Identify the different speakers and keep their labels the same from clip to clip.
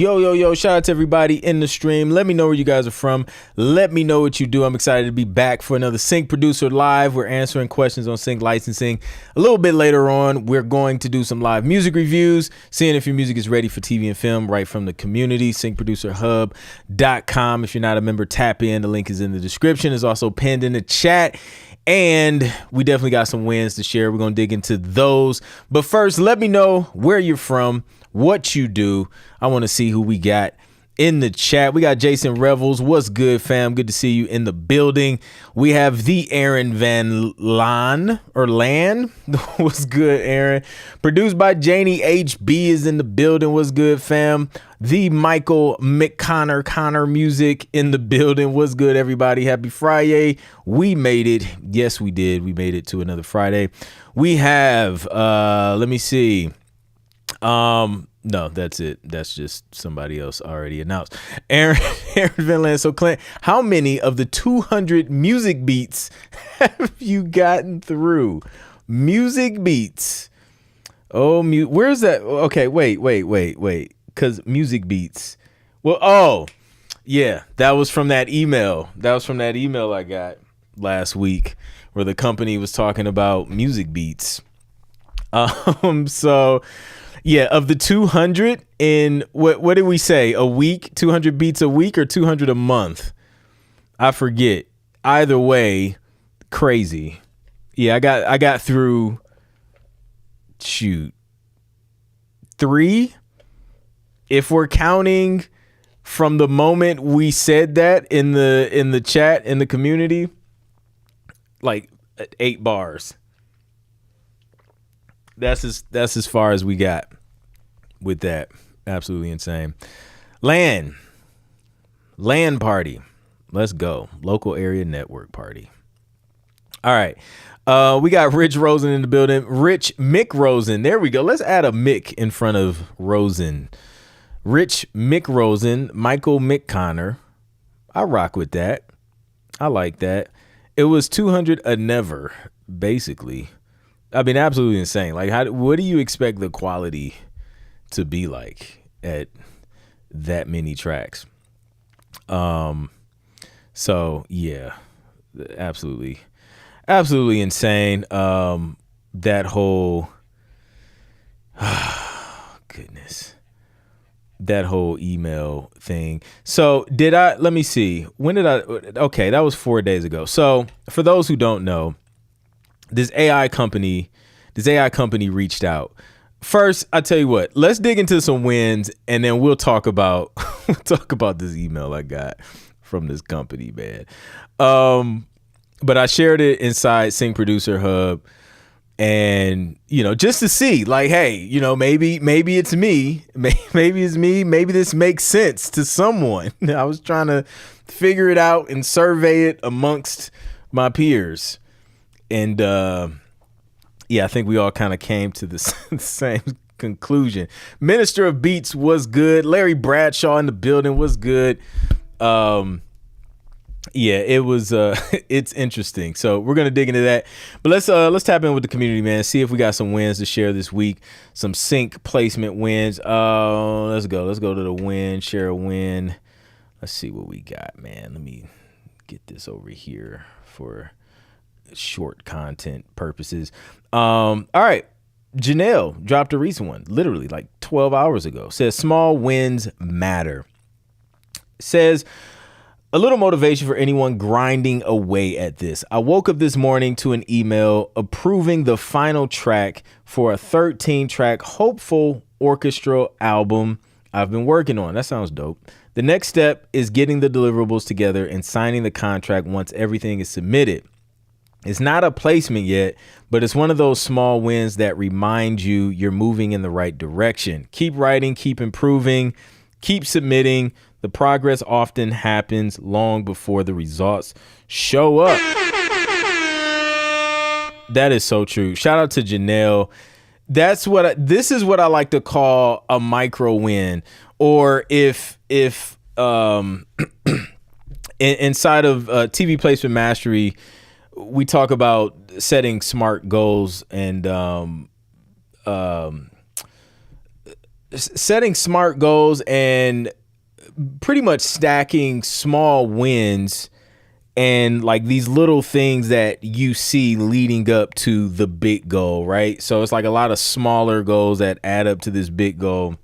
Speaker 1: Yo, shout out to everybody in the stream. Let me know where you guys are from. Let me know what you do. I'm excited to be back for another Sync Producer Live. We're answering questions on sync licensing. A little bit later on, we're going to do some live music reviews, seeing if your music is ready for TV and film right from the community, syncproducerhub.com. If you're not a member, tap in. The link is in the description. It's also pinned in the chat. And we definitely got some wins to share. We're going to dig into those. But first, let me know where you're from, what you do. I want to see who we got in the chat. We got Jason Revels. What's good, fam? Good to see you in the building. We have the Aaron Van Lan. What's good, Aaron? Produced by Janie HB is in the building. What's good, fam? The Michael McConnor Music in the building. What's good, everybody? Happy Friday. We made it. Yes, we did. We made it to another Friday. We have, let me see. No, that's it. That's just somebody else already announced. Aaron Van. So Clint, how many of the 200 music beats have you gotten through? Music beats. Oh, where's that? Okay, wait. Because music beats. Well, yeah, that was from that email. I got last week where the company was talking about music beats. So yeah, of the 200 in what did we say? A week, 200 beats a week or 200 a month? I forget. Either way, crazy. Yeah, I got through 3. If we're counting from the moment we said that in the chat in the community, like 8 bars. That's as far as we got with that. Absolutely insane. LAN party. Let's go. Local area network party. All right. We got Rich Rosen in the building. Rich Mick Rosen. There we go. Let's add a Mick in front of Rosen. Rich Mick Rosen. Michael McConnor. I rock with that. I like that. It was 200 a never, basically. I mean, absolutely insane. Like, what do you expect the quality to be like at that many tracks? So yeah, absolutely insane. That whole goodness, that whole email thing. So let me see. Okay, that was 4 days ago. So for those who don't know, this AI company reached out. First, I tell you what, let's dig into some wins and then we'll talk about this email I got from this company, man. But I shared it inside Sync Producer Hub and, just to see like, hey, maybe it's me, maybe it's me, maybe this makes sense to someone. I was trying to figure it out and survey it amongst my peers. And I think we all kind of came to the same conclusion. Minister of Beats was good. Larry Bradshaw in the building was good. It was. It's interesting. So we're gonna dig into that. But let's tap in with the community, man. See if we got some wins to share this week. Some sync placement wins. Let's go. Let's go to the win. Share a win. Let's see what we got, man. Let me get this over here for short content purposes. All right. Janelle dropped a recent one, literally like 12 hours ago. Says small wins matter. Says a little motivation for anyone grinding away at this. I woke up this morning to an email approving the final track for a 13-track hopeful orchestral album I've been working on. That sounds dope. The next step is getting the deliverables together and signing the contract once everything is submitted. It's not a placement yet, but it's one of those small wins that remind you you're moving in the right direction. Keep writing, keep improving, keep submitting. The progress often happens long before the results show up. That is so true. Shout out to Janelle. This is what I like to call a micro win. Or if inside of TV placement mastery, we talk about setting smart goals and setting smart goals and pretty much stacking small wins and like these little things that you see leading up to the big goal, right? So it's like a lot of smaller goals that add up to this big goal.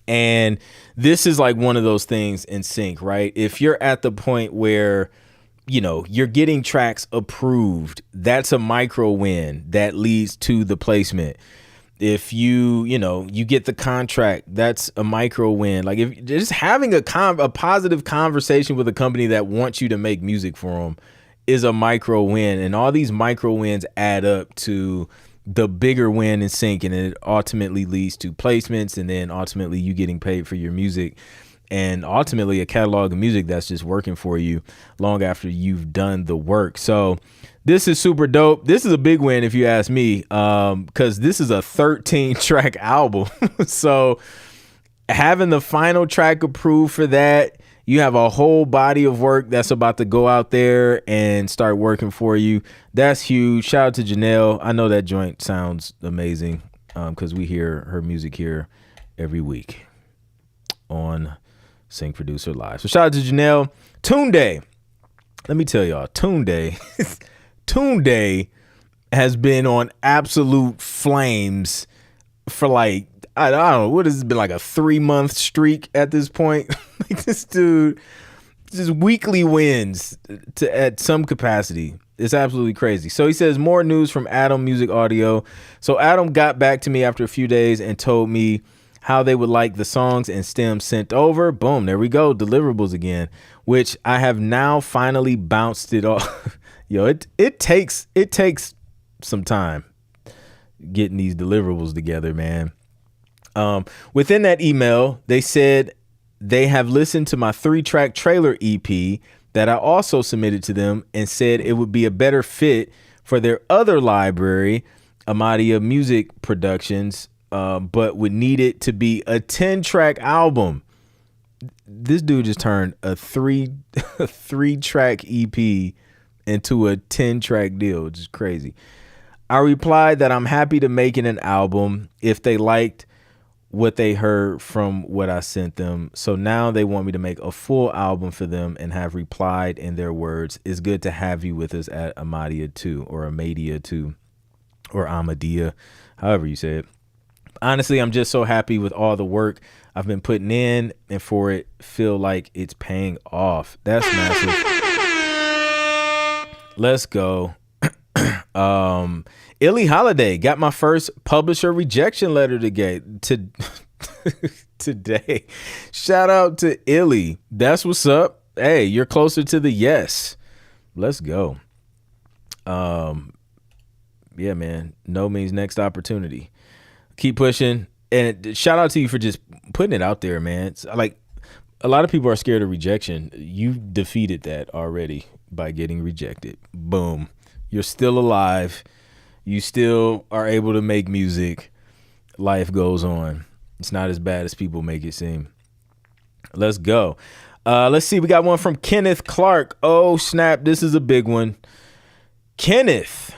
Speaker 1: And this is like one of those things in sync, right? If you're at the point where, you know, you're getting tracks approved, that's a micro win that leads to the placement. If you get the contract, that's a micro win. Like if just having a positive conversation with a company that wants you to make music for them is a micro win. And all these micro wins add up to the bigger win in sync, and it ultimately leads to placements, and then ultimately you getting paid for your music, and ultimately a catalog of music that's just working for you long after you've done the work. So this is super dope. This is a big win if you ask me, because this is a 13-track album. So having the final track approved for that, you have a whole body of work that's about to go out there and start working for you. That's huge. Shout out to Janelle. I know that joint sounds amazing because we hear her music here every week on Sync Producer Live. So shout out to Janelle. Tunde. Let me tell y'all, Tunde has been on absolute flames for like, I don't know, what has it been, like a 3-month streak at this point? Like this dude just weekly wins at some capacity. It's absolutely crazy. So he says more news from Adam Music Audio. So Adam got back to me after a few days and told me how they would like the songs and stems sent over. Boom, there we go. Deliverables again, which I have now finally bounced it off. Yo, it takes some time getting these deliverables together, man. Within that email, they said they have listened to my 3-track trailer EP that I also submitted to them and said it would be a better fit for their other library, Amadia Music Productions, but would need it to be a 10-track album. This dude just turned a 3-track EP into a 10-track deal, which is crazy. I replied that I'm happy to make it an album if they liked what they heard from what I sent them. So now they want me to make a full album for them and have replied in their words, "It's good to have you with us at Amadia 2 or Amadia 2 or Amadia," however you say it. Honestly, I'm just so happy with all the work I've been putting in and for it feel like it's paying off. That's massive. Let's go. Illy Holiday got my first publisher rejection letter today. Shout out to Illy. That's what's up. Hey, you're closer to the yes. Let's go. Yeah, man. No means next opportunity. Keep pushing. And shout out to you for just putting it out there, man. It's like a lot of people are scared of rejection. You defeated that already by getting rejected. Boom. You're still alive. You still are able to make music. Life goes on. It's not as bad as people make it seem. Let's go. Let's see. We got one from Kenneth Clark. Oh, snap. This is a big one. Kenneth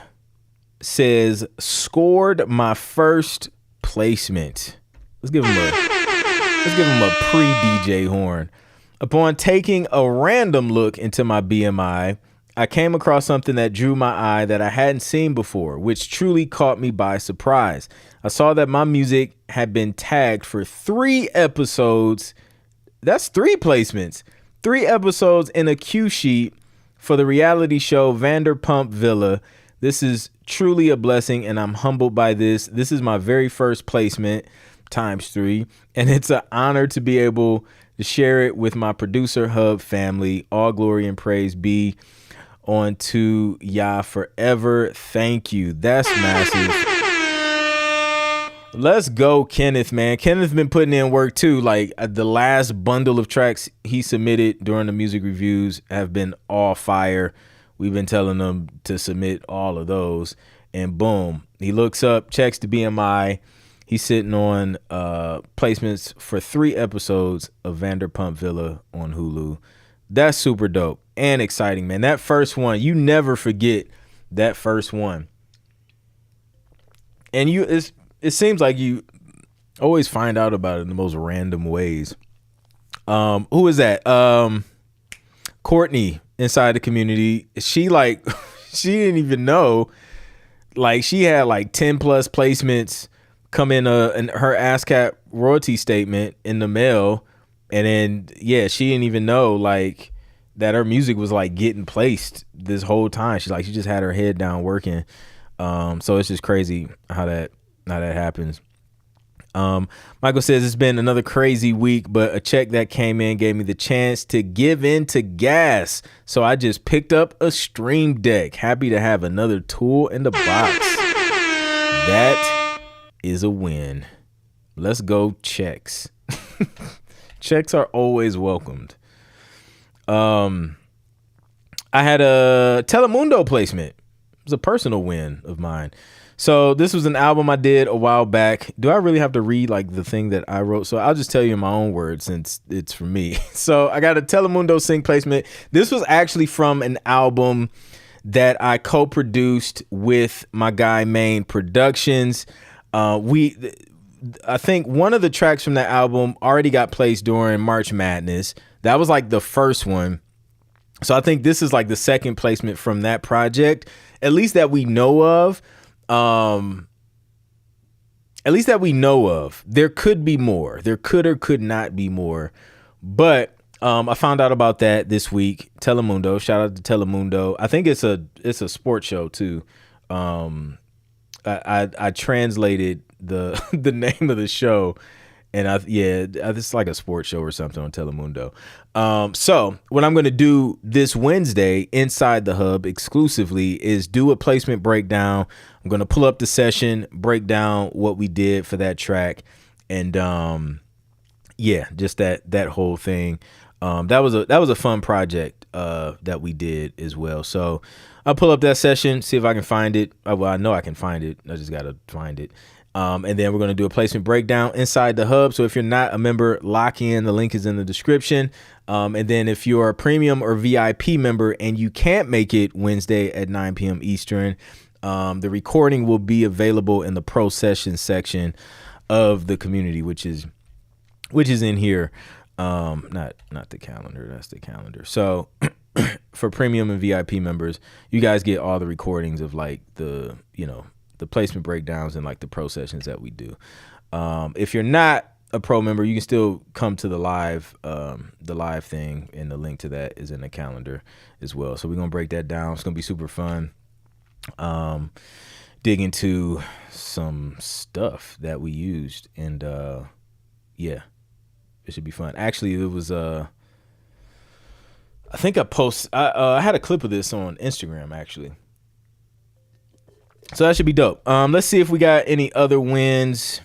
Speaker 1: says, scored my first placement. Let's give him a pre-DJ horn. Upon taking a random look into my BMI, I came across something that drew my eye that I hadn't seen before, which truly caught me by surprise. I saw that my music had been tagged for 3 episodes. That's 3 placements. 3 episodes in a cue sheet for the reality show Vanderpump Villa. This is truly a blessing, and I'm humbled by this. This is my very first placement times 3, and it's an honor to be able to share it with my producer hub family. All glory and praise be on to Yah forever. Thank you. That's massive. Let's go, Kenneth, man. Kenneth's been putting in work too. Like the last bundle of tracks he submitted during the music reviews have been all fire. We've been telling him to submit all of those, and boom, he looks up, checks the BMI. He's sitting on placements for 3 episodes of Vanderpump Villa on Hulu. That's super dope and exciting, man. That first one, you never forget that first one. And it seems like you Always find out about it in the most random ways. Who is that? Courtney inside the community. She like she didn't even know. Like she had like 10 plus placements come in her ASCAP royalty statement in the mail, and then she didn't even know like that her music was like getting placed this whole time. She just had her head down working. So it's just crazy how that happens. Michael says it's been another crazy week, but a check that came in gave me the chance to give in to gas. So I just picked up a Stream Deck. Happy to have another tool in the box. That is a win. Let's go checks. Checks are always welcomed. I had a Telemundo placement. It was a personal win of mine. So this was an album I did a while back. Do I really have to read like the thing that I wrote? So I'll just tell you in my own words since it's for me. So I got a Telemundo sync placement. This was actually from an album that I co-produced with my guy Main Productions. I think one of the tracks from that album already got placed during March Madness. That was like the first one. So I think this is like the second placement from that project, at least that we know of. There could be more. There could or could not be more. But I found out about that this week. Telemundo. Shout out to Telemundo. I think it's a sports show too. I translated the the name of the show, and it's like a sports show or something on Telemundo. So what I'm going to do this Wednesday inside the hub exclusively is do a placement breakdown. I'm going to pull up the session, break down what we did for that track, and just that whole thing. That was a fun project that we did as well. So I'll pull up that session, see if I can find it. Well, I know I can find it. I just got to find it. And then we're going to do a placement breakdown inside the hub. So if you're not a member, lock in. The link is in the description. And then if you're a premium or VIP member and you can't make it Wednesday at 9 p.m. Eastern, the recording will be available in the pro session section of the community, which is in here. Not the calendar. That's the calendar. So for premium and VIP members, you guys get all the recordings of like the placement breakdowns and like the pro sessions that we do. If you're not a pro member, you can still come to the live thing, and the link to that is in the calendar as well. So we're gonna break that down. It's gonna be super fun. Dig into some stuff that we used, and it should be fun. Actually, it was I think I had a clip of this on Instagram actually. So that should be dope. Let's see if we got any other wins.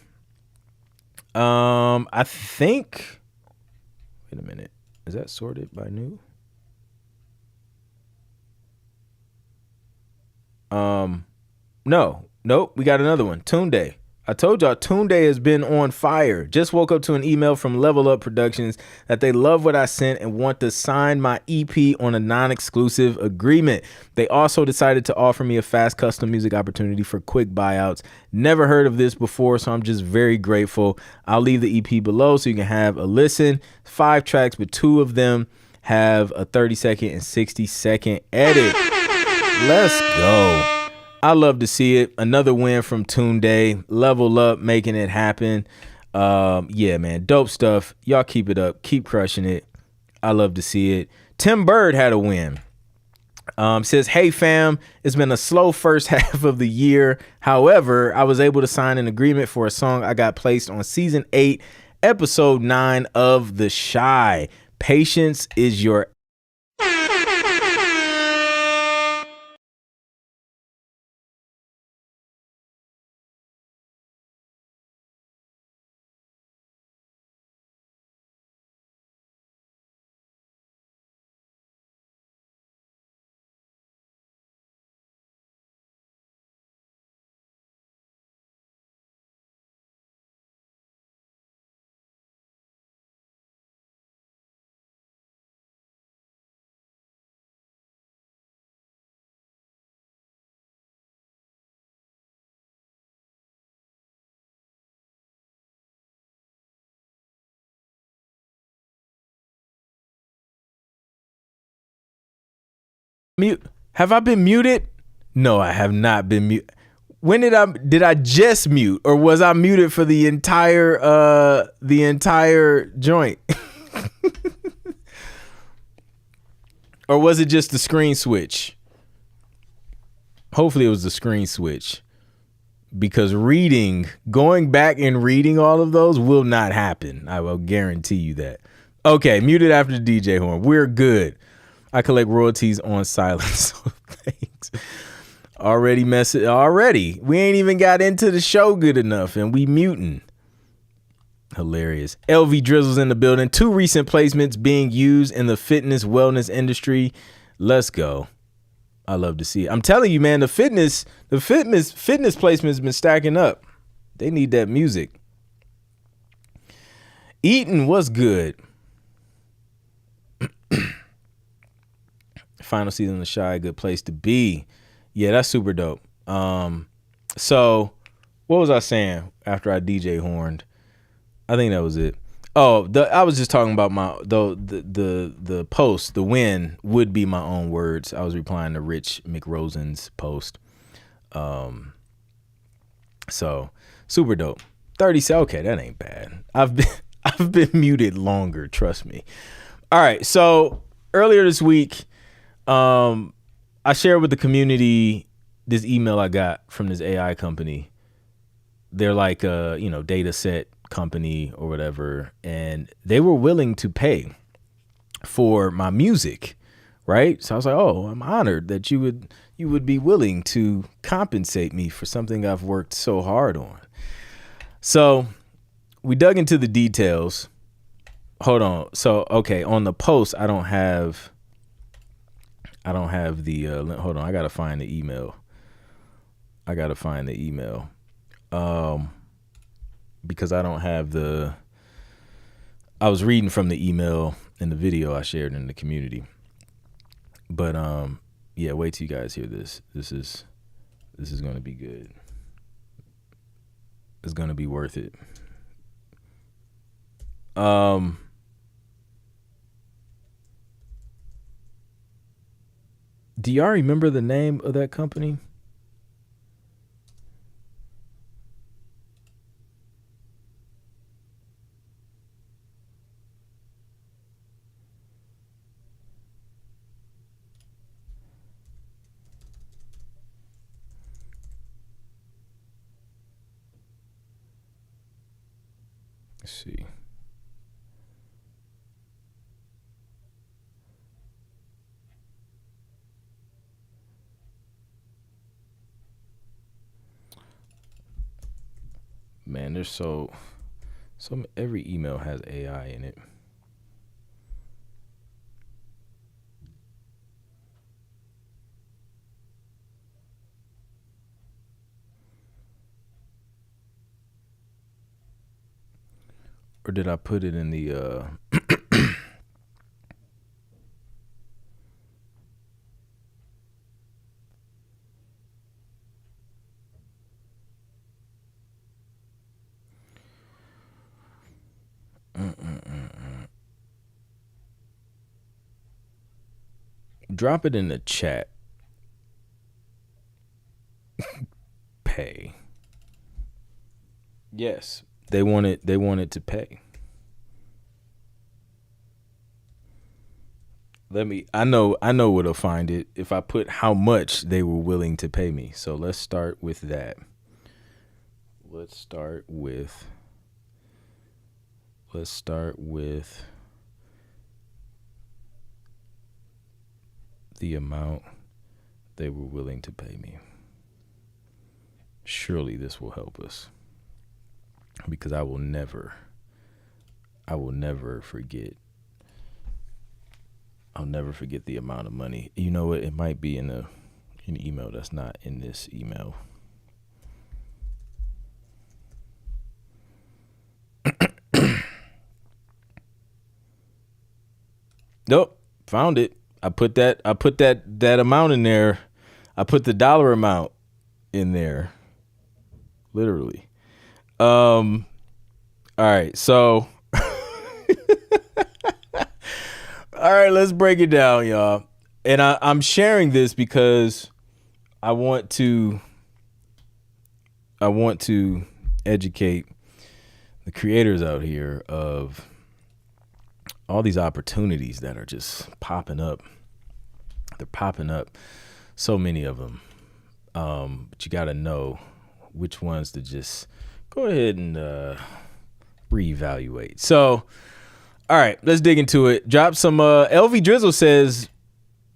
Speaker 1: I think. Wait a minute. Is that sorted by new? Nope. We got another one. Tunde. I told y'all Tunde has been on fire. Just woke up to an email from Level Up Productions that they love what I sent and want to sign my EP on a non-exclusive agreement. They also decided to offer me a fast custom music opportunity for quick buyouts. Never heard of this before, so I'm just very grateful. I'll leave the EP below so you can have a listen. 5 tracks, but 2 of them have a 30-second and 60-second edit. Let's go. I love to see it. Another win from Tunde. Level Up, making it happen. Man, dope stuff. Y'all keep it up. Keep crushing it. I love to see it. Tim Bird had a win. Says, hey fam, it's been a slow first half of the year. However, I was able to sign an agreement for a song I got placed on season 8, episode 9 of The Chi. Patience is your Mute. Have I been muted? No, I have not been muted. When did I just mute, or was I muted for the entire joint? Or was it just the screen switch? Hopefully it was the screen switch, because going back and reading all of those will not happen. I will guarantee you that. Okay, muted after the DJ horn. We're good. I collect royalties on silence. So thanks. Already. We ain't even got into the show good enough, and we muting. Hilarious. LV Drizzle's in the building. 2 recent placements being used in the fitness wellness industry. Let's go. I love to see it. I'm telling you, man, the fitness placement has been stacking up. They need that music. Eaton was good. Final season of The Chi, good place to be. Yeah, that's super dope. So what was I saying after I DJ horned? I think that was it. Oh, I was just talking about the post. The win would be my own words. I was replying to Rich McRosen's post. So super dope. 30. Okay, that ain't bad. I've been muted longer. Trust me. All right. So earlier this week, I shared with the community this email I got from this AI company. They're like a data set company or whatever, and they were willing to pay for my music, right? So I was like, oh, I'm honored that you would be willing to compensate me for something I've worked so hard on. So we dug into the details. Hold on. So okay, on the post, I don't have the hold on, I gotta find the email. Because I don't have I was reading from the email in the video I shared in the community. But yeah, wait till you guys hear this. This is gonna be good. It's gonna be worth it. Do y'all remember the name of that company? Let's see. Man, there's so every email has AI in it. Or did I put it in the drop it in the chat. Pay. Yes, they wanted to pay. I know where to find it if I put how much they were willing to pay me. So let's start with that. Let's start with the amount they were willing to pay me. Surely this will help us, because I will never forget. I'll never forget the amount of money. You know what? It might be in an email that's not in this email. Nope, found it. I put that amount in there. I put the dollar amount in there. Literally. All right, so all right, let's break it down, y'all. And I'm sharing this because I want to educate the creators out here of all these opportunities that are just popping up. They're popping up, so many of them. But you got to know which ones to just go ahead and reevaluate. So, all right, let's dig into it. Drop some. LV Drizzle says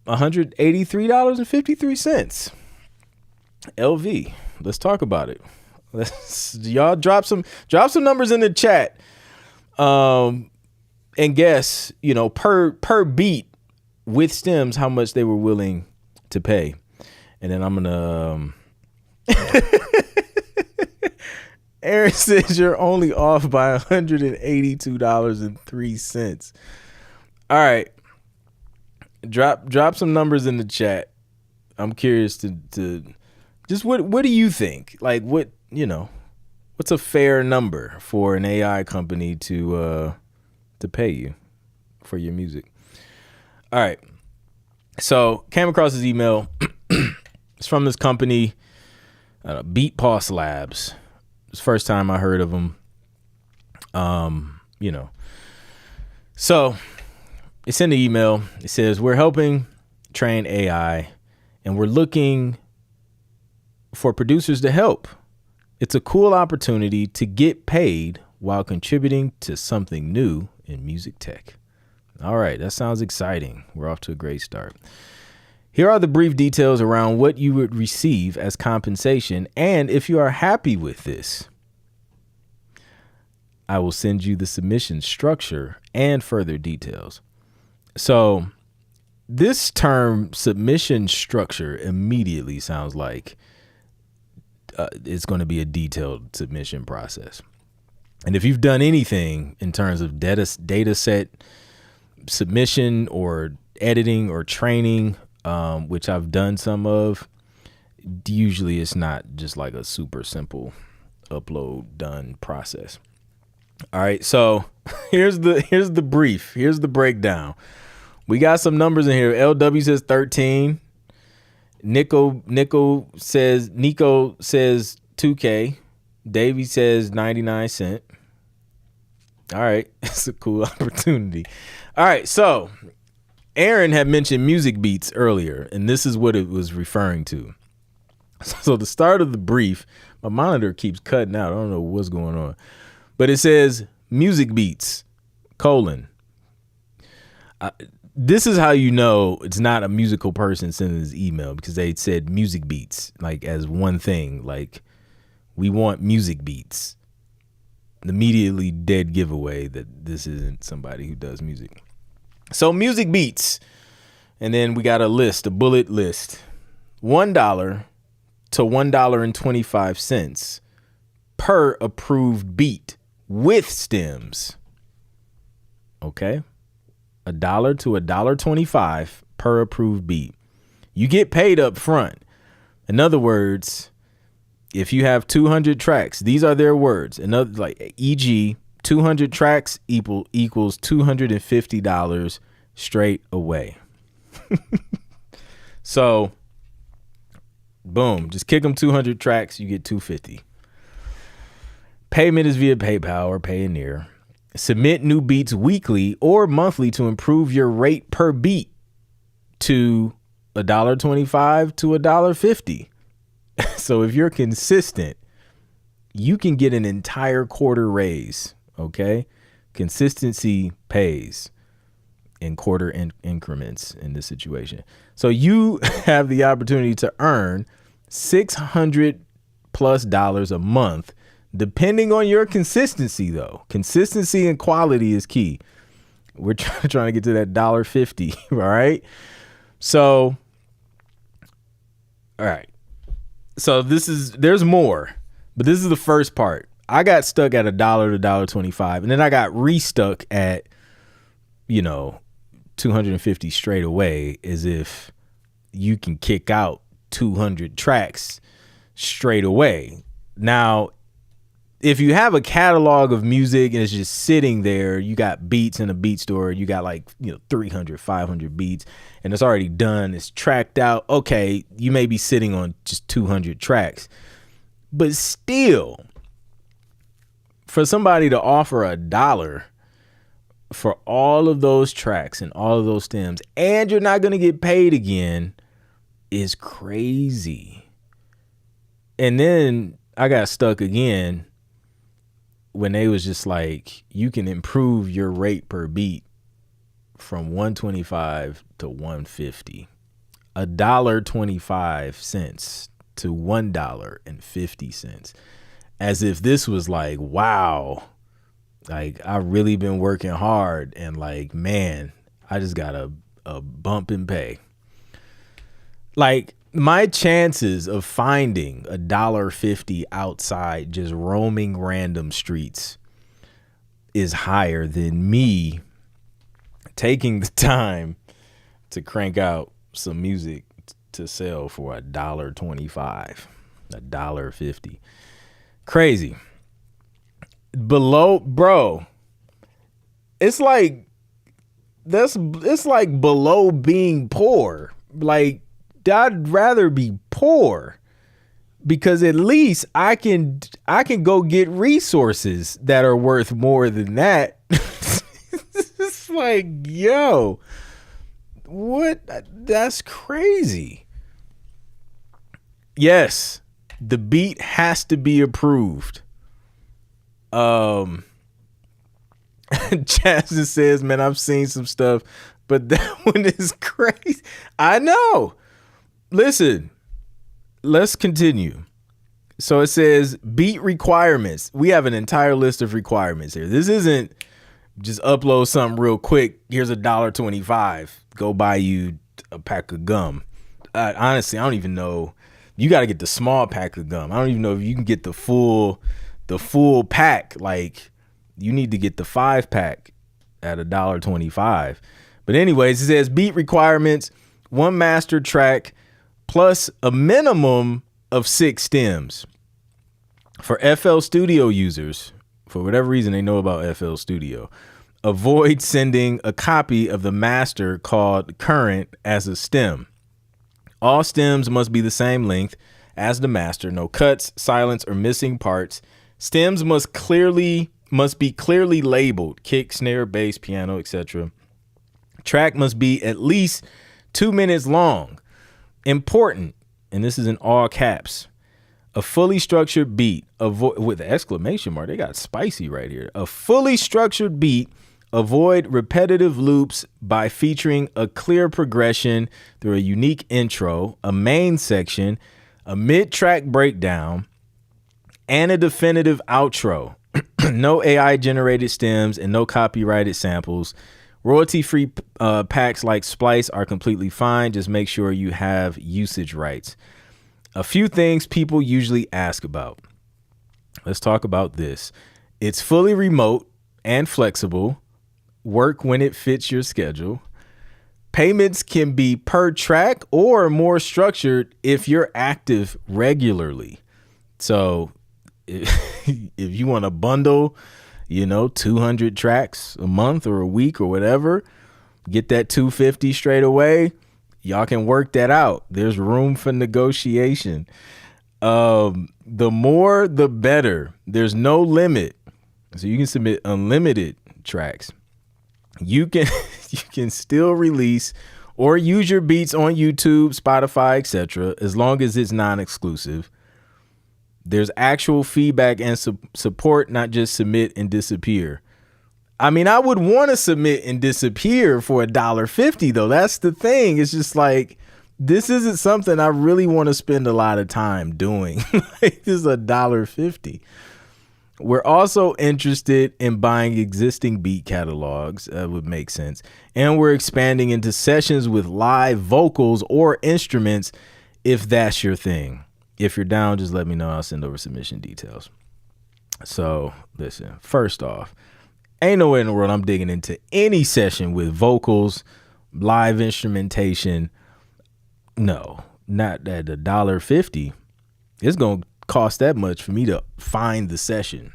Speaker 1: $183.53. LV, let's talk about it. Y'all drop some numbers in the chat. And guess, per beat with stems, how much they were willing to pay. And then I'm gonna Aaron says you're only off by $182.03. All right. Drop some numbers in the chat. I'm curious to just what do you think? Like what's a fair number for an AI company to pay you for your music? All right. So came across his email. It's from this company, Beatpause Labs. It's the first time I heard of them. So it's in the email. It says, we're helping train AI and we're looking for producers to help. It's a cool opportunity to get paid while contributing to something new in music tech. All right, that sounds exciting. We're off to a great start. Here are the brief details around what you would receive as compensation, and if you are happy with this, I will send you the submission structure and further details. So this term submission structure immediately sounds like it's going to be a detailed submission process. And if you've done anything in terms of data set submission or editing or training, which I've done some of, usually it's not just like a super simple upload done process. All right, so here's the brief. Here's the breakdown. We got some numbers in here. LW says 13. Nico says 2K. Davey says 99 cents. All right, it's a cool opportunity. All right, so Aaron had mentioned music beats earlier, and this is what it was referring to. So the start of the brief, my monitor keeps cutting out. I don't know what's going on. But it says music beats, : this is how you know it's not a musical person sending this email, because they said music beats like as one thing, like we want music beats. Immediately dead giveaway that this isn't somebody who does music. So music beats. And then we got a bullet list. $1 to $1.25 per approved beat with stems. Okay. $1 to $1.25 per approved beat. You get paid up front. In other words, if you have 200 tracks, these are their words. Another, like, e.g., 200 tracks equals $250 straight away. So, boom, just kick them 200 tracks, you get $250. Payment is via PayPal or Payoneer. Submit new beats weekly or monthly to improve your rate per beat to $1.25 to $1.50. So if you're consistent, you can get an entire quarter raise. Okay. Consistency pays in quarter increments in this situation. So you have the opportunity to earn $600+ a month, depending on your consistency, though. Consistency and quality is key. We're trying to get to that $1.50. All right. So, all right. So there's more, but this is the first part. I got stuck at $1 to $1.25, and then I got restuck at, $250 straight away, as if you can kick out 200 tracks straight away. Now, if you have a catalog of music and it's just sitting there, you got beats in a beat store, you got like, 300, 500 beats, and it's already done, it's tracked out. Okay, you may be sitting on just 200 tracks, but still, for somebody to offer $1 for all of those tracks and all of those stems, and you're not going to get paid again, is crazy. And then I got stuck again when they was just like, you can improve your rate per beat from $1.25 to $1.50, $1.25 to $1.50, as if this was like, wow, like I've really been working hard and like, man, I just got a bump in pay. Like, my chances of finding $1.50 outside just roaming random streets is higher than me taking the time to crank out some music to sell for $1.25, $1.50. Crazy. Below, bro, it's like below being poor. Like, I'd rather be poor, because at least I can go get resources that are worth more than that. It's like, yo, what? That's crazy. Yes, the beat has to be approved. Chaz just says, man, I've seen some stuff, but that one is crazy. I know. Listen, let's continue. So it says beat requirements. We have an entire list of requirements here. This isn't just upload something real quick. Here's $1.25. Go buy you a pack of gum. Honestly, I don't even know. You got to get the small pack of gum. I don't even know if you can get the full pack. Like, you need to get the 5-pack at $1.25. But anyways, it says beat requirements: 1 master track plus a minimum of 6 stems. For FL Studio users, for whatever reason they know about FL Studio, avoid sending a copy of the master called current as a stem. All stems must be the same length as the master. No cuts, silence, or missing parts. Stems must be clearly labeled: kick, snare, bass, piano, etc. Track must be at least 2 minutes long. Important, and this is in all caps, a fully structured beat, with the exclamation mark, they got spicy right here. A fully structured beat, avoid repetitive loops by featuring a clear progression through a unique intro, a main section, a mid-track breakdown, and a definitive outro. No AI-generated stems and no copyrighted samples. Royalty-free packs like Splice are completely fine. Just make sure you have usage rights. A few things people usually ask about. Let's talk about this. It's fully remote and flexible. Work when it fits your schedule. Payments can be per track or more structured if you're active regularly. So if you want to bundle, 200 tracks a month or a week or whatever, get that $250 straight away. Y'all can work that out. There's room for negotiation. The more, the better. There's no limit. So you can submit unlimited tracks. You can still release or use your beats on YouTube, Spotify, etc., as long as it's non-exclusive. There's actual feedback and support, not just submit and disappear. I mean, I would want to submit and disappear for $1.50 though. That's the thing. It's just like, this isn't something I really want to spend a lot of time doing. Like, this is $1.50. We're also interested in buying existing beat catalogs. That would make sense. And we're expanding into sessions with live vocals or instruments if that's your thing. If you're down, just let me know. I'll send over submission details. So listen, first off, ain't no way in the world I'm digging into any session with vocals, live instrumentation. No, not at $1.50. It's going to cost that much for me to find the session.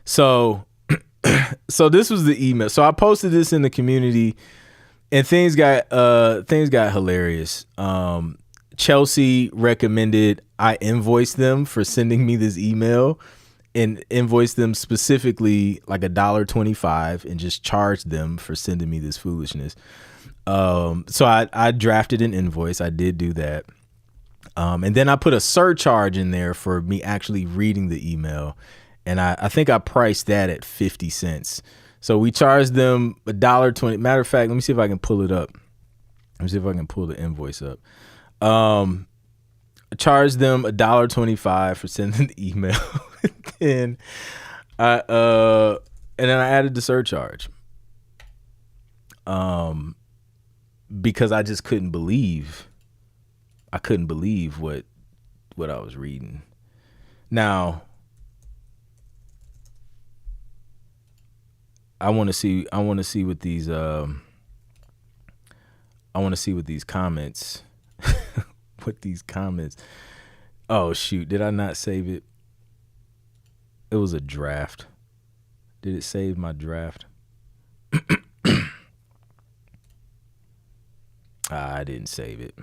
Speaker 1: So this was the email. So I posted this in the community, and things got hilarious. Chelsea recommended I invoice them for sending me this email, and invoice them specifically like $1.25 and just charge them for sending me this foolishness. So I drafted an invoice. I did do that. And then I put a surcharge in there for me actually reading the email. And I think I priced that at 50 cents. So we charged them $1.20. Matter of fact, let me see if I can pull it up. Let me see if I can pull the invoice up. I charged them $1.25 for sending the email. And then I added the surcharge. Because I just couldn't believe what I was reading. Now, I want to see what these comments what these comments. Oh shoot, did I not save it? It was a draft. Did it save my draft? I didn't save it.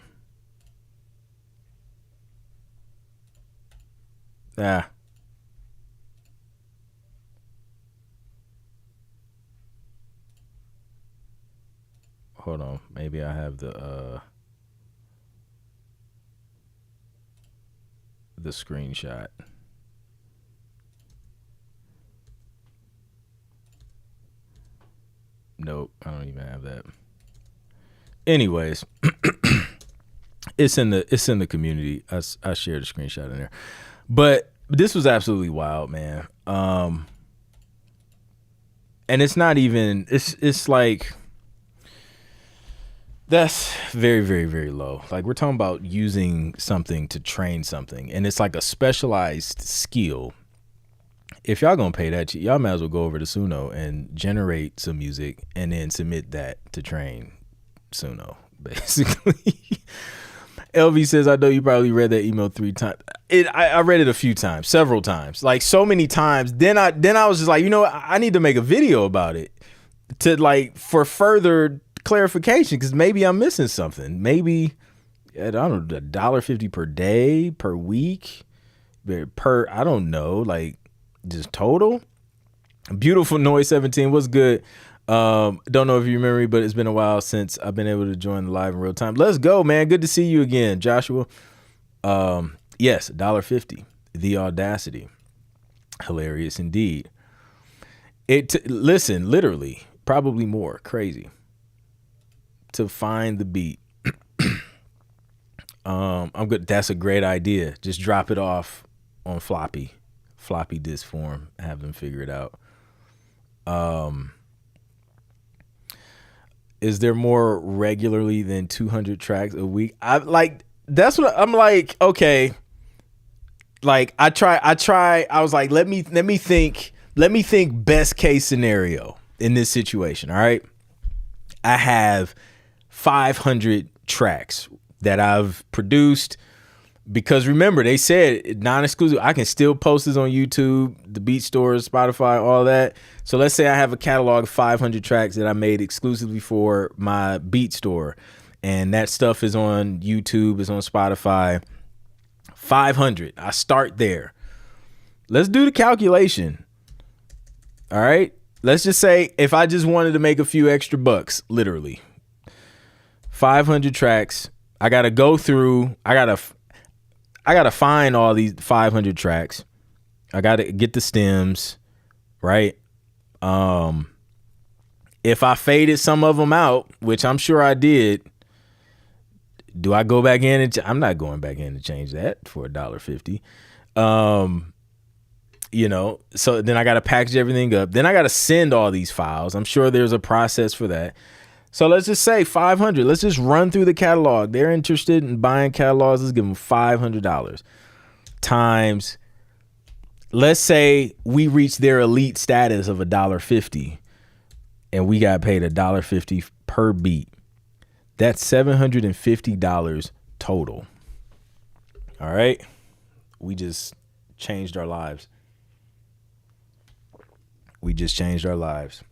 Speaker 1: Hold on. Maybe I have the screenshot. Nope, I don't even have that. Anyways, it's in the community. I shared a screenshot in there. But this was absolutely wild, man. And it's not even, it's like, that's very, very, very low. Like, we're talking about using something to train something, and it's like a specialized skill. If y'all gonna pay that, y'all might as well go over to Suno and generate some music and then submit that to train Suno, basically. LV says, I know you probably read that email 3 times. I read it a few times, several times, like so many times. Then I was just like, I need to make a video about it to like for further clarification, because maybe I'm missing something. Maybe, I don't know, $1.50 per day, per week, I don't know, like just total. Beautiful Noise 17, what's good? Don't know if you remember me, but it's been a while since I've been able to join the live in real time. Let's go, man. Good to see you again, Joshua. Yes, $1.50. The audacity. Hilarious indeed. Listen, literally, probably more. Crazy. To find the beat. I'm good. That's a great idea. Just drop it off on floppy disk form. Have them figure it out. Is there more regularly than 200 tracks a week? That's what I'm like. Okay. Like I was like, let me think best case scenario in this situation. All right. I have 500 tracks that I've produced, because remember, they said non-exclusive. I can still post this on YouTube, the Beat Store, Spotify, all that. So let's say I have a catalog of 500 tracks that I made exclusively for my Beat Store, and that stuff is on YouTube, is on Spotify. 500. I start there. Let's do the calculation. All right. Let's just say if I just wanted to make a few extra bucks, literally 500 tracks. I got to go through. I got to find all these 500 tracks. I got to get the stems, right? If I faded some of them out, which I'm sure I did, do I go back in and I'm not going back in to change that for $1.50. So then I got to package everything up. Then I got to send all these files. I'm sure there's a process for that. So let's just say 500. Let's just run through the catalog. They're interested in buying catalogs. Let's give them $500 times. Let's say we reach their elite status of $1.50 and we got paid $1.50 per beat. That's $750 total. All right. we just changed our lives. We just changed our lives.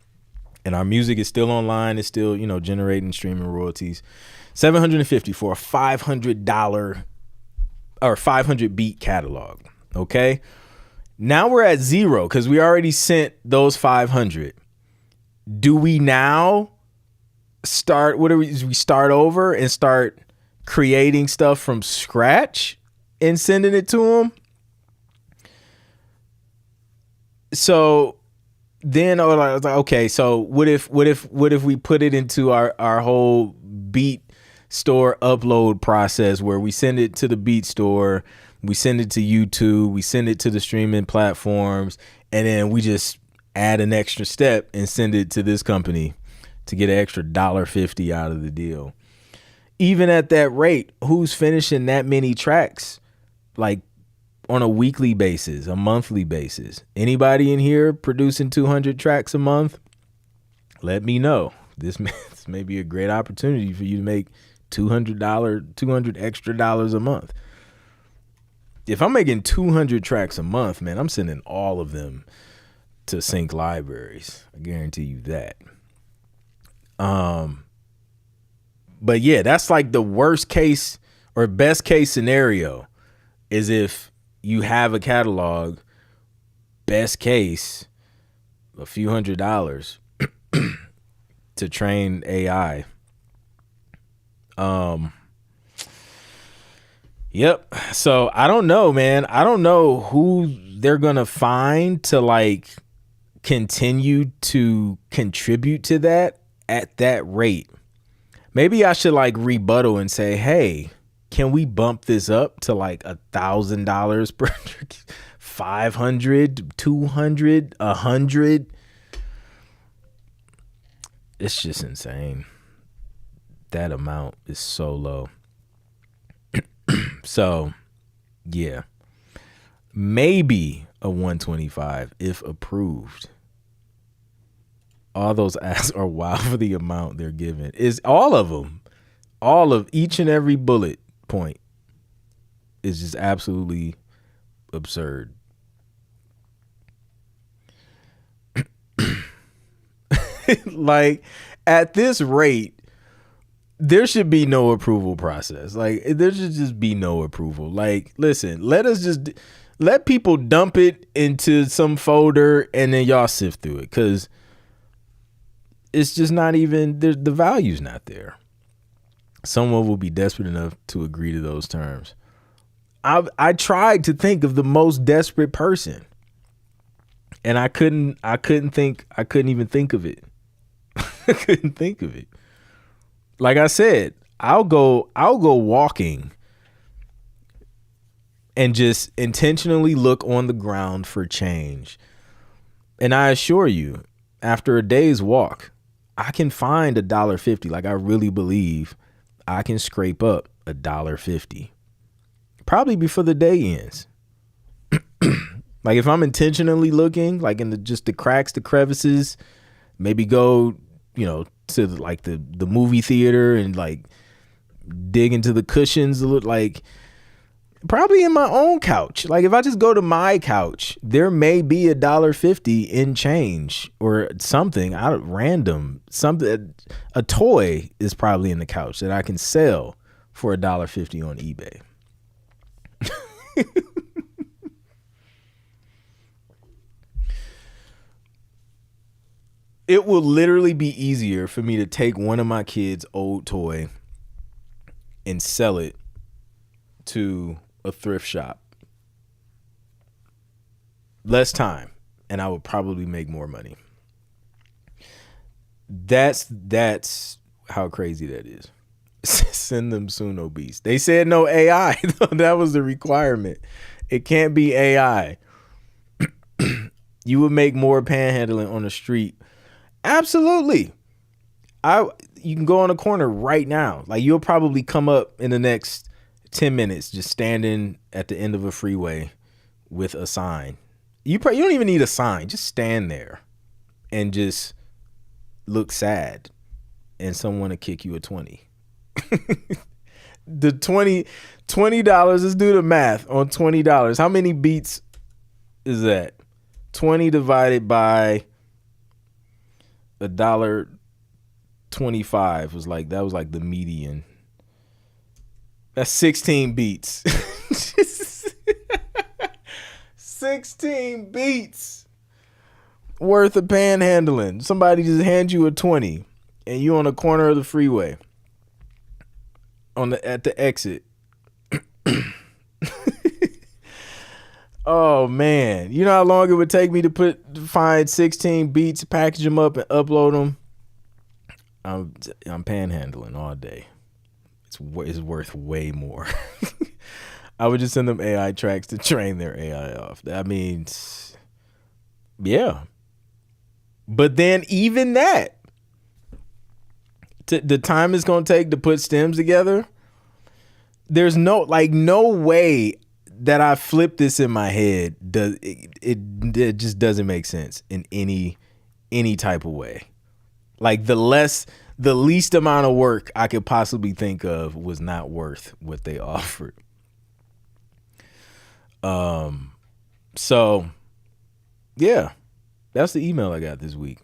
Speaker 1: And our music is still online. It's still, generating streaming royalties. $750 for a $500 or 500 beat catalog. Okay. Now we're at zero because we already sent those 500. Do we now start? We start over and start creating stuff from scratch and sending it to them? So then I was like, okay, so what if we put it into our whole beat store upload process where we send it to the beat store, we send it to YouTube, we send it to the streaming platforms, and then we just add an extra step and send it to this company to get an extra $1.50 out of the deal. Even at that rate, who's finishing that many tracks like on a weekly basis, a monthly basis? Anybody in here producing 200 tracks a month? Let me know. This may be a great opportunity for you to make $200 extra dollars a month. If I'm making 200 tracks a month, man, I'm sending all of them to sync libraries. I guarantee you that. But yeah, that's like the worst case or best case scenario is if you have a catalog, best case, a few $100s to train AI. Yep. So I don't know, man. I don't know who they're going to find to like continue to contribute to that at that rate. Maybe I should like rebuttal and say, hey, can we bump this up to like $1,000 per 500, 200, 100? It's just insane. That amount is so low. So, yeah, maybe a 125 if approved. All those asks are wild for the amount they're giving. Is all of them, all of each and every bullet point is just absolutely absurd. Like at this rate, there should be no approval process. Like there should just be no approval. Like, listen, let people dump it into some folder and then y'all sift through it. Cause it's just not even, the value's not there. Someone will be desperate enough to agree to those terms. I tried to think of the most desperate person and I couldn't even think of it. I couldn't think of it. Like I said, I'll go walking and just intentionally look on the ground for change. And I assure you, after a day's walk, I can find $1.50. Like I really believe I can scrape up $1.50. Probably before the day ends. Like if I'm intentionally looking, like in just the cracks, the crevices, maybe go, to like the movie theater and like dig into the cushions, like probably in my own couch. Like if I just go to my couch, there may be $1.50 in change or something out of random. Something, a toy is probably in the couch that I can sell for $1.50 on eBay. It will literally be easier for me to take one of my kids' old toy and sell it to a thrift shop. Less time, and I would probably make more money. That's how crazy that is. Send them Suno Beats. They said no AI. That was the requirement. It can't be AI. You would make more panhandling on the street. Absolutely. You can go on a corner right now. Like you'll probably come up in the next 10 minutes just standing at the end of a freeway with a sign. You don't even need a sign. Just stand there and just look sad and someone will kick you a 20. The $20. Let's do the math on $20. How many beats is that? 20 divided by $1.25 was like the median. That's 16 beats. 16 beats worth of panhandling. Somebody just hands you a 20 and you on the corner of the freeway at the exit. Oh man, you know how long it would take me to find 16 beats, package them up, and upload them? I'm panhandling all day. It's worth way more. I would just send them AI tracks to train their AI off. That means, yeah. But then even that, the time it's gonna take to put stems together, there's no way that I flip this in my head. It just doesn't make sense in any type of way. Like the least amount of work I could possibly think of was not worth what they offered. So yeah, that's the email I got this week.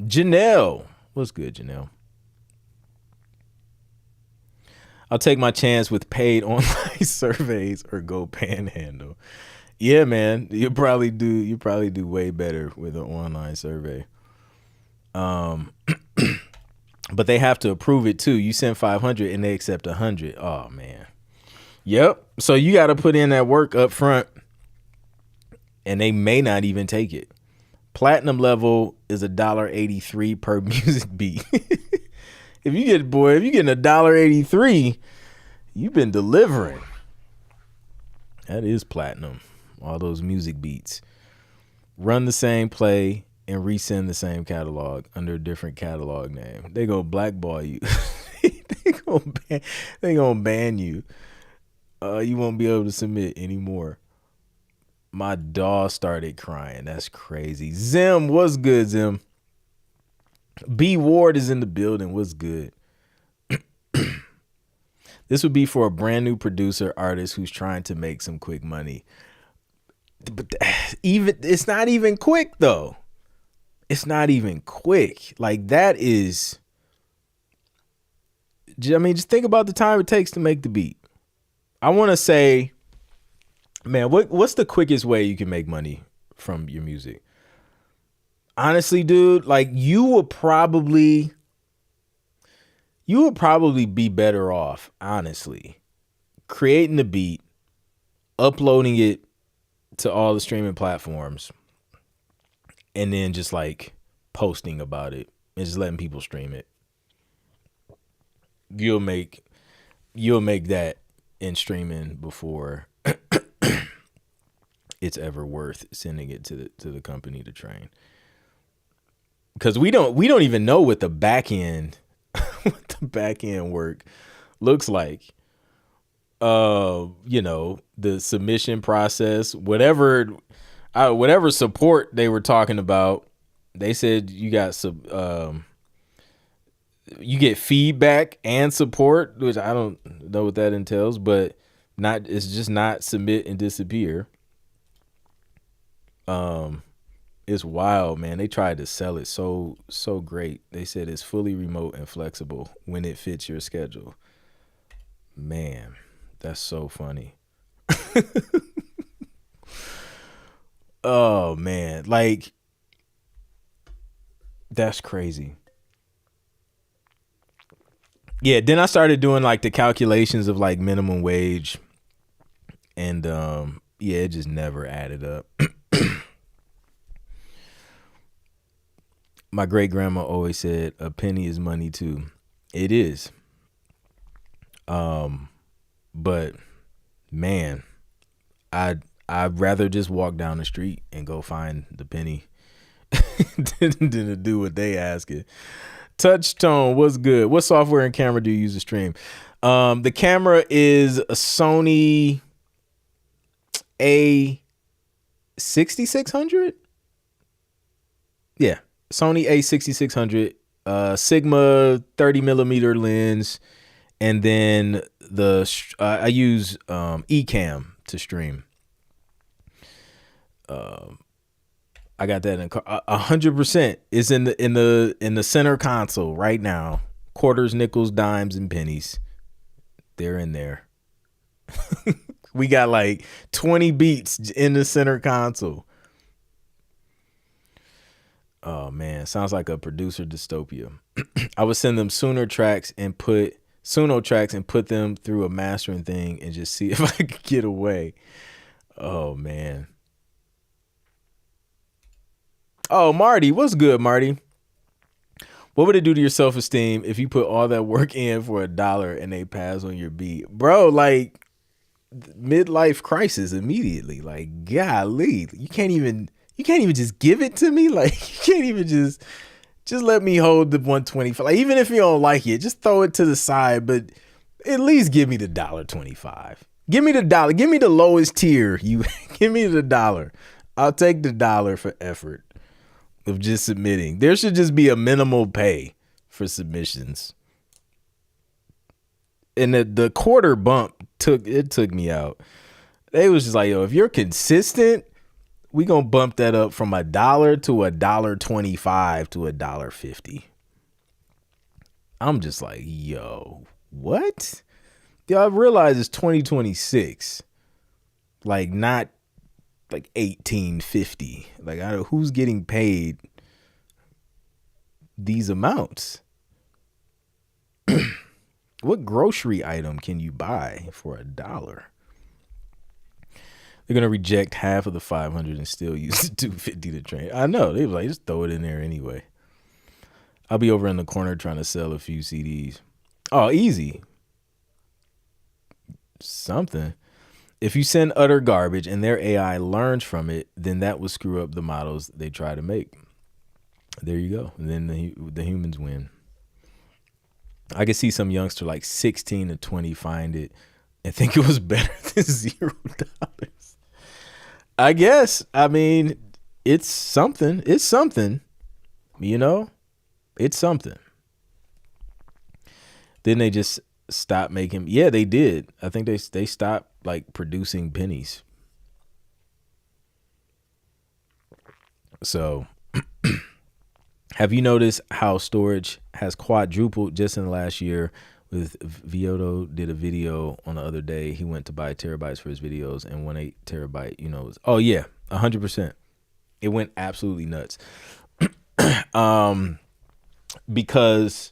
Speaker 1: Janelle, what's good, Janelle? I'll take my chance with paid online surveys or go panhandle. Yeah, man, you probably do way better with an online survey. But they have to approve it too. You send 500 and they accept 100. Oh man. Yep. So you got to put in that work up front, and they may not even take it. Platinum level is $1.83 per music beat. If you getting $1.83, you've been delivering. That is platinum. All those music beats. Run the same play and resend the same catalog under a different catalog name. They go blackball you. they gonna ban you. You won't be able to submit anymore. My dog started crying. That's crazy. Zim, what's good, Zim? B Ward is in the building. What's good? This would be for a brand new producer artist who's trying to make some quick money. But it's not even quick though. It's not even quick. Like that is, I mean, just think about the time it takes to make the beat. I want to say, man, what's the quickest way you can make money from your music? Honestly, dude, like you would probably be better off, honestly, creating the beat, uploading it to all the streaming platforms, and then just like posting about it and just letting people stream it. You'll make that in streaming before it's ever worth sending it to the company to train. Because we don't even know what the back end work looks like. The submission process, whatever support they were talking about, they said you get feedback and support, which I don't know what that entails, but it's just not submit and disappear. It's wild, man. They tried to sell it so great. They said it's fully remote and flexible when it fits your schedule. Man, that's so funny. Oh man, like that's crazy. Yeah, then I started doing like the calculations of like minimum wage, and it just never added up. My great grandma always said a penny is money too. It is. But man, I'd rather just walk down the street and go find the penny than to do what they asking. Touchtone, what's good? What software and camera do you use to stream? The camera is a Sony A6600. Yeah, Sony A6600. Sigma 30 millimeter lens, and then I use Ecamm to stream. I got that in 100% is in the center console right now. Quarters, nickels, dimes, and pennies. They're in there. We got like 20 beats in the center console. Oh man, sounds like a producer dystopia. I would send them Suno tracks and put them through a mastering thing and just see if I could get away. Oh man. Oh, Marty, what's good, Marty? What would it do to your self-esteem if you put all that work in for $1 and they pass on your beat? Bro, like midlife crisis immediately. Like, golly, you can't even just give it to me. Like, you can't even just let me hold the 125. Like, even if you don't like it, just throw it to the side, but at least give me the $1.25. Give me the dollar. Give me the lowest tier. You give me the $1. I'll take the $1 for effort of just submitting. There should just be a minimal pay for submissions. And the quarter bump took me out. They was just like, yo, if you're consistent, we gonna bump that up from $1 to $1.25 to $1.50. I'm just like, yo, what? Yo, I realize it's 2026. Like, not like 1850. Like, I don't know who's getting paid these amounts. What grocery item can you buy for $1? They're gonna reject half of the 500 and still use the 250 to train. I know, they was like, just throw it in there anyway. I'll be over in the corner trying to sell a few CDs. Oh, easy. Something. If you send utter garbage and their AI learns from it, then that will screw up the models they try to make. There you go. And then the humans win. I could see some youngster like 16 to 20 find it and think it was better than $0. I guess. I mean, it's something. It's something. You know? It's something. Then they just stopped making. Yeah, they did. I think they stopped like producing pennies. So have you noticed how storage has quadrupled just in the last year? With Vioto did a video on the other day. He went to buy terabytes for his videos, and 1.8 terabyte, oh yeah, 100%. It went absolutely nuts. Because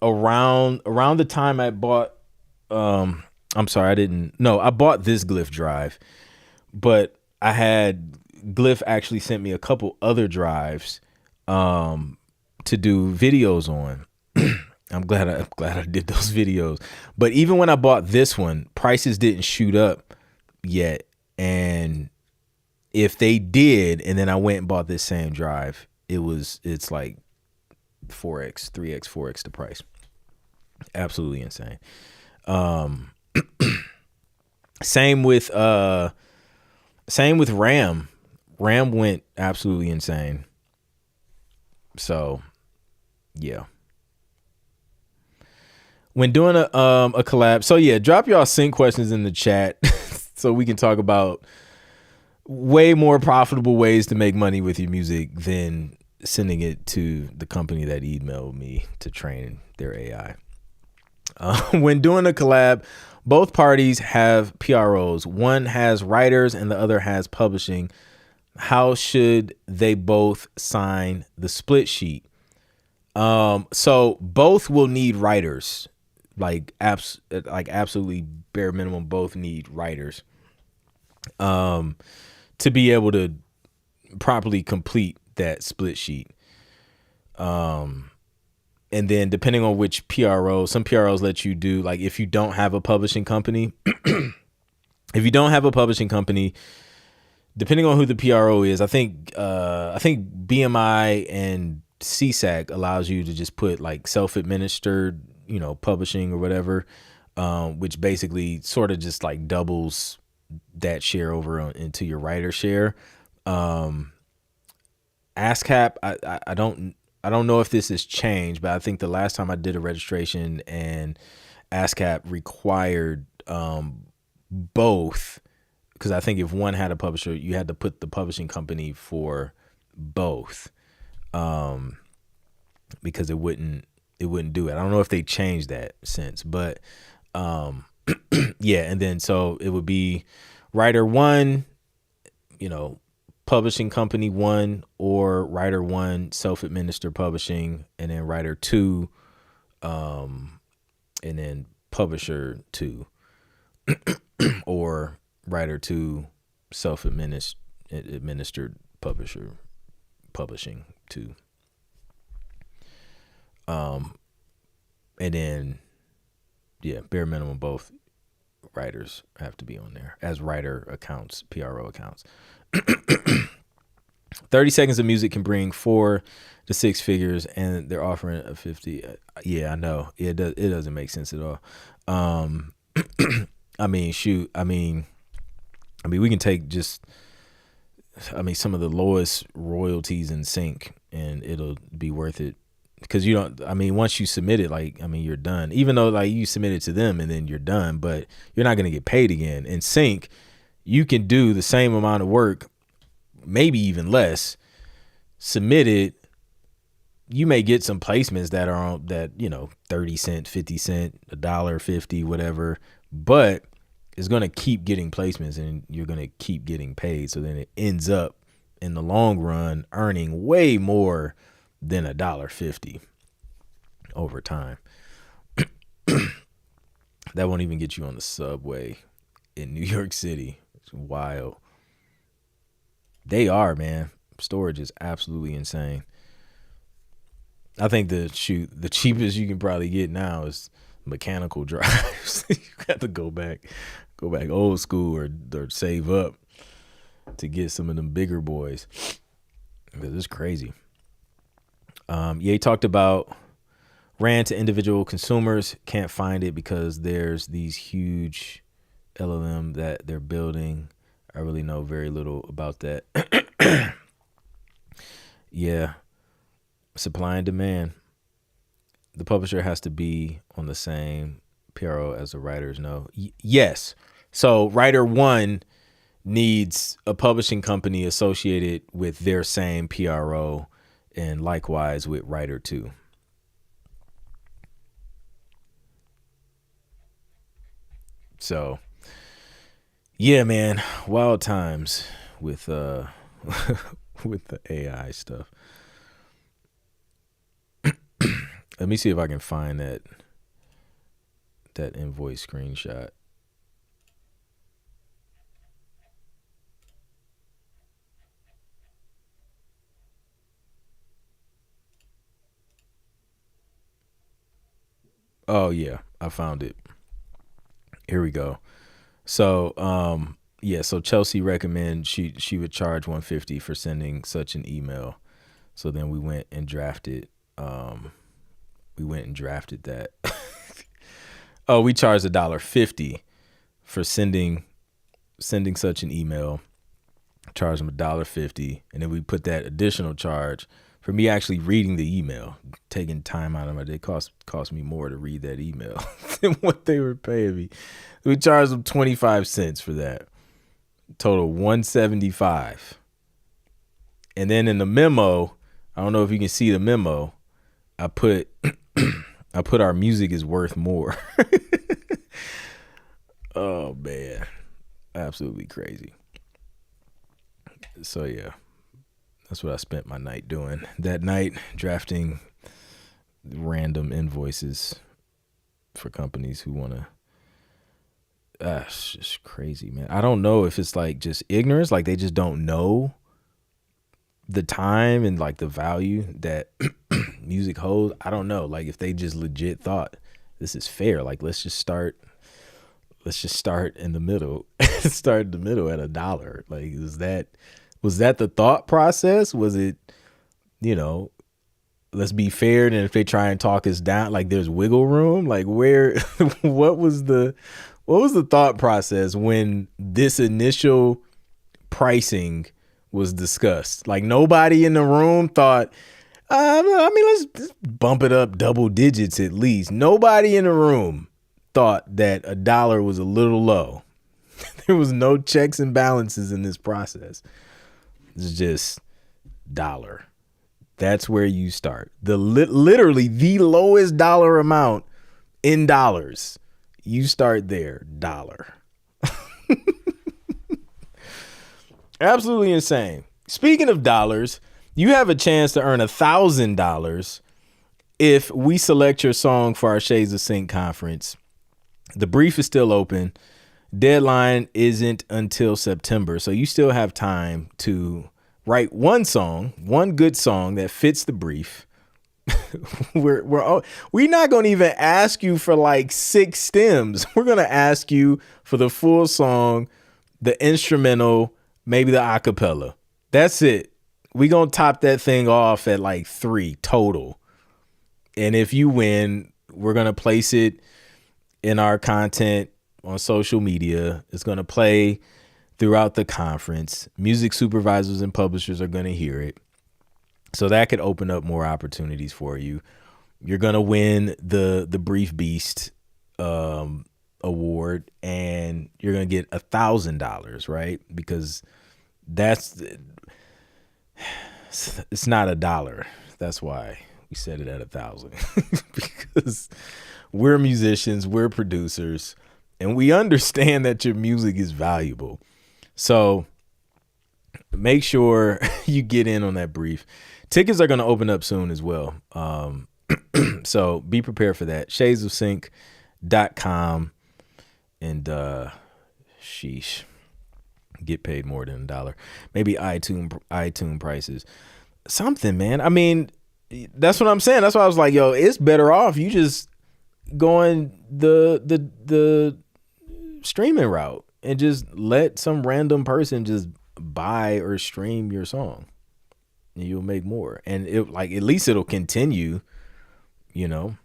Speaker 1: around the time I bought, I bought this Glyph drive, but I had Glyph actually sent me a couple other drives to do videos on. I'm glad I did those videos. But even when I bought this one, prices didn't shoot up yet. And if they did, and then I went and bought this same drive, it's like 4x, 3x, 4x the price. Absolutely insane. Same with RAM. RAM went absolutely insane. So, yeah. When doing a collab, so yeah, drop y'all sync questions in the chat so we can talk about way more profitable ways to make money with your music than sending it to the company that emailed me to train their AI. When doing a collab, both parties have PROs. One has writers and the other has publishing. How should they both sign the split sheet? So both will need writers. Like absolutely bare minimum, both need writers to be able to properly complete that split sheet. And then depending on which PRO, some PROs let you do, like if you don't have a publishing company, depending on who the PRO is, I think BMI and CSAC allows you to just put like self-administered, publishing or whatever, which basically sort of just like doubles that share over into your writer share. ASCAP, I I don't know if this has changed, but I think the last time I did a registration and ASCAP required both, because I think if one had a publisher, you had to put the publishing company for both, because it wouldn't do it. I don't know if they changed that since, but yeah. And then so it would be writer one, publishing company one, or writer one, self-administered publishing, and then writer two, and then publisher two, or writer two, self-administered publisher, publishing two. And then, yeah, bare minimum, both writers have to be on there as writer accounts, PRO accounts. 30 seconds of music can bring 4 to 6 figures, and they're offering a 50. Yeah, I know. It doesn't make sense at all. I mean, shoot. I mean, we can take just, some of the lowest royalties in sync, and it'll be worth it. Because once you submit it, you're done. Even though you submit it to them and then you're done, but you're not going to get paid again. In sync, you can do the same amount of work, maybe even less, submit it. You may get some placements that are on that, 30 cent, 50 cent, $1.50, whatever, but it's going to keep getting placements and you're going to keep getting paid. So then it ends up in the long run earning way more than $1.50 over time. That won't even get you on the subway in New York City. It's wild. They are, man. Storage is absolutely insane. I think the cheapest you can probably get now is mechanical drives. You got to go back old school or save up to get some of them bigger boys, because it's crazy. He talked about ran to individual consumers, can't find it because there's these huge LLM that they're building. I really know very little about that. Yeah. Supply and demand. The publisher has to be on the same PRO as the writers. No. Yes. So writer one needs a publishing company associated with their same PRO, and likewise with writer two. So, yeah, man, wild times with with the AI stuff. Let me see if I can find that invoice screenshot. Oh yeah, I found it. Here we go. So, so Chelsea recommend she would charge $150 for sending such an email. So then we went and drafted that. Oh, we charged $1.50 for sending such an email. Charge them $1.50, and then we put that additional charge for me actually reading the email, taking time out of my day. Cost me more to read that email than what they were paying me. We charged them 25 cents for that. Total $175. And then in the memo, I don't know if you can see the memo, I put our music is worth more. Oh man, absolutely crazy. So yeah, that's what I spent my night doing that night, drafting random invoices for companies who want to. It's just crazy, man. I don't know if it's just ignorance, they just don't know the time and the value that music holds. I don't know, if they just legit thought this is fair, let's just start in the middle. Start in the middle at $1. Was that the thought process? Was it, let's be fair, and if they try and talk us down, there's wiggle room? Where what was the thought process when this initial pricing was discussed? Nobody in the room thought, I mean, let's bump it up double digits at least. Nobody in the room thought that $1 was a little low. There was no checks and balances in this process. It's just dollar. That's where you start. Literally the lowest dollar amount in dollars. You start there, dollar. Absolutely insane. Speaking of dollars, you have a chance to earn $1,000 if we select your song for our Shades of Sync conference. The brief is still open. Deadline isn't until September, so you still have time to write one song, one good song that fits the brief. We're not going to even ask you for like 6 stems. We're going to ask you for the full song, the instrumental, maybe the acapella. That's it. We're going to top that thing off at like 3 total. And if you win, we're going to place it in our content on social media. It's going to play throughout the conference. Music supervisors and publishers are going to hear it. So that could open up more opportunities for you. You're going to win the Brief Beast award, and you're going to get $1,000, right? Because it's not $1. That's why we set it at 1,000 because we're musicians, we're producers, and we understand that your music is valuable. So make sure you get in on that brief. Tickets are going to open up soon as well. So be prepared for that. shadesofsync.com, and sheesh, get paid more than $1. Maybe iTunes prices. Something, man. I mean, that's what I'm saying. That's why I was like, yo, it's better off you just going the streaming route and just let some random person just buy or stream your song, and you'll make more. And it, like, at least it'll continue, you know.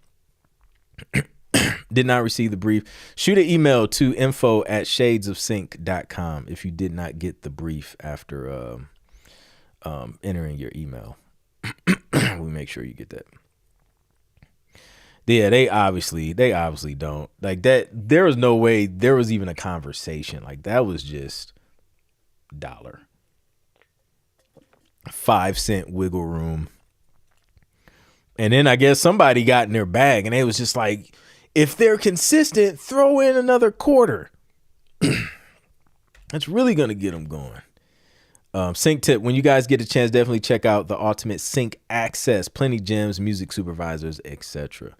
Speaker 1: Did not receive the brief. Shoot an email to info@shadesofsync.com if you did not get the brief after entering your email. We make sure you get that. Yeah, they obviously don't like that. There was no way there was even a conversation. Like, that was just $1. 5-cent wiggle room. And then I guess somebody got in their bag and they was just like, if they're consistent, throw in another quarter. That's really going to get them going. Sync tip, when you guys get a chance, definitely check out the Ultimate Sync Access. Plenty gems, music supervisors, etc.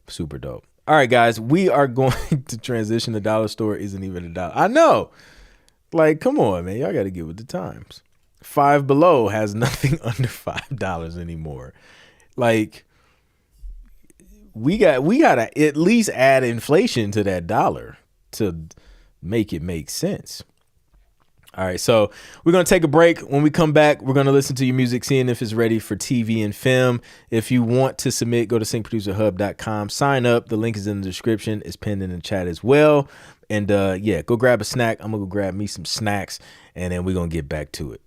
Speaker 1: Super dope. All right, guys, we are going to transition. The dollar store isn't even $1. I know. Like, come on, man. Y'all got to get with the times. Five Below has nothing under $5 anymore. Like, we got to at least add inflation to that dollar to make it make sense. All right, so we're going to take a break. When we come back, we're going to listen to your music, seeing if it's ready for TV and film. If you want to submit, go to syncproducerhub.com. Sign up. The link is in the description. It's pinned in the chat as well. And yeah, go grab a snack. I'm going to go grab me some snacks, and then we're going to get back to it.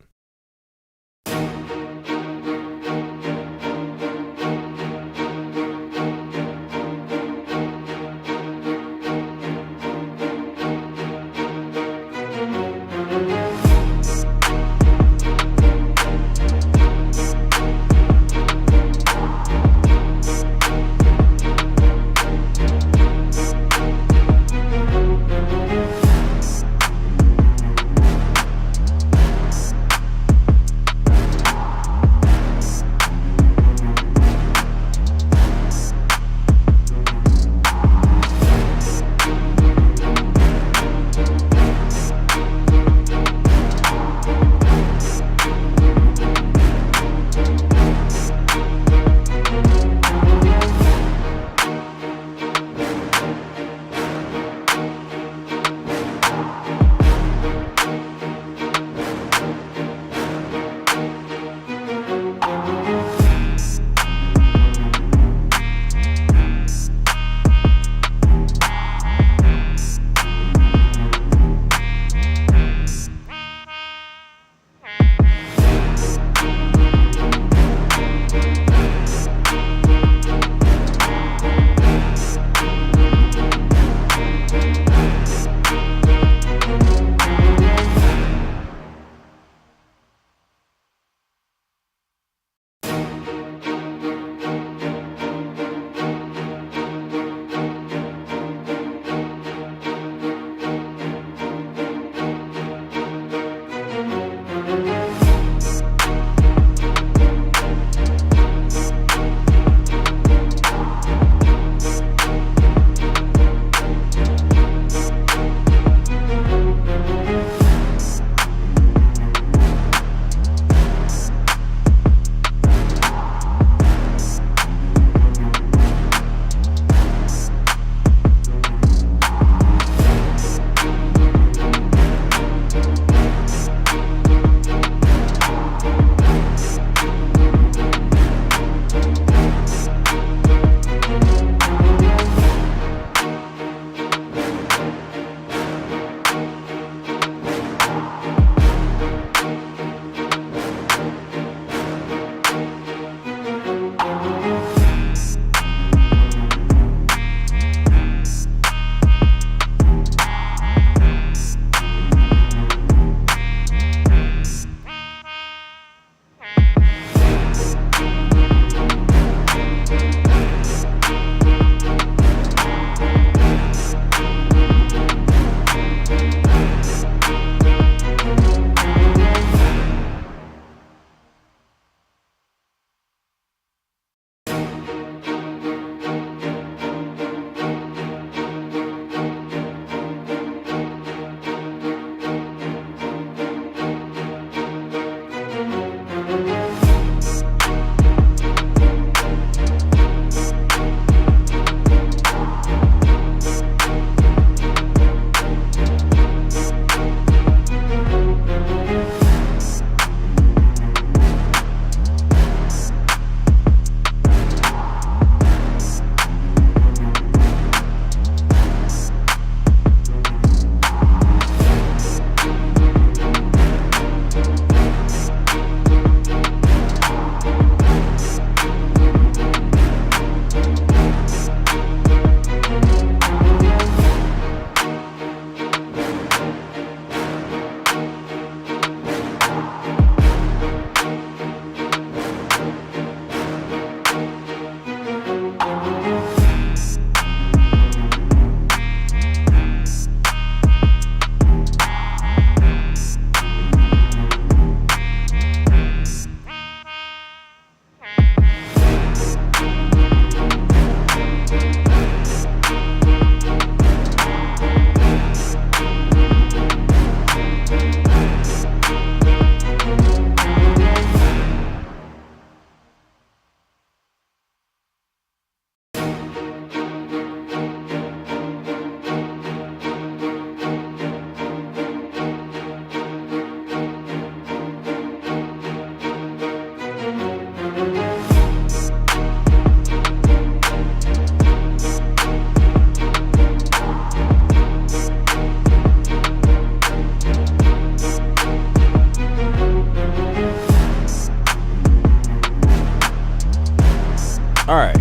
Speaker 1: All right.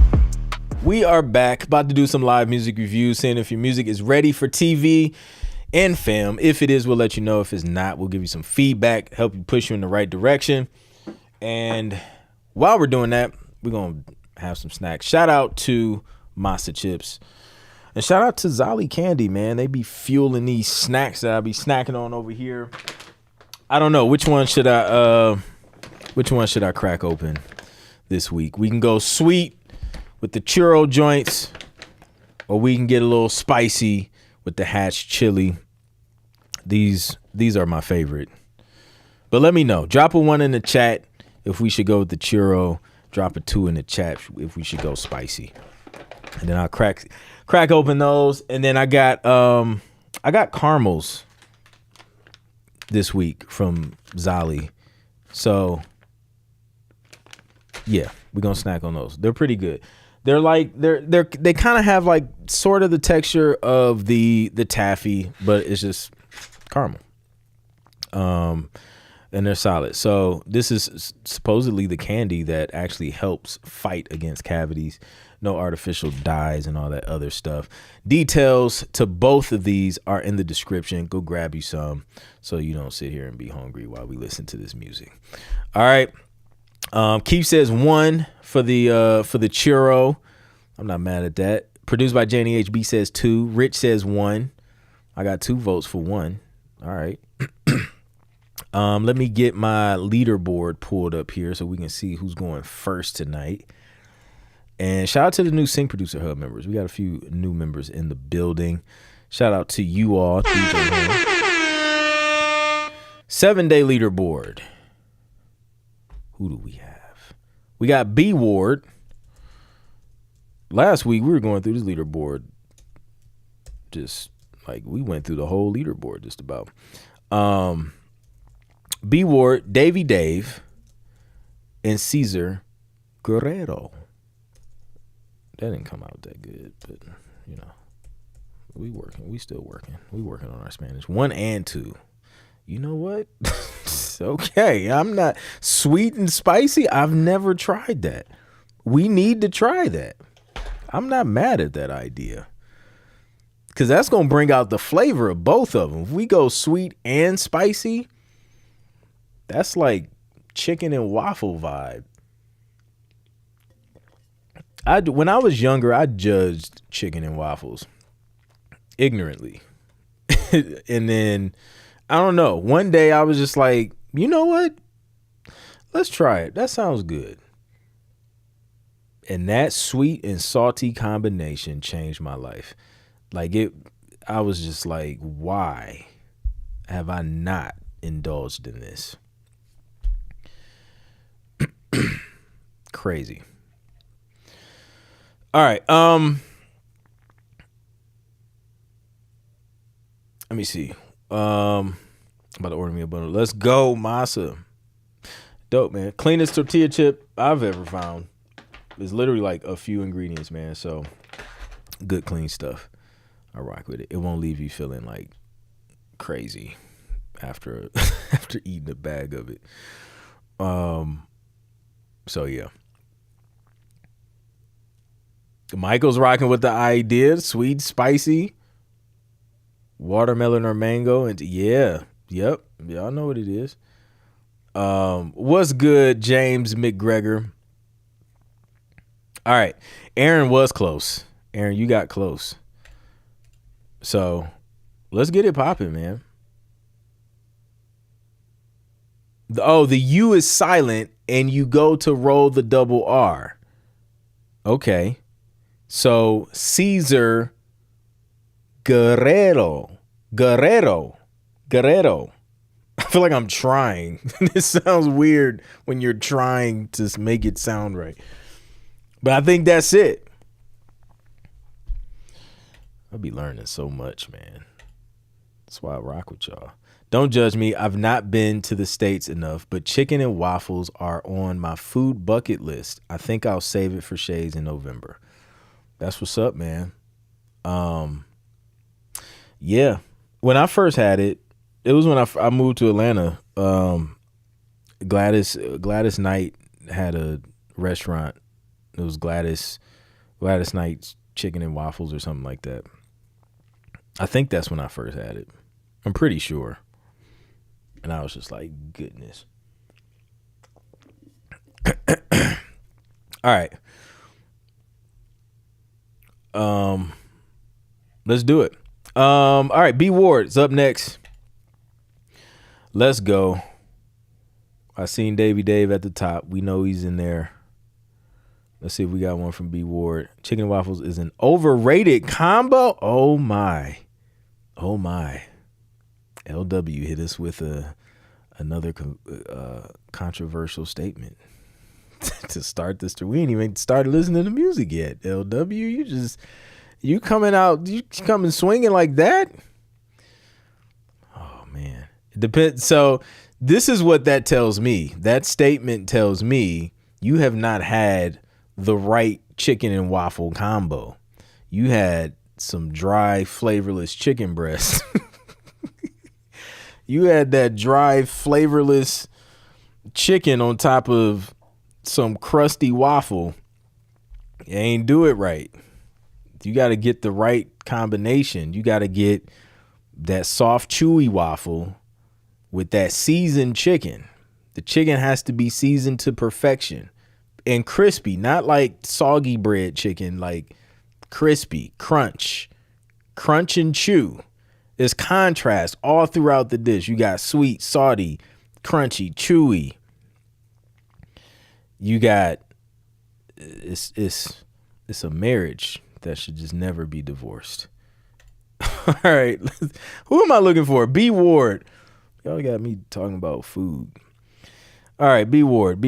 Speaker 1: We are back, about to do some live music reviews, seeing if your music is ready for TV and film. If it is, we'll let you know. If it's not, we'll give you some feedback, help you push you in the right direction. And while we're doing that, we're going to have some snacks. Shout out to Masa Chips. And shout out to Zolly Candy, man. They be fueling these snacks that I be snacking on over here. I don't know. Which one should I crack open this week? We can go sweet with the churro joints, or we can get a little spicy with the Hatch chili. These are my favorite. But let me know. Drop a 1 in the chat if we should go with the churro. Drop a 2 in the chat if we should go spicy. And then I'll crack open those. And then I got caramels this week from Zolly. So yeah, we're gonna snack on those. They're pretty good. They're like they kind of have like sort of the texture of the taffy, but it's just caramel. And they're solid. So this is supposedly the candy that actually helps fight against cavities. No artificial dyes and all that other stuff. Details to both of these are in the description. Go grab you some so you don't sit here and be hungry while we listen to this music. All right. Keith says 1 for the churro. I'm not mad at that. Produced by Janie HB says 2. Rich says 1. I got 2 votes for 1. All right. Let me get my leaderboard pulled up here so we can see who's going first tonight. And shout out to the new Sync Producer Hub members. We got a few new members in the building. Shout out to you all. 7-day leaderboard. Who do we have? We got B Ward. Last week we were going through this leaderboard. Just like we went through the whole leaderboard just about. B Ward, Davey Dave, and Cesar Guerrero. That didn't come out that good, but you know, we still working. We working on our Spanish. 1 and 2. You know what? Okay, I'm not sweet and spicy. I've never tried that. We need to try that. I'm not mad at that idea because that's going to bring out the flavor of both of them. If we go sweet and spicy, that's like chicken and waffle vibe. When I was younger, I judged chicken and waffles ignorantly. And then, I don't know, one day I was just like, you know what? Let's try it. That sounds good. And that sweet and salty combination changed my life. I was just like, why have I not indulged in this? Crazy. All right. Let me see. I'm about to order me a bundle. Let's go, masa. Dope, man. Cleanest tortilla chip I've ever found. It's literally like a few ingredients, man. So good, clean stuff. I rock with it. It won't leave you feeling like crazy after eating a bag of it. So yeah. Michael's rocking with the idea, sweet, spicy, watermelon or mango, and yeah, yep, y'all know what it is. What's good, James McGregor? All right, Aaron was close. Aaron, you got close. So let's get it popping, man. The U is silent, and you go to roll the double R. Okay. So Cesar Guerrero. I feel like I'm trying. This sounds weird when you're trying to make it sound right. But I think that's it. I'll be learning so much, man. That's why I rock with y'all. Don't judge me. I've not been to the States enough, but chicken and waffles are on my food bucket list. I think I'll save it for Shades in November. That's what's up, man. Yeah. When I first had it, it was when I moved to Atlanta. Gladys Knight had a restaurant It was Gladys Knight's Chicken and Waffles or something like that. I think that's when I first had it. I'm pretty sure. And I was just like, goodness. All right. Let's do it. All right, B Ward's up next. Let's go. I seen Davey Dave at the top. We know he's in there. Let's see if we got one from B Ward. Chicken and waffles is an overrated combo. Oh my. LW hit us with another controversial statement to start this. We ain't even started listening to music yet. LW, you coming swinging like that? Oh man, it depends. So this is what that tells me. That statement tells me you have not had the right chicken and waffle combo. You had some dry, flavorless chicken breast. You had that dry, flavorless chicken on top of some crusty waffle. You ain't do it right. You got to get the right combination. You got to get that soft, chewy waffle with that seasoned chicken. The chicken has to be seasoned to perfection and crispy, not like soggy bread chicken, like crispy, crunch and chew. There's contrast all throughout the dish. You got sweet, salty, crunchy, chewy. You got it's a marriage that should just never be divorced. All right, who am I looking for? B Ward. Y'all got me talking about food. All right, B Ward.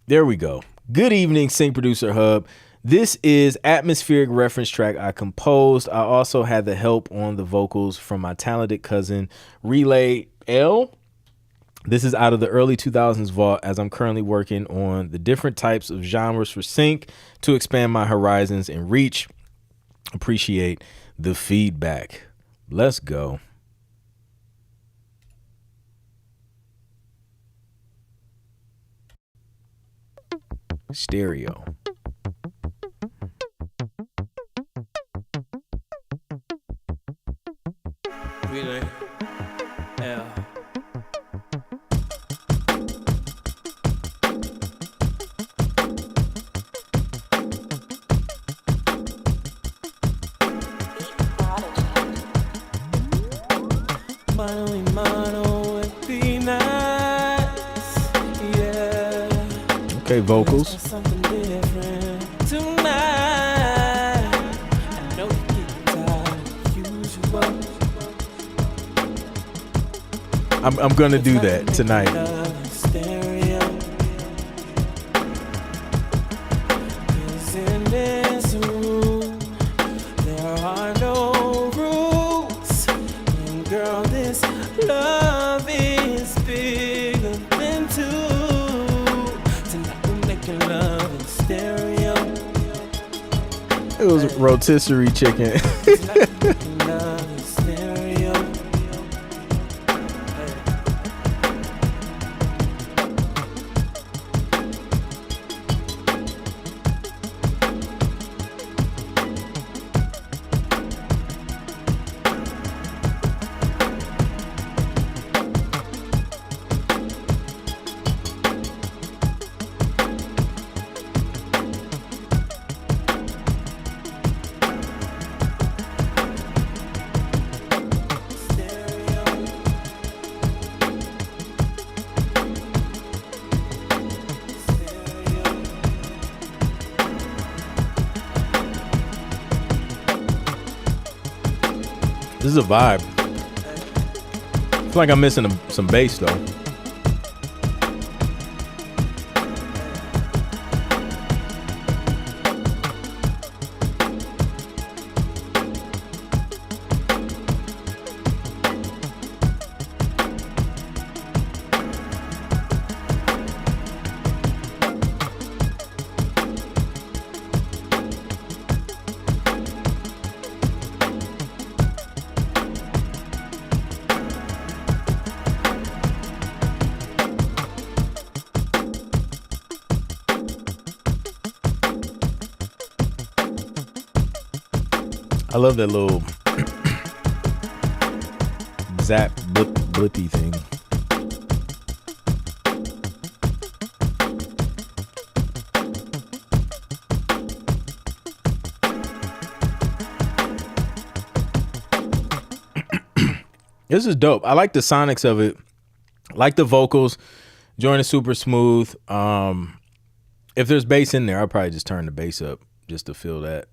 Speaker 1: There we go. Good evening, Sync Producer Hub. This is atmospheric reference track I composed. I also had the help on the vocals from my talented cousin, Relay L. This is out of the early 2000s vault, as I'm currently working on the different types of genres for Sync to expand my horizons and reach. Appreciate the feedback. Let's go. Stereo.
Speaker 2: Relay L. Mono would be nice, yeah.
Speaker 1: Okay, vocals.
Speaker 2: Something different tonight. I know you get tired of usual.
Speaker 1: I'm gonna do that tonight.
Speaker 2: Stereo. 'Cause in this room there are no rules, and girl, this love is bigger than two. Tonight we're making love in stereo.
Speaker 1: It was rotisserie chicken.
Speaker 2: Tonight we're making love in stereo.
Speaker 1: This is a vibe. I feel like I'm missing some bass though. I love that little zap blippy thing. This is dope. I like the sonics of it. I like the vocals. Join is super smooth. If there's bass in there, I'll probably just turn the bass up just to feel that.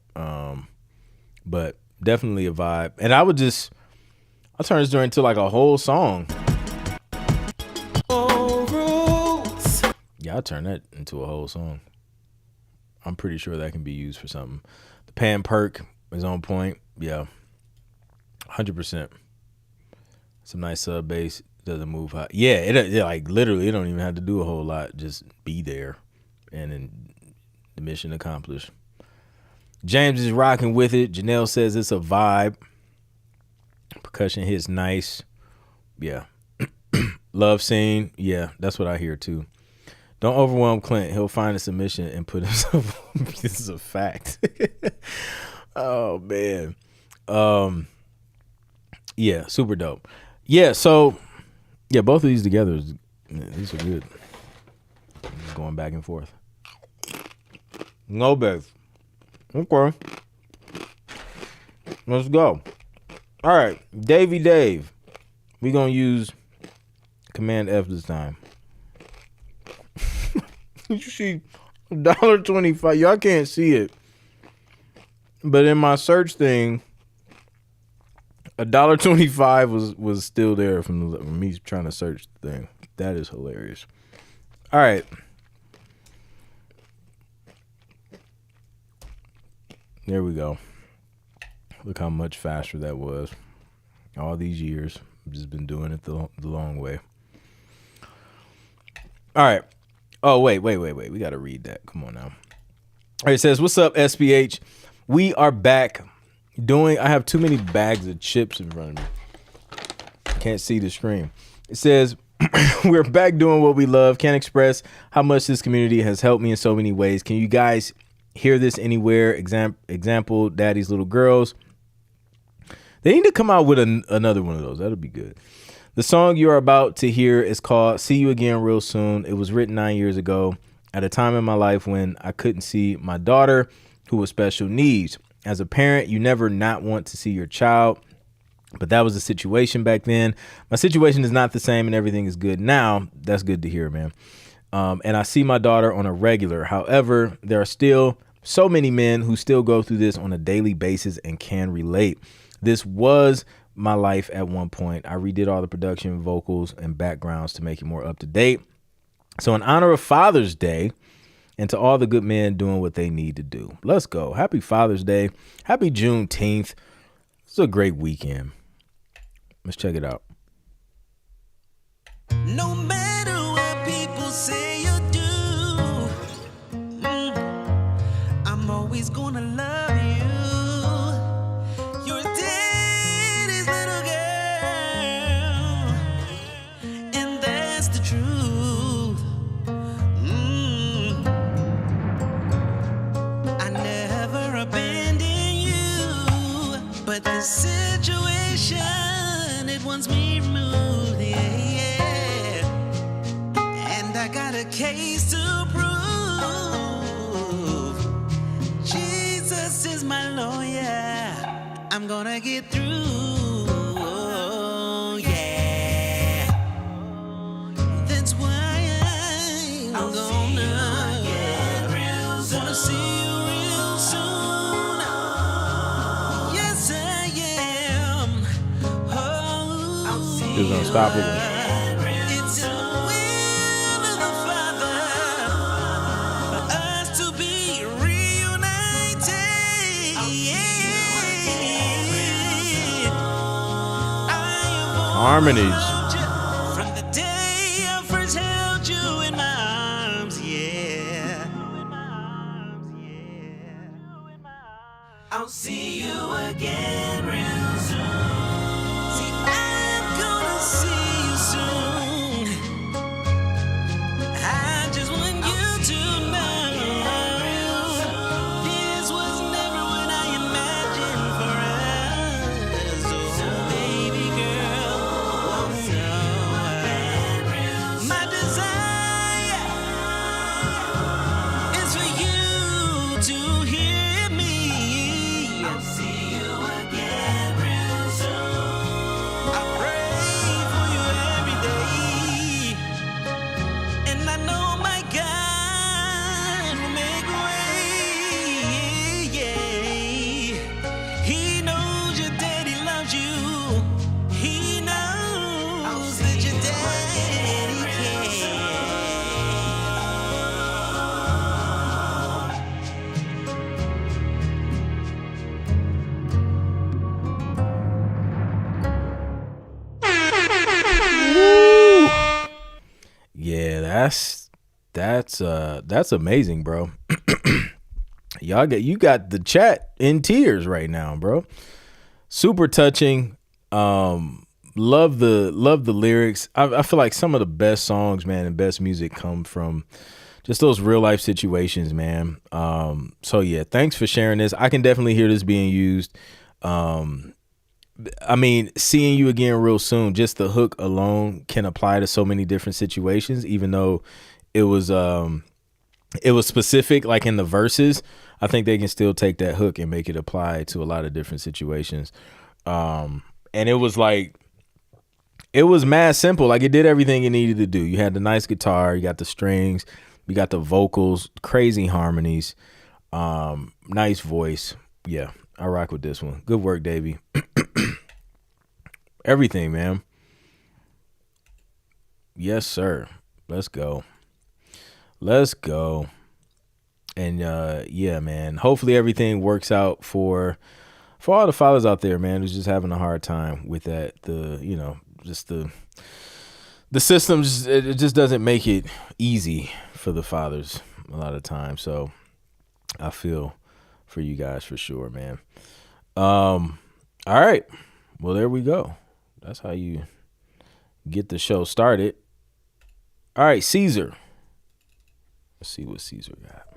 Speaker 1: But definitely a vibe. And I'll turn this joint into like a whole song. Yeah, I'll turn that into a whole song. I'm pretty sure that can be used for something. The pan perk is on point. Yeah. 100%. Some nice sub bass. Doesn't move high. Yeah, it like literally, it don't even have to do a whole lot. Just be there, and then the mission accomplished. James is rocking with it. Janelle says it's a vibe. Percussion hits nice. Yeah. Love scene. Yeah, that's what I hear too. Don't overwhelm Clint. He'll find a submission and put himself. This is a fact. Oh man. Yeah, super dope. Yeah, so yeah, both of these together, these are good. Just going back and forth. No bass. Okay. Let's go. All right, Davey Dave. We're going to use Command F this time. You see $1.25. Y'all can't see it. But in my search thing, $1.25 was still there from me trying to search the thing. That is hilarious. All right. There we go. Look how much faster that was. All these years, I've just been doing it the long way. All right. Oh, wait. We got to read that. Come on now. All right, it says, what's up, SPH? We are back I have too many bags of chips in front of me. Can't see the screen. It says, we're back doing what we love. Can't express how much this community has helped me in so many ways. Can you guys hear this anywhere? Example, Daddy's Little Girls. They need to come out with another one of those. That'll be good. The song you are about to hear is called See You Again Real Soon. It was written 9 years ago at a time in my life when I couldn't see my daughter who was special needs. As a parent, you never not want to see your child, but that was the situation back then. My situation is not the same and everything is good now. That's good to hear, man. And I see my daughter on a regular. However, there are still so many men who still go through this on a daily basis and can relate. This was my life at one point. I redid all the production, vocals, and backgrounds to make it more up to date. So in honor of Father's Day, and to all the good men doing what they need to do. Let's go. Happy Father's Day. Happy Juneteenth. It's a great weekend. Let's check it out.
Speaker 2: No matter what people say or do, I'm always gonna love you. You're daddy's little girl, and that's the truth. But the situation, it wants me removed, yeah. And I got a case to prove. Jesus is my lawyer. I'm gonna get through, yeah. That's why I'm gonna see you real soon.
Speaker 1: It was unstoppable.
Speaker 2: It's the will of the Father for us to be reunited.
Speaker 1: Harmonies.
Speaker 2: From the day I first held you in my arms, yeah. I'll see you again real soon. Forever.
Speaker 1: That's amazing, bro. You got the chat in tears right now, bro. Super touching. Love the lyrics. I feel like some of the best songs, man, and best music come from just those real life situations, man. So yeah, thanks for sharing this. I can definitely hear this being used. I mean, seeing you again real soon, just the hook alone can apply to so many different situations, even though it was specific, like in the verses. I think they can still take that hook and make it apply to a lot of different situations. And it was mad simple. Like, it did everything it needed to do. You had the nice guitar, you got the strings, you got the vocals, crazy harmonies, nice voice. Yeah, I rock with this one. Good work, Davey. Everything, man. Yes, sir. Let's go. And yeah, man. Hopefully everything works out for all the fathers out there, man, who's just having a hard time with that. The system it just doesn't make it easy for the fathers a lot of times. So I feel for you guys for sure, man. All right. Well, there we go. That's how you get the show started. All right, Caesar. Let's see what Caesar got.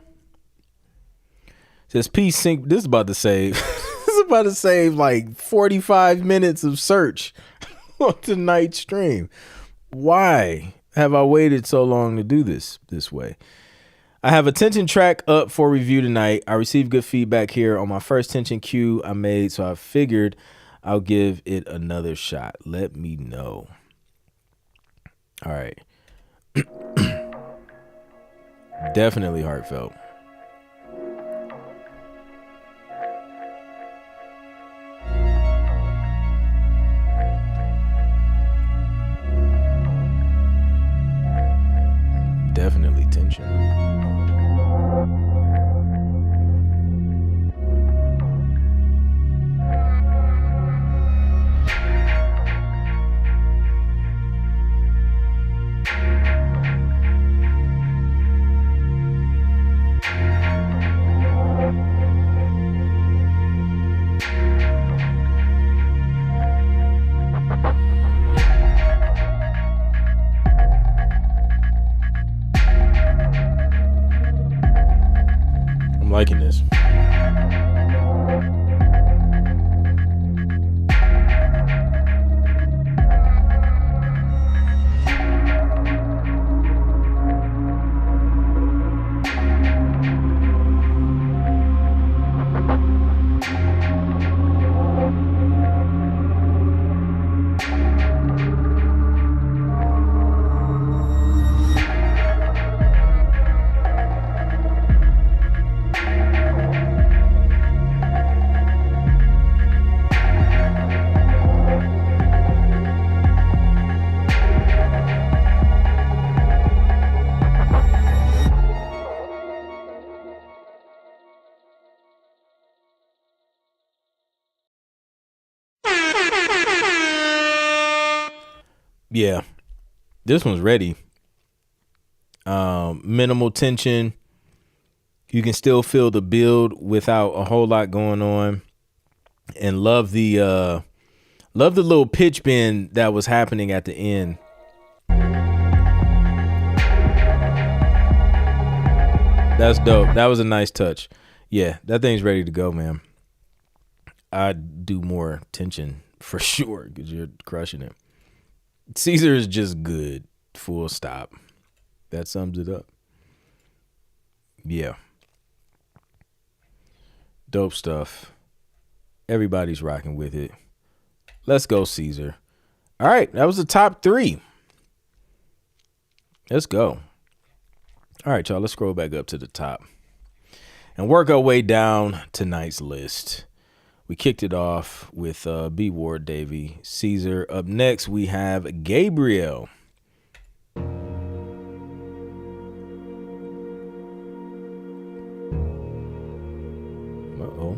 Speaker 1: Says peace sync. This is about to save. This is about to save like 45 minutes of search on tonight's stream. Why have I waited so long to do this way? I have a tension track up for review tonight. I received good feedback here on my first tension cue I made, so I figured I'll give it another shot. Let me know. All right. Definitely heartfelt. Definitely tension. I'm liking this. Yeah, this one's ready. Minimal tension. You can still feel the build without a whole lot going on, and love the little pitch bend that was happening at the end. That's dope. That was a nice touch. Yeah, that thing's ready to go, man. I'd do more tension for sure because you're crushing it. Caesar is just good. Full stop. That sums it up. Yeah. Dope stuff. Everybody's rocking with it. Let's go, Caesar. All right, that was the top 3. Let's go. All right, y'all, let's scroll back up to the top and work our way down tonight's list. We kicked it off with B. Ward Davey, Caesar. Up next, we have Gabriel. Uh-oh.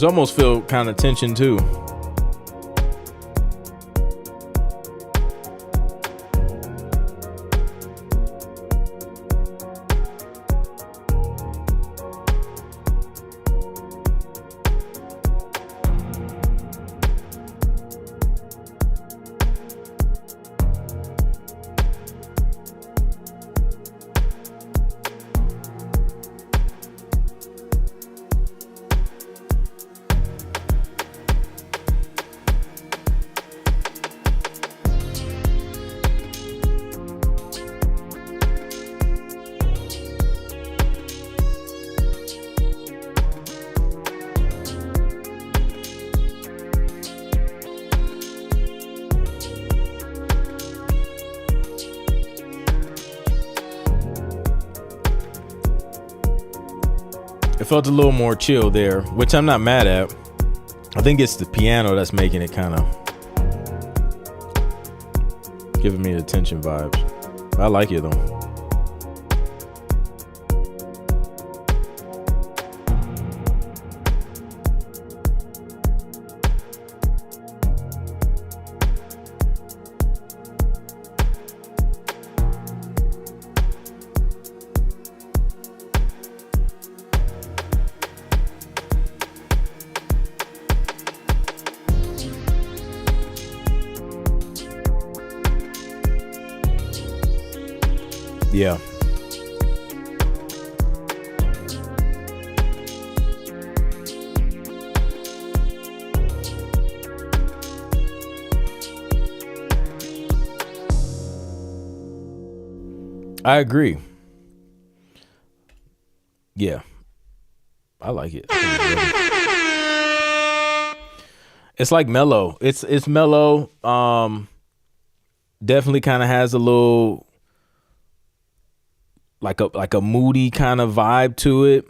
Speaker 1: It's almost feel kind of tension too. It felt a little more chill there, which I'm not mad at. I think it's the piano that's making it kind of giving me the tension vibes. I like it though. Yeah. I agree. Yeah. I like it. It's like mellow. It's mellow. Definitely kind of has a little like a moody kind of vibe to it,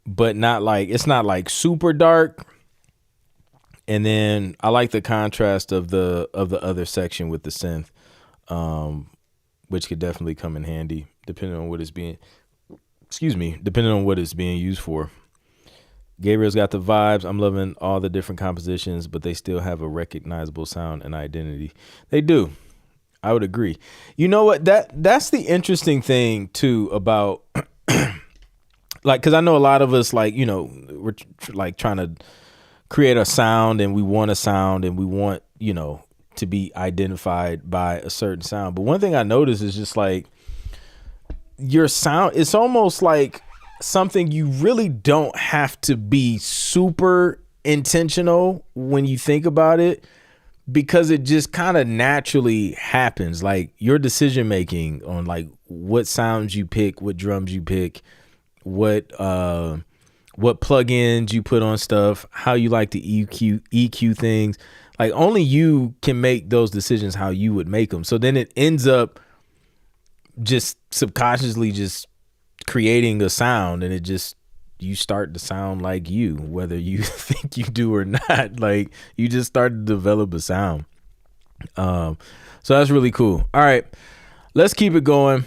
Speaker 1: but not like, it's not like super dark. And then I like the contrast of the other section with the synth, which could definitely come in handy depending on what it's being used for. Gabriel's got the vibes. I'm loving all the different compositions, but they still have a recognizable sound and identity. They do. I would agree. You know what? That's the interesting thing too about like, because I know a lot of us, like, you know, we're like trying to create a sound and we want a sound and we want, you know, to be identified by a certain sound. But one thing I noticed is just like your sound, it's almost like something you really don't have to be super intentional when you think about it, because it just kind of naturally happens. Like your decision making on like what sounds you pick, what drums you pick, what plugins you put on stuff, how you like to EQ things. Like only you can make those decisions how you would make them. So then it ends up just subconsciously just creating a sound, and it just, you start to sound like you, whether you think you do or not. Like you just start to develop a sound. So that's really cool. All right, let's keep it going.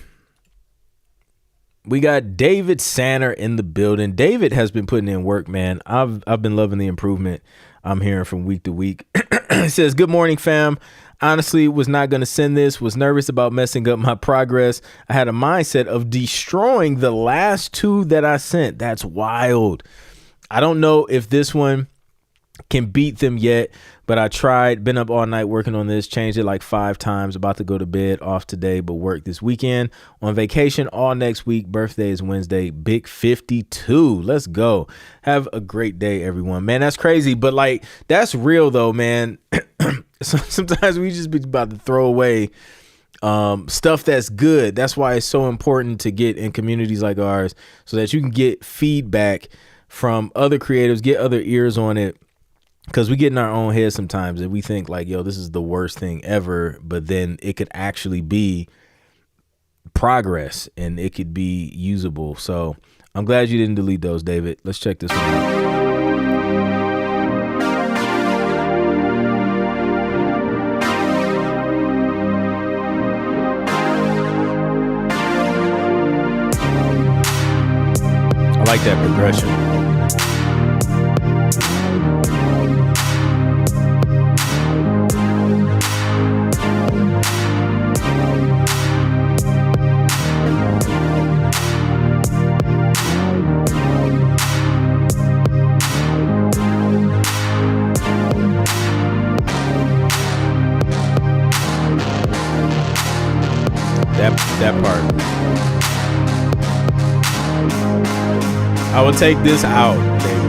Speaker 1: We got David Sanner in the building. David has been putting in work, man. I've been loving the improvement I'm hearing from week to week. He says, good morning, fam. Honestly, was not going to send this. Was nervous about messing up my progress. I had a mindset of destroying the last two that I sent. That's wild. I don't know if this one can beat them yet, but I tried. Been up all night working on this. Changed it like 5 times. About to go to bed, off today, but work this weekend. On vacation all next week. Birthday is Wednesday. Big 52. Let's go. Have a great day, everyone. Man, that's crazy, but like that's real though, man. Sometimes we just be about to throw away stuff that's good. That's why it's so important to get in communities like ours, so that you can get feedback from other creatives, get other ears on it. Because we get in our own head sometimes and we think like, yo, this is the worst thing ever. But then it could actually be progress and it could be usable. So I'm glad you didn't delete those, David. Let's check this one out. I like that progression. That part. I will take this out, baby.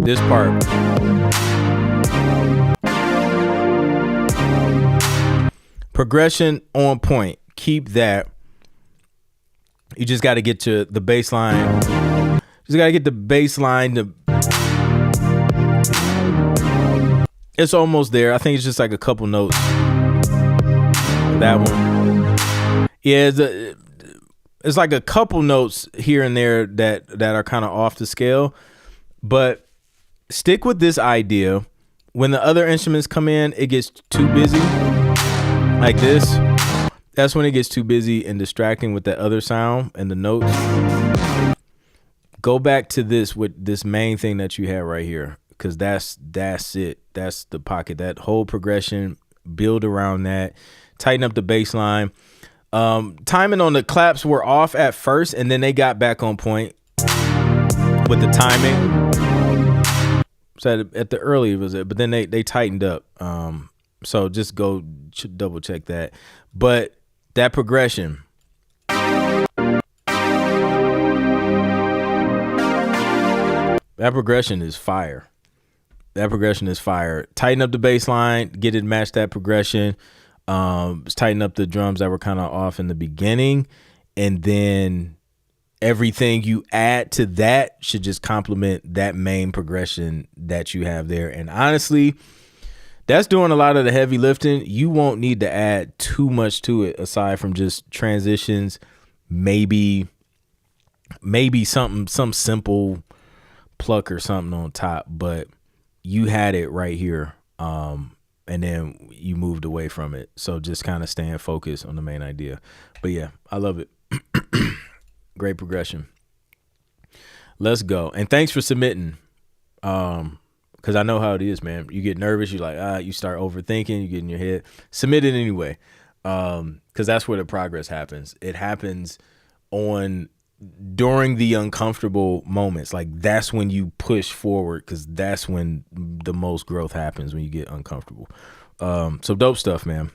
Speaker 1: This part. Progression on point. Keep that. You just got to get to the bass line. Just got to get the bass line to. It's almost there. I think it's just like a couple notes. That one. Yeah, it's like a couple notes here and there that are kind of off the scale. But stick with this idea. When the other instruments come in, it gets too busy. Like this. That's when it gets too busy and distracting with that other sound and the notes. Go back to this with this main thing that you had right here. Because that's it. That's the pocket. That whole progression. Build around that. Tighten up the bass line. Timing on the claps were off at first, and then they got back on point with the timing. So at the early was it, but then they tightened up. So just go double check that. But that progression. That progression is fire. That progression is fire. Tighten up the bass line, get it match that progression. Tighten up the drums that were kind of off in the beginning, and then everything you add to that should just complement that main progression that you have there. And honestly, that's doing a lot of the heavy lifting. You won't need to add too much to it aside from just transitions, maybe some simple pluck or something on top, but you had it right here. And then you moved away from it. So just kind of staying focused on the main idea. But yeah, I love it. Great progression. Let's go. And thanks for submitting. Because I know how it is, man. You get nervous. You're like, you start overthinking. You get in your head. Submit it anyway. Because that's where the progress happens. It happens during the uncomfortable moments. Like that's when you push forward, because that's when the most growth happens, when you get uncomfortable. So dope stuff, man.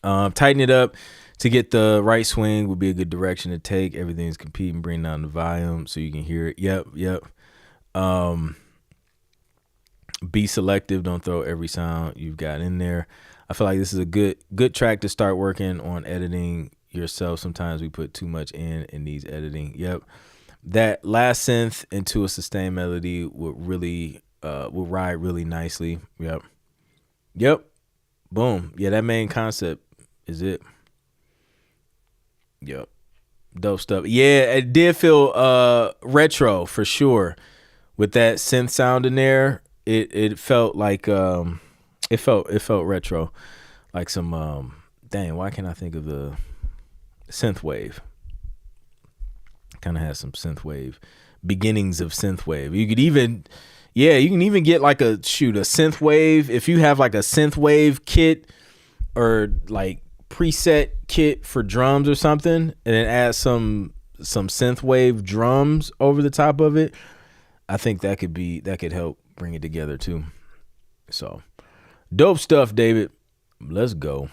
Speaker 1: Tighten it up to get the right swing would be a good direction to take. Everything's competing. Bring down the volume so you can hear it. Yep. Be selective. Don't throw every sound you've got in there. I feel like this is a good track to start working on editing yourself. Sometimes we put too much in these editing. Yep. That last synth into a sustained melody would really will ride really nicely. Yep. Boom. Yeah, that main concept is it. Yep. Dope stuff. Yeah, it did feel retro for sure. With that synth sound in there, it felt like it felt retro. Like some dang, why can't I think of the synth wave? Kind of has some synth wave beginnings of synth wave. You can even get like a synth wave. If you have like a synth wave kit or like preset kit for drums or something, and then add some synth wave drums over the top of it, I think that could help bring it together too. So dope stuff, David. Let's go.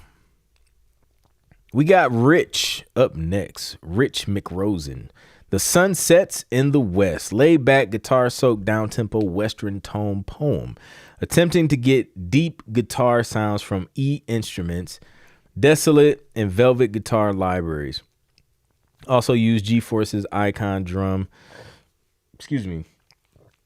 Speaker 1: We got Rich up next. Rich McRosen. The sun sets in the west. Laid back, guitar-soaked, down-tempo, western tone poem. Attempting to get deep guitar sounds from E instruments, desolate and velvet guitar libraries. Also use G-Force's Icon drum,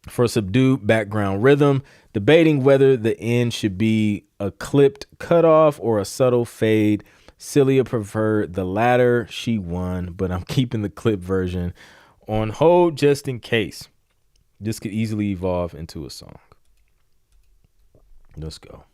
Speaker 1: for subdued background rhythm, debating whether the end should be a clipped cutoff or a subtle fade. Celia preferred the latter. She won, but I'm keeping the clip version on hold just in case. This could easily evolve into a song. Let's go.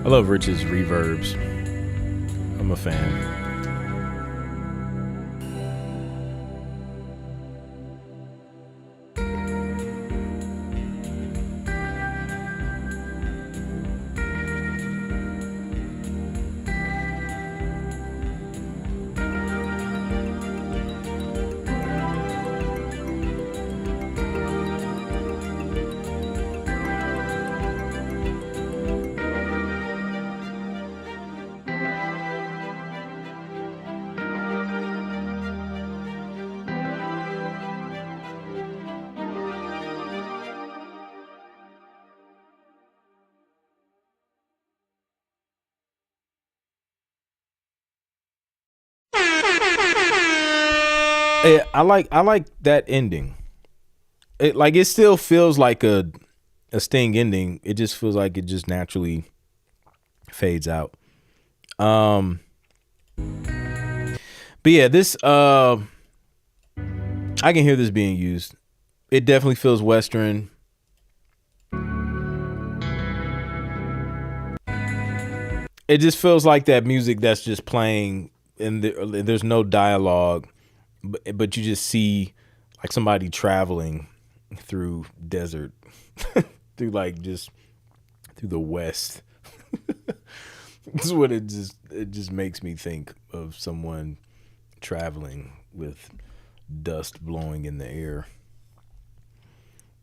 Speaker 1: I love Rich's reverbs. I'm a fan. I like that ending. It still feels like a Sting ending. It just feels like it just naturally fades out. But yeah, this I can hear this being used. It definitely feels Western. It just feels like that music that's just playing and there's no dialogue, but you just see like somebody traveling through desert, through the West. This is what it just makes me think of, someone traveling with dust blowing in the air.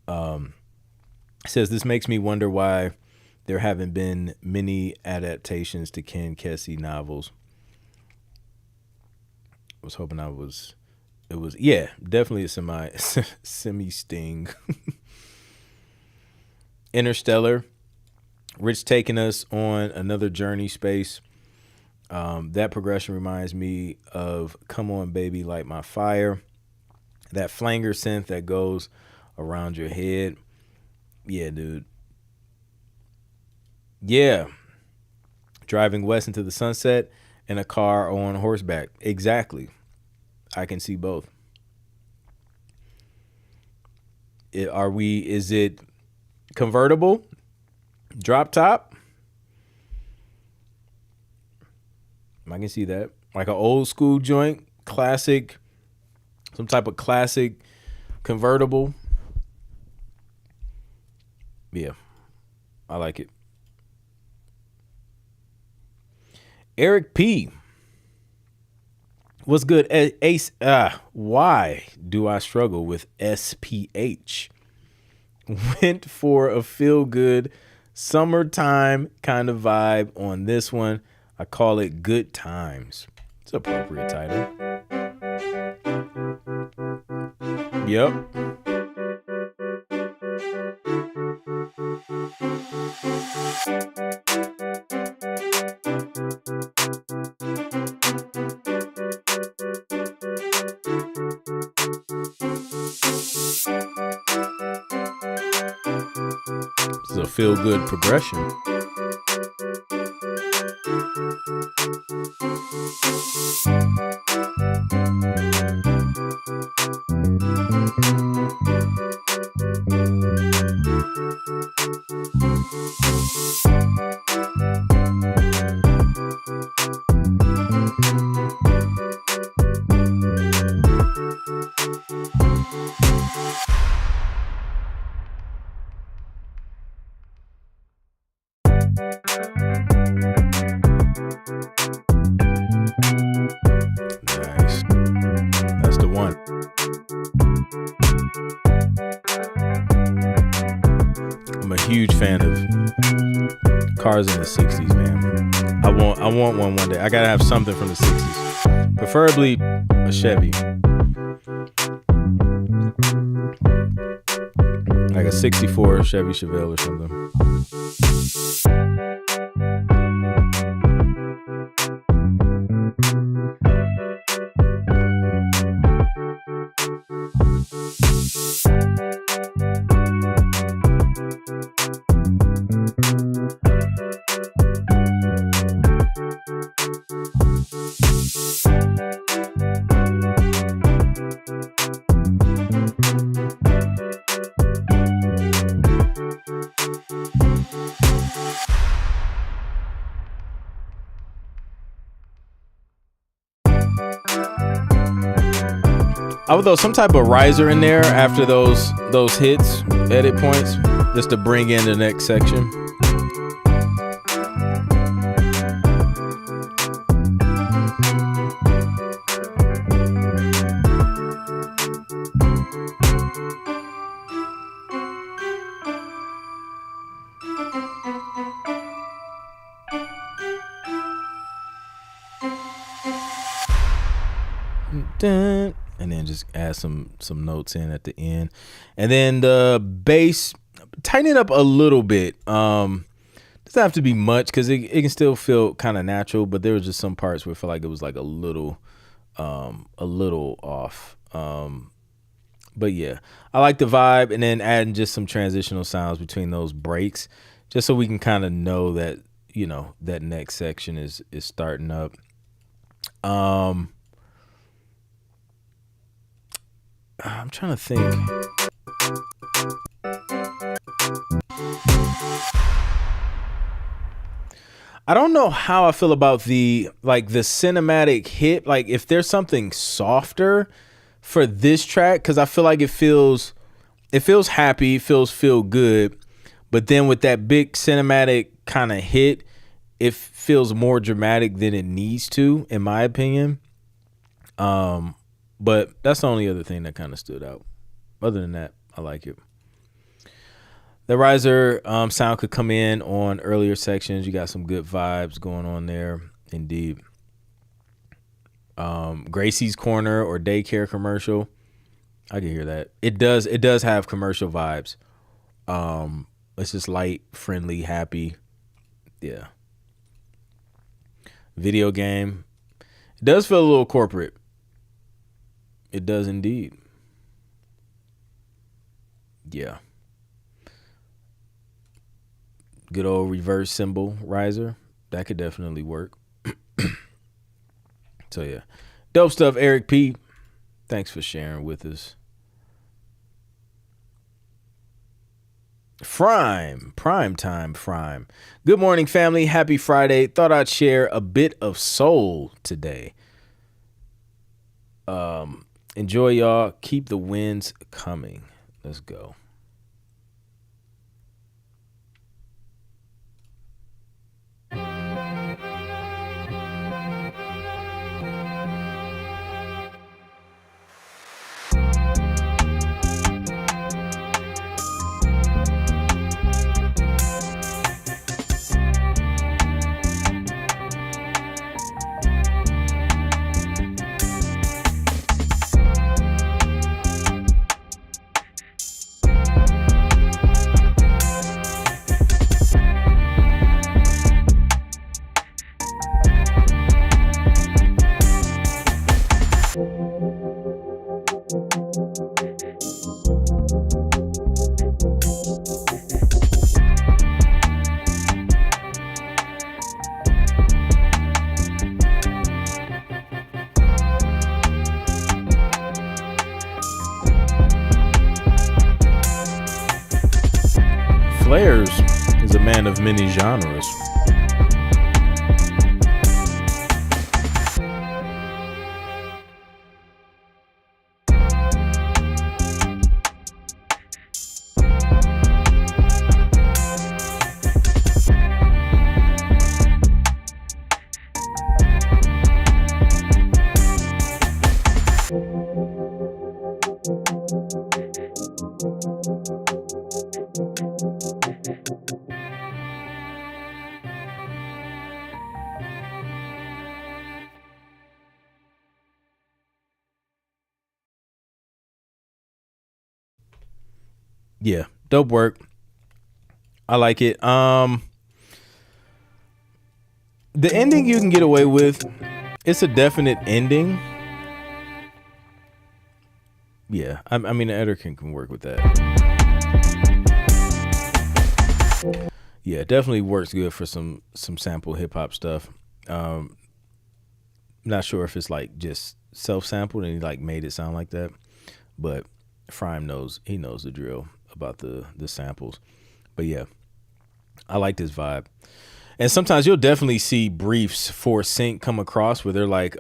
Speaker 1: It says this makes me wonder why there haven't been many adaptations to Ken Kesey novels. I was hoping it was definitely a semi Sting. Interstellar, Rich taking us on another journey space. That progression reminds me of Come On Baby Light My Fire. That flanger synth that goes around your head. Yeah, dude. Yeah. Driving west into the sunset in a car or on horseback. Exactly. I can see both. Is it convertible? Drop top? I can see that. Like an old school joint, classic, some type of classic convertible. Yeah, I like it. Eric P. What's good? Ace. Why do I struggle with SPH? Went for a feel-good summertime kind of vibe on this one. I call it Good Times. It's an appropriate title. Yep. a feel-good progression. Nice. That's the one. I'm a huge fan of cars in the 60s, man. I want one day. I gotta have something from the 60s. Preferably a Chevy. Like a 64 Chevy Chevelle or something. I would throw some type of riser in there after those hits, edit points, just to bring in the next section. Dun. And then just add some notes in at the end. And then the bass, tighten it up a little bit. Doesn't have to be much because it can still feel kind of natural, but there was just some parts where I feel like it was like a little off. But yeah, I like the vibe, and then adding just some transitional sounds between those breaks, just so we can kind of know that, you know, that next section is starting up. I'm trying to think. I don't know how I feel about the cinematic hit. Like if there's something softer for this track, because I feel like it feels happy, feel good, but then with that big cinematic kind of hit, it feels more dramatic than it needs to, in my opinion. But that's the only other thing that kind of stood out. Other than that, I like it. The riser sound could come in on earlier sections. You got some good vibes going on there, indeed. Gracie's Corner or daycare commercial, I can hear that. It does have commercial vibes. It's just light, friendly, happy. Yeah. Video game. It does feel a little corporate. It does indeed. Yeah. Good old reverse cymbal riser. That could definitely work. So yeah. Dope stuff, Eric P. Thanks for sharing with us. Prime. Good morning, family. Happy Friday. Thought I'd share a bit of soul today. Enjoy, y'all. Keep the wins coming. Let's go. Players is a man of many genres. Yeah, dope work. I like it. The ending you can get away with. It's a definite ending. Yeah, I mean, the editor can work with that. Yeah, it definitely works good for some sample hip hop stuff. Not sure if it's like just self-sampled and he like made it sound like that, but Frime knows the drill about the samples. But yeah, I like this vibe. And sometimes you'll definitely see briefs for Sync come across where they're like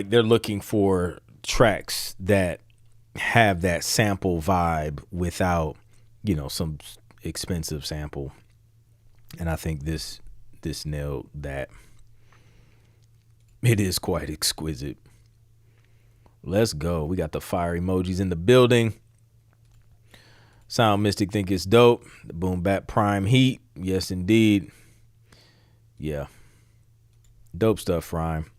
Speaker 1: they're looking for tracks that have that sample vibe without, some expensive sample. And I think this nailed that. It is quite exquisite. Let's go. We got the fire emojis in the building. Sound Mystic think it's dope. The Boom Bap Prime Heat. Yes, indeed. Yeah. Dope stuff, Rhyme.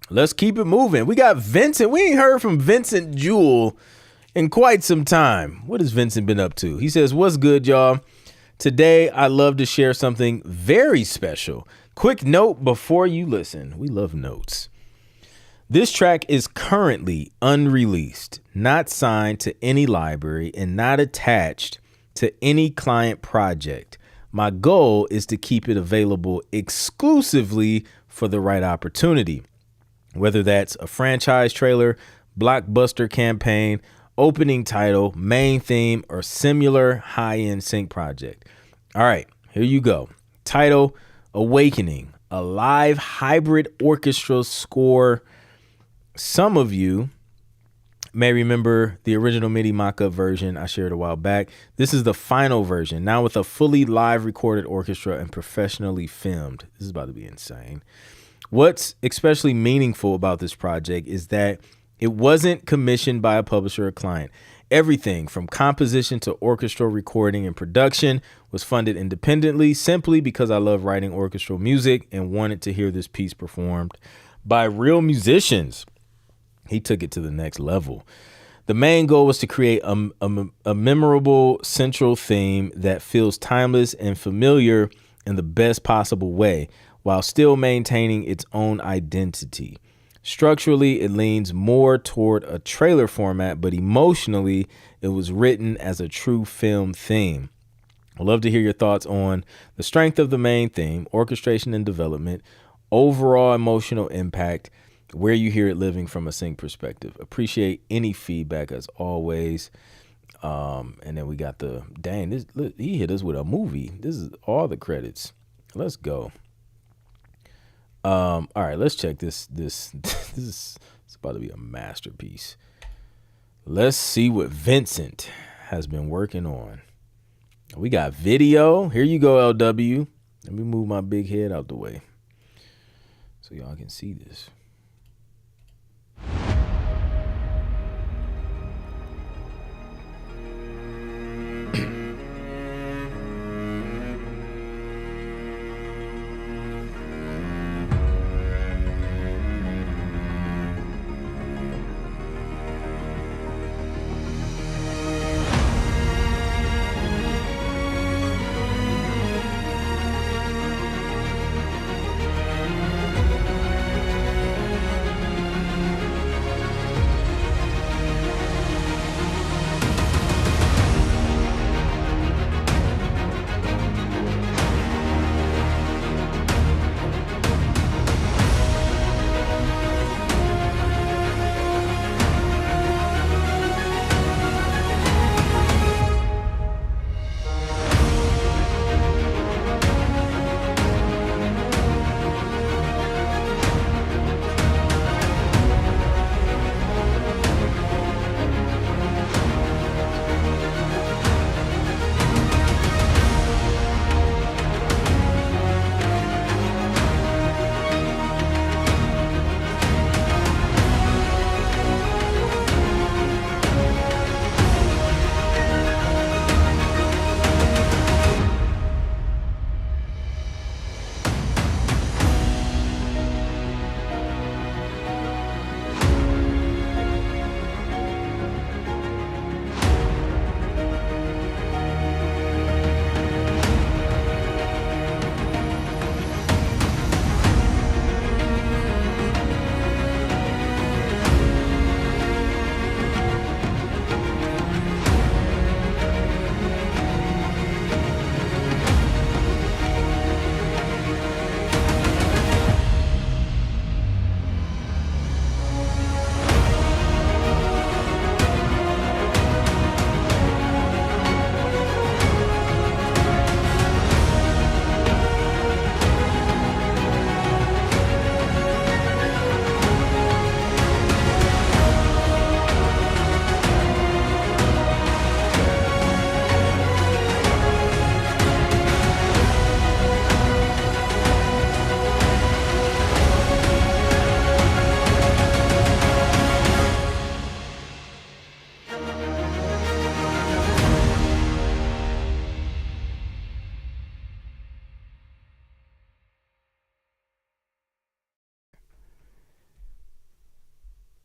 Speaker 1: Let's keep it moving. We got Vincent. We ain't heard from Vincent Jewell in quite some time. What has Vincent been up to? He says, what's good, y'all? Today, I love to share something very special. Quick note before you listen. We love notes. This track is currently unreleased, not signed to any library, and not attached to any client project. My goal is to keep it available exclusively for the right opportunity, whether that's a franchise trailer, blockbuster campaign, opening title, main theme, or similar high-end sync project. All right, here you go. Title, Awakening, a live hybrid orchestra score. Some of you may remember the original MIDI mock-up version I shared a while back. This is the final version, now with a fully live recorded orchestra and professionally filmed. This is about to be insane. What's especially meaningful about this project is that it wasn't commissioned by a publisher or client. Everything from composition to orchestral recording and production was funded independently simply because I love writing orchestral music and wanted to hear this piece performed by real musicians. He took it to the next level. The main goal was to create a memorable central theme that feels timeless and familiar in the best possible way, while still maintaining its own identity. Structurally, it leans more toward a trailer format, but emotionally, it was written as a true film theme. I'd love to hear your thoughts on the strength of the main theme, orchestration and development, overall emotional impact, where you hear it living from a sync perspective. Appreciate any feedback as always. And then we got he hit us with a movie. This is all the credits. Let's go. All right, let's check this. It's about to be a masterpiece. Let's see what Vincent has been working on. We got video. Here you go, LW. Let me move my big head out the way so y'all can see this.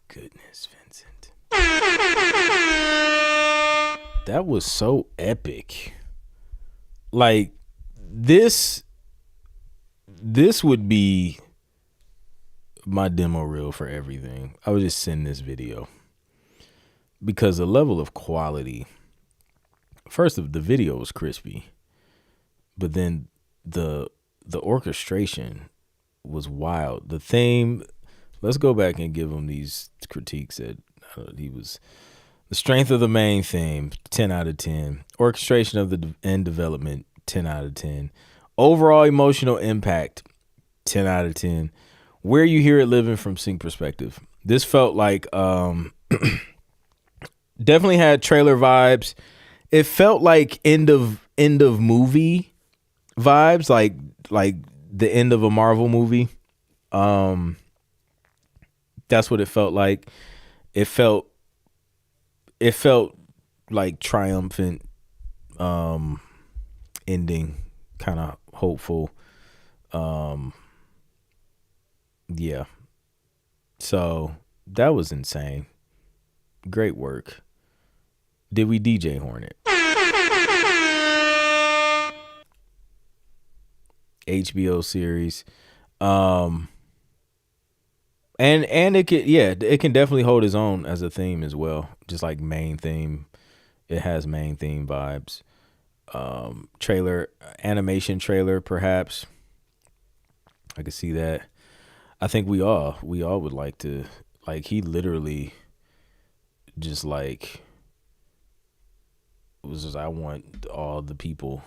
Speaker 1: goodness, Vincent. That was so epic. Like, this would be my demo reel for everything. I would just send this video because the level of quality, first of the video was crispy, but then the orchestration was wild. The theme, let's go back and give him these critiques that he was. The strength of the main theme, 10 out of 10. Orchestration of the end development, 10 out of 10. Overall emotional impact, 10 out of 10. Where you hear it living from sync perspective. This felt like definitely had trailer vibes. It felt like end of movie vibes, like the end of a Marvel movie. That's what it felt like. It felt like triumphant ending, kind of hopeful. Yeah. So that was insane. Great work. Did we DJ Hornet? HBO series. And it can definitely hold its own as a theme as well. Just like main theme. It has main theme vibes. Trailer, animation trailer, perhaps. I could see that. I think we all would like to, like, he literally just like was just, I want all the people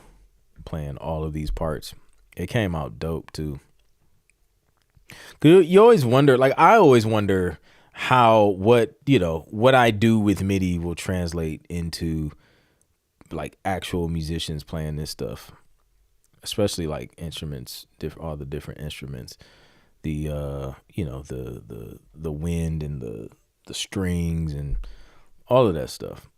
Speaker 1: playing all of these parts. It came out dope too. Cause you always wonder, like I always wonder what I do with MIDI will translate into like actual musicians playing this stuff, especially like instruments, all the different instruments, the the wind and the strings and all of that stuff.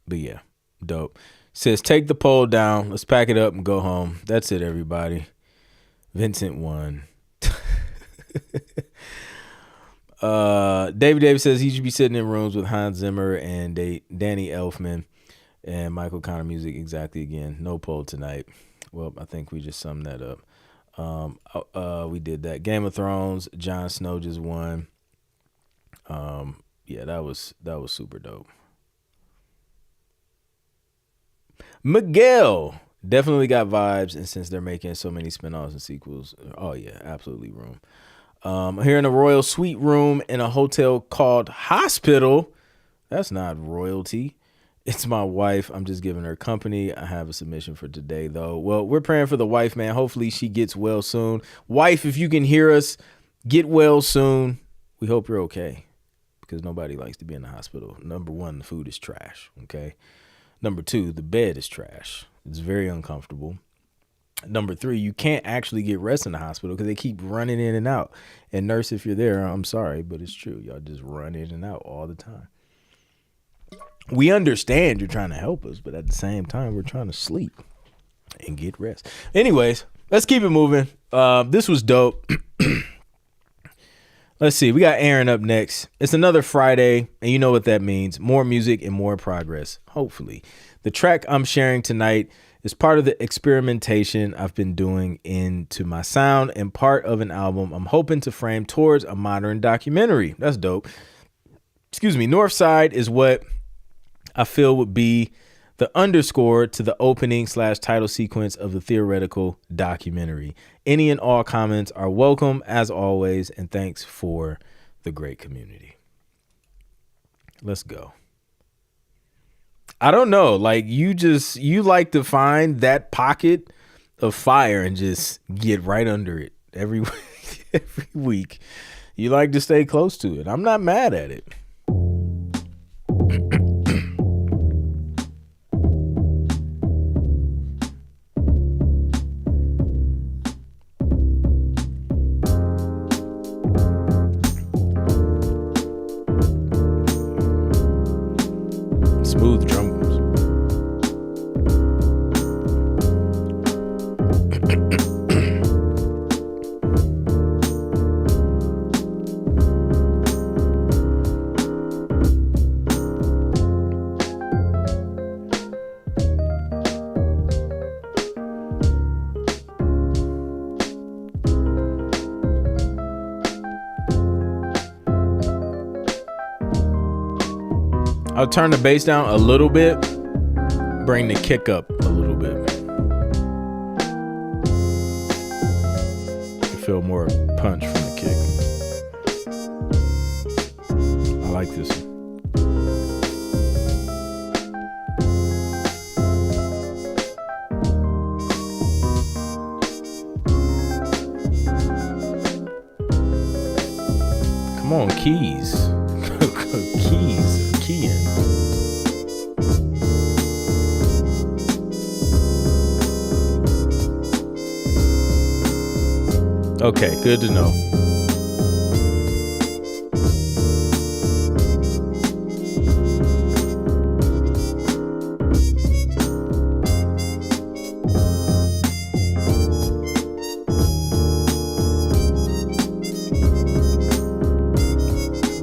Speaker 1: But yeah, dope. Says take the poll down. Let's pack it up and go home. That's it, everybody. Vincent won. David Davis says he should be sitting in rooms with Hans Zimmer and Danny Elfman and Michael Connor music exactly again. No poll tonight. Well, I think we just summed that up. We did that. Game of Thrones, Jon Snow just won. Yeah, that was super dope. Miguel definitely got vibes, and since they're making so many spinoffs and sequels, oh yeah, absolutely room. Here in a royal suite room in a hotel called Hospital. That's not royalty. It's my wife. I'm just giving her company. I have a submission for today, though. Well, we're praying for the wife, man. Hopefully she gets well soon. Wife, if you can hear us, get well soon. We hope you're okay, because nobody likes to be in the hospital. Number one, the food is trash, okay? Number two, the bed is trash. It's very uncomfortable. Number three, you can't actually get rest in the hospital because they keep running in and out. And nurse, if you're there, I'm sorry, but it's true. Y'all just run in and out all the time. We understand you're trying to help us, but at the same time, we're trying to sleep and get rest. Anyways, let's keep it moving. This was dope. Let's see. We got Aaron up next. It's another Friday, and you know what that means. More music and more progress, hopefully. The track I'm sharing tonight is part of the experimentation I've been doing into my sound and part of an album I'm hoping to frame towards a modern documentary. That's dope. Excuse me. Northside is what I feel would be the underscore to the opening / title sequence of the theoretical documentary. Any and all comments are welcome as always, and thanks for the great community. Let's go. I don't know, like you like to find that pocket of fire and just get right under it every week. You like to stay close to it. I'm not mad at it. Smooth drums. I'll turn the bass down a little bit, bring the kick up a little bit. You feel more punch from the kick. I like this one. Come on, keys. Keys are keying. Okay, good to know.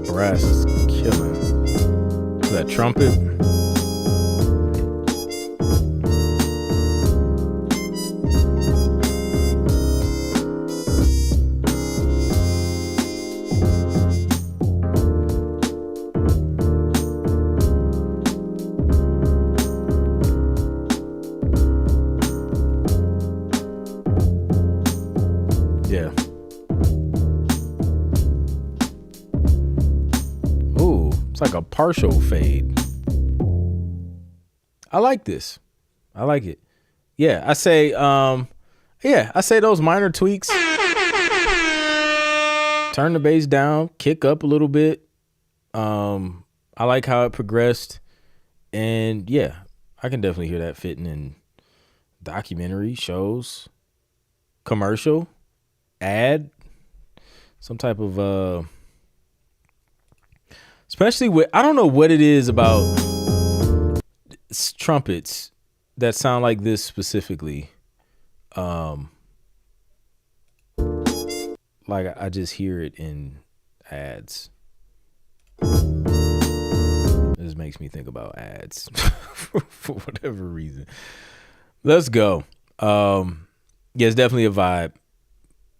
Speaker 1: Brass is killing. That trumpet. Yeah. Ooh, it's like a partial fade. I like this. I like it. Yeah, I say those minor tweaks. Turn the bass down, kick up a little bit. I like how it progressed. And yeah, I can definitely hear that fitting in documentary, shows, commercial, ad, some type of especially with, I don't know what it is about trumpets that sound like this specifically. Like I just hear it in ads. It just makes me think about ads for whatever reason. Let's go. Yeah, it's definitely a vibe.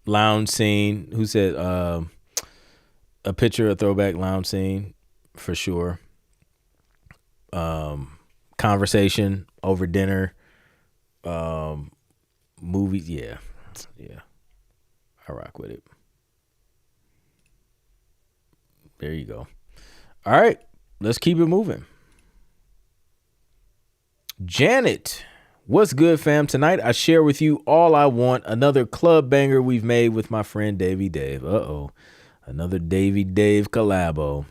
Speaker 1: Lounge scene. Who said a picture of throwback lounge scene for sure. Conversation over dinner. Movies. Yeah. I rock with it. There you go. All right, let's keep it moving. Janet, what's good, fam? Tonight I share with you All I Want, another club banger we've made with my friend Davey Dave. Another Davey Dave collabo.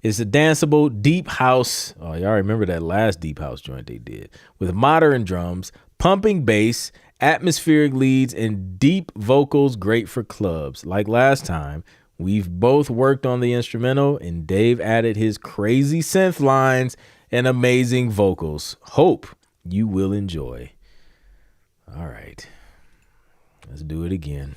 Speaker 1: It's a danceable deep house. Oh, y'all remember that last deep house joint they did with modern drums, pumping bass, atmospheric leads, and deep vocals, great for clubs. Like last time, we've both worked on the instrumental, and Dave added his crazy synth lines and amazing vocals. Hope you will enjoy. All right, let's do it again.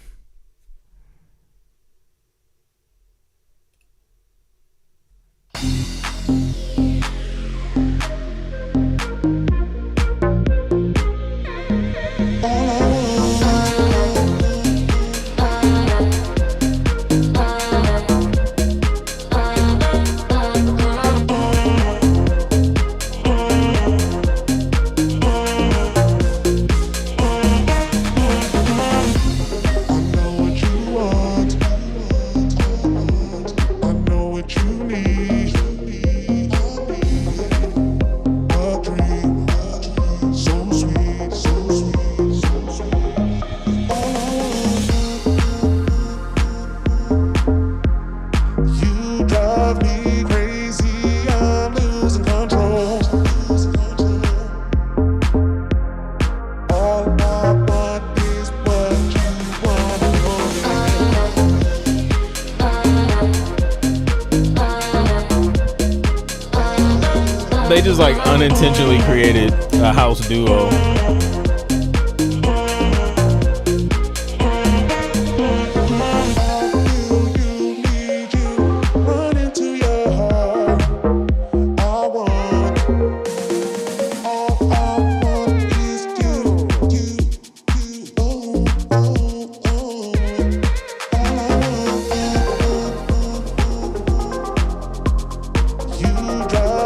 Speaker 1: They just like unintentionally created a house duo.
Speaker 3: You drive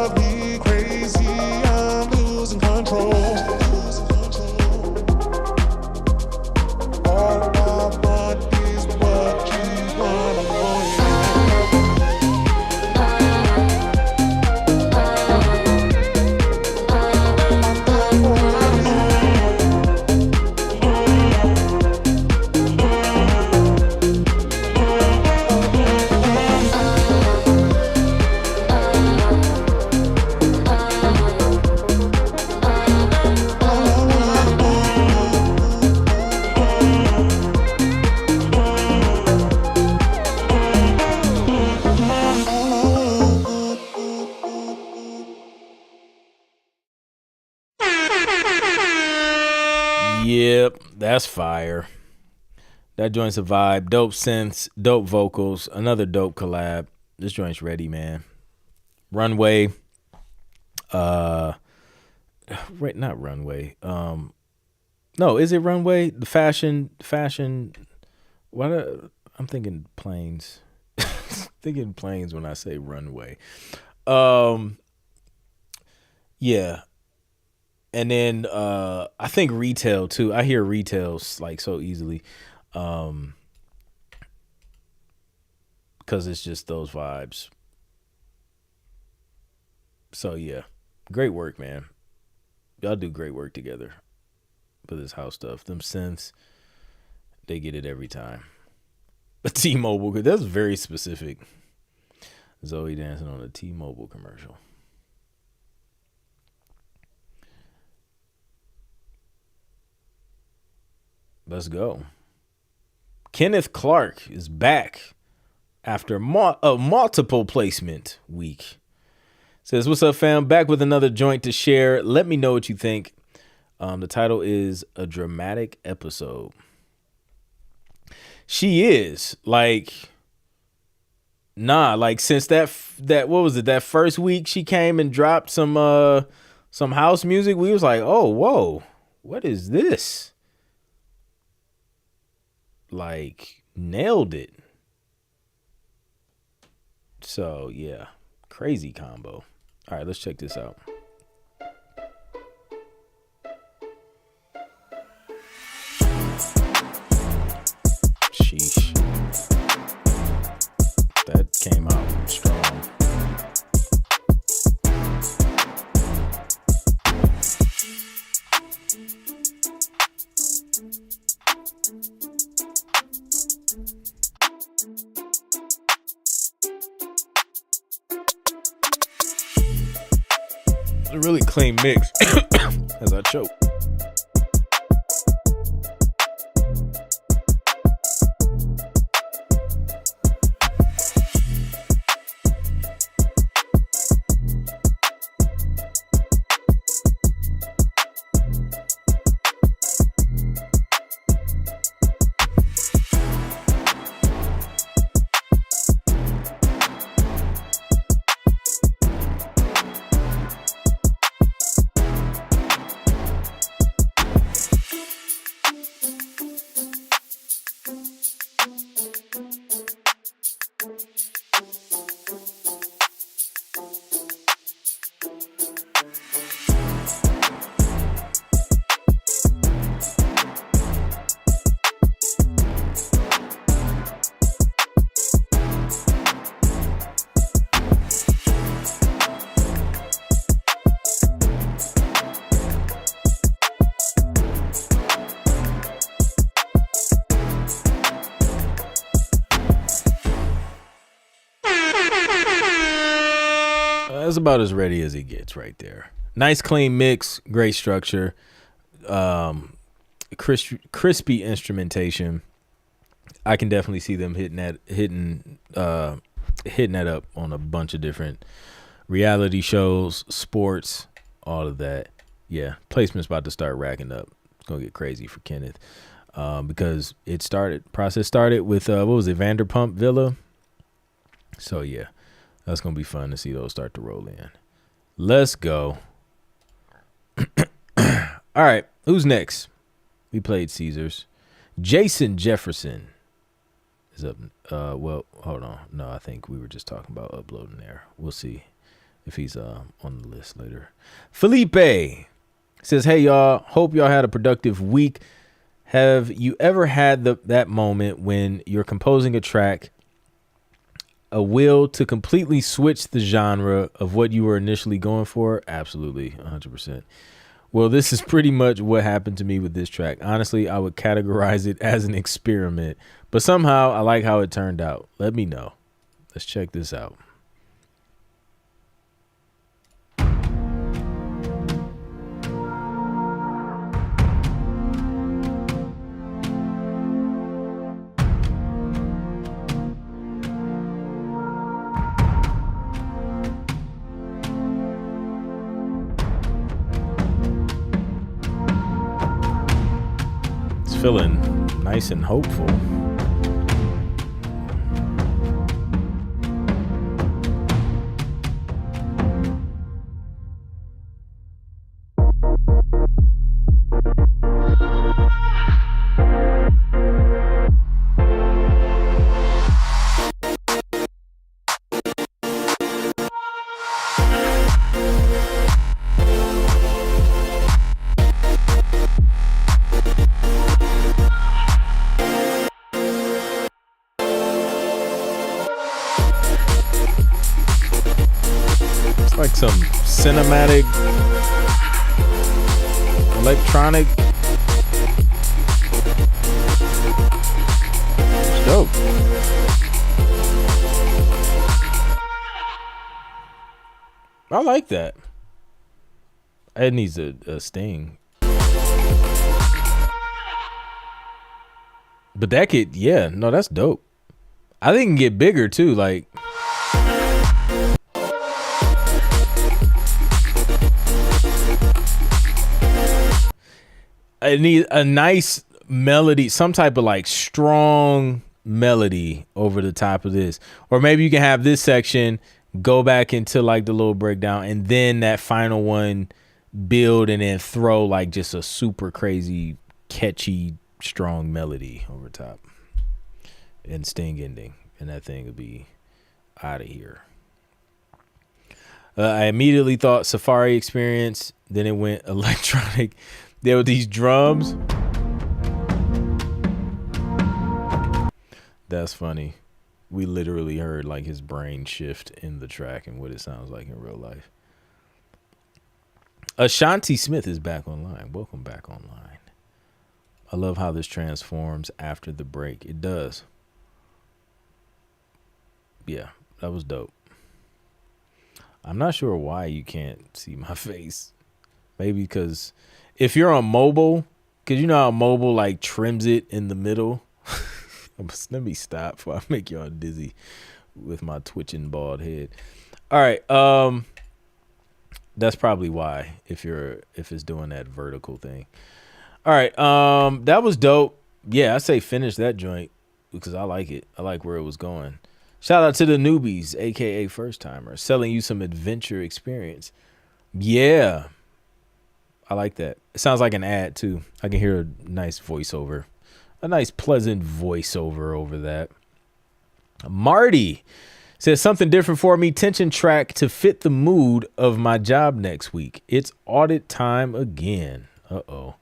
Speaker 1: That's fire. That joint's a vibe. Dope synths, dope vocals, another dope collab. This joint's ready, man. Runway. Not Runway. No, is it Runway? The fashion. What? I'm thinking planes. Thinking planes when I say Runway. Yeah. And then I think Retail too. I hear Retails like so easily. Because it's just those vibes. So yeah. Great work, man. Y'all do great work together for this house stuff. Them synths, they get it every time. The T-Mobile, that's very specific. Zoe dancing on a T-Mobile commercial. Let's go. Kenneth Clark is back after a multiple placement week. Says, what's up, fam? Back with another joint to share. Let me know what you think. The title is A Dramatic Episode. She is like, since that what was it? That first week she came and dropped some house music. We was like, oh, whoa, what is this? Like, nailed it. So yeah, crazy combo. All right, let's check this out. Sheesh. That came out strong. A really clean mix as I choke. That's about as ready as it gets right there. Nice clean mix, great structure, crispy instrumentation. I can definitely see them hitting that up on a bunch of different reality shows, sports, all of that. Yeah, placement's about to start racking up. It's gonna get crazy for Kenneth because process started with what was it, Vanderpump Villa. So yeah. That's going to be fun to see those start to roll in. Let's go. All right. Who's next? We played Caesars. Jason Jefferson is up. Well, hold on. No, I think we were just talking about uploading there. We'll see if he's on the list later. Felipe says, hey, y'all. Hope y'all had a productive week. Have you ever had that moment when you're composing a track, a will to completely switch the genre of what you were initially going for? Absolutely, 100%. Well, this is pretty much what happened to me with this track. Honestly, I would categorize it as an experiment, but somehow I like how it turned out. Let me know. Let's check this out. feeling nice and hopeful. Like some cinematic electronic. It's dope. I like that. It needs a sting. But that could, yeah, no, that's dope. I think it can get bigger too, like I need a nice melody, some type of like strong melody over the top of this. Or maybe you can have this section go back into like the little breakdown and then that final one build and then throw like just a super crazy, catchy, strong melody over top and sting ending. And that thing would be out of here. I immediately thought Safari Experience. Then it went electronic. There were these drums. That's funny. We literally heard like his brain shift in the track and what it sounds like in real life. Ashanti Smith is back online. Welcome back online. I love how this transforms after the break. It does. Yeah, that was dope. I'm not sure why you can't see my face. Maybe because if you're on mobile, because you know how mobile like trims it in the middle. Let me stop before I make y'all dizzy with my twitching bald head. All right. That's probably why if it's doing that vertical thing. All right. That was dope. Yeah, I say finish that joint because I like it. I like where it was going. Shout out to the newbies, aka first timers, selling you some adventure experience. Yeah. I like that. It sounds like an ad too. I can hear a nice voiceover. A nice pleasant voiceover over that. Marty says something different for me. Tension track to fit the mood of my job next week. It's audit time again. Uh-oh.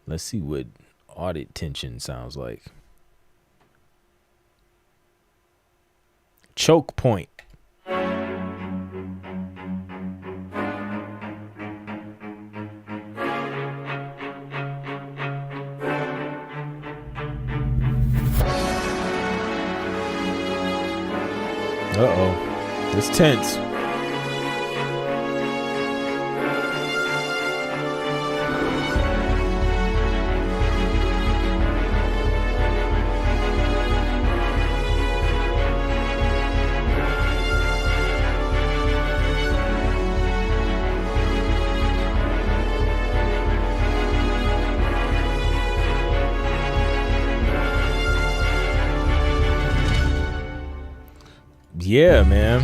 Speaker 1: Let's see what audit tension sounds like. Choke point. Uh-oh. It's tense. Yeah, man.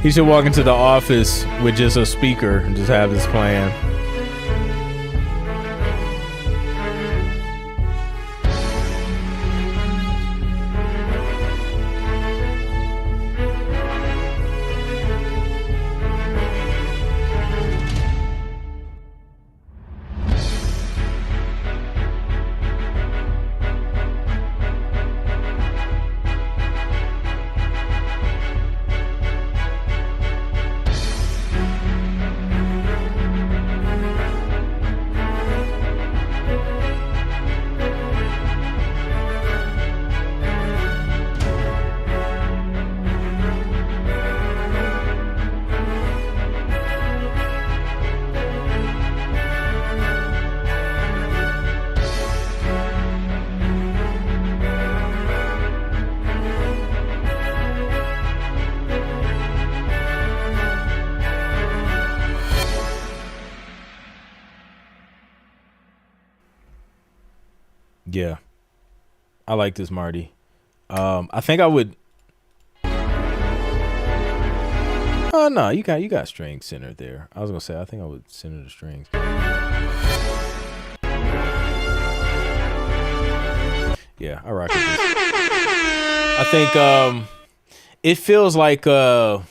Speaker 1: He should walk into the office with just a speaker and just have this playing. Yeah, I like this, Marty. I think I would. Oh no, you got strings centered there. I was gonna say I think I would center the strings. Yeah, I rock with this. I think it feels like man,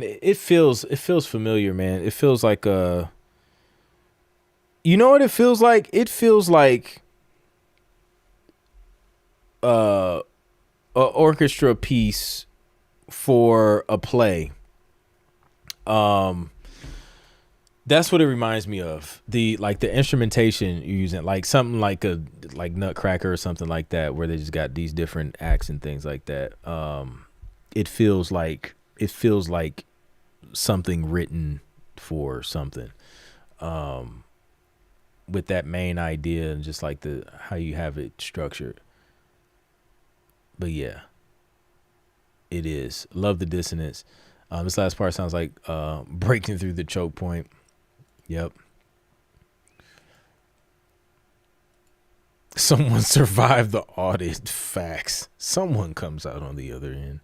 Speaker 1: it feels familiar, man. It feels like you know what it feels like? It feels like a orchestra piece for a play. That's what it reminds me of. The instrumentation you're using, like something like Nutcracker or something like that, where they just got these different acts and things like that. It feels like something written for something. With that main idea and just like how you have it structured. But yeah, it is. Love the dissonance. This last part sounds like breaking through the choke point. Yep. Someone survived the audit. Facts. Someone comes out on the other end.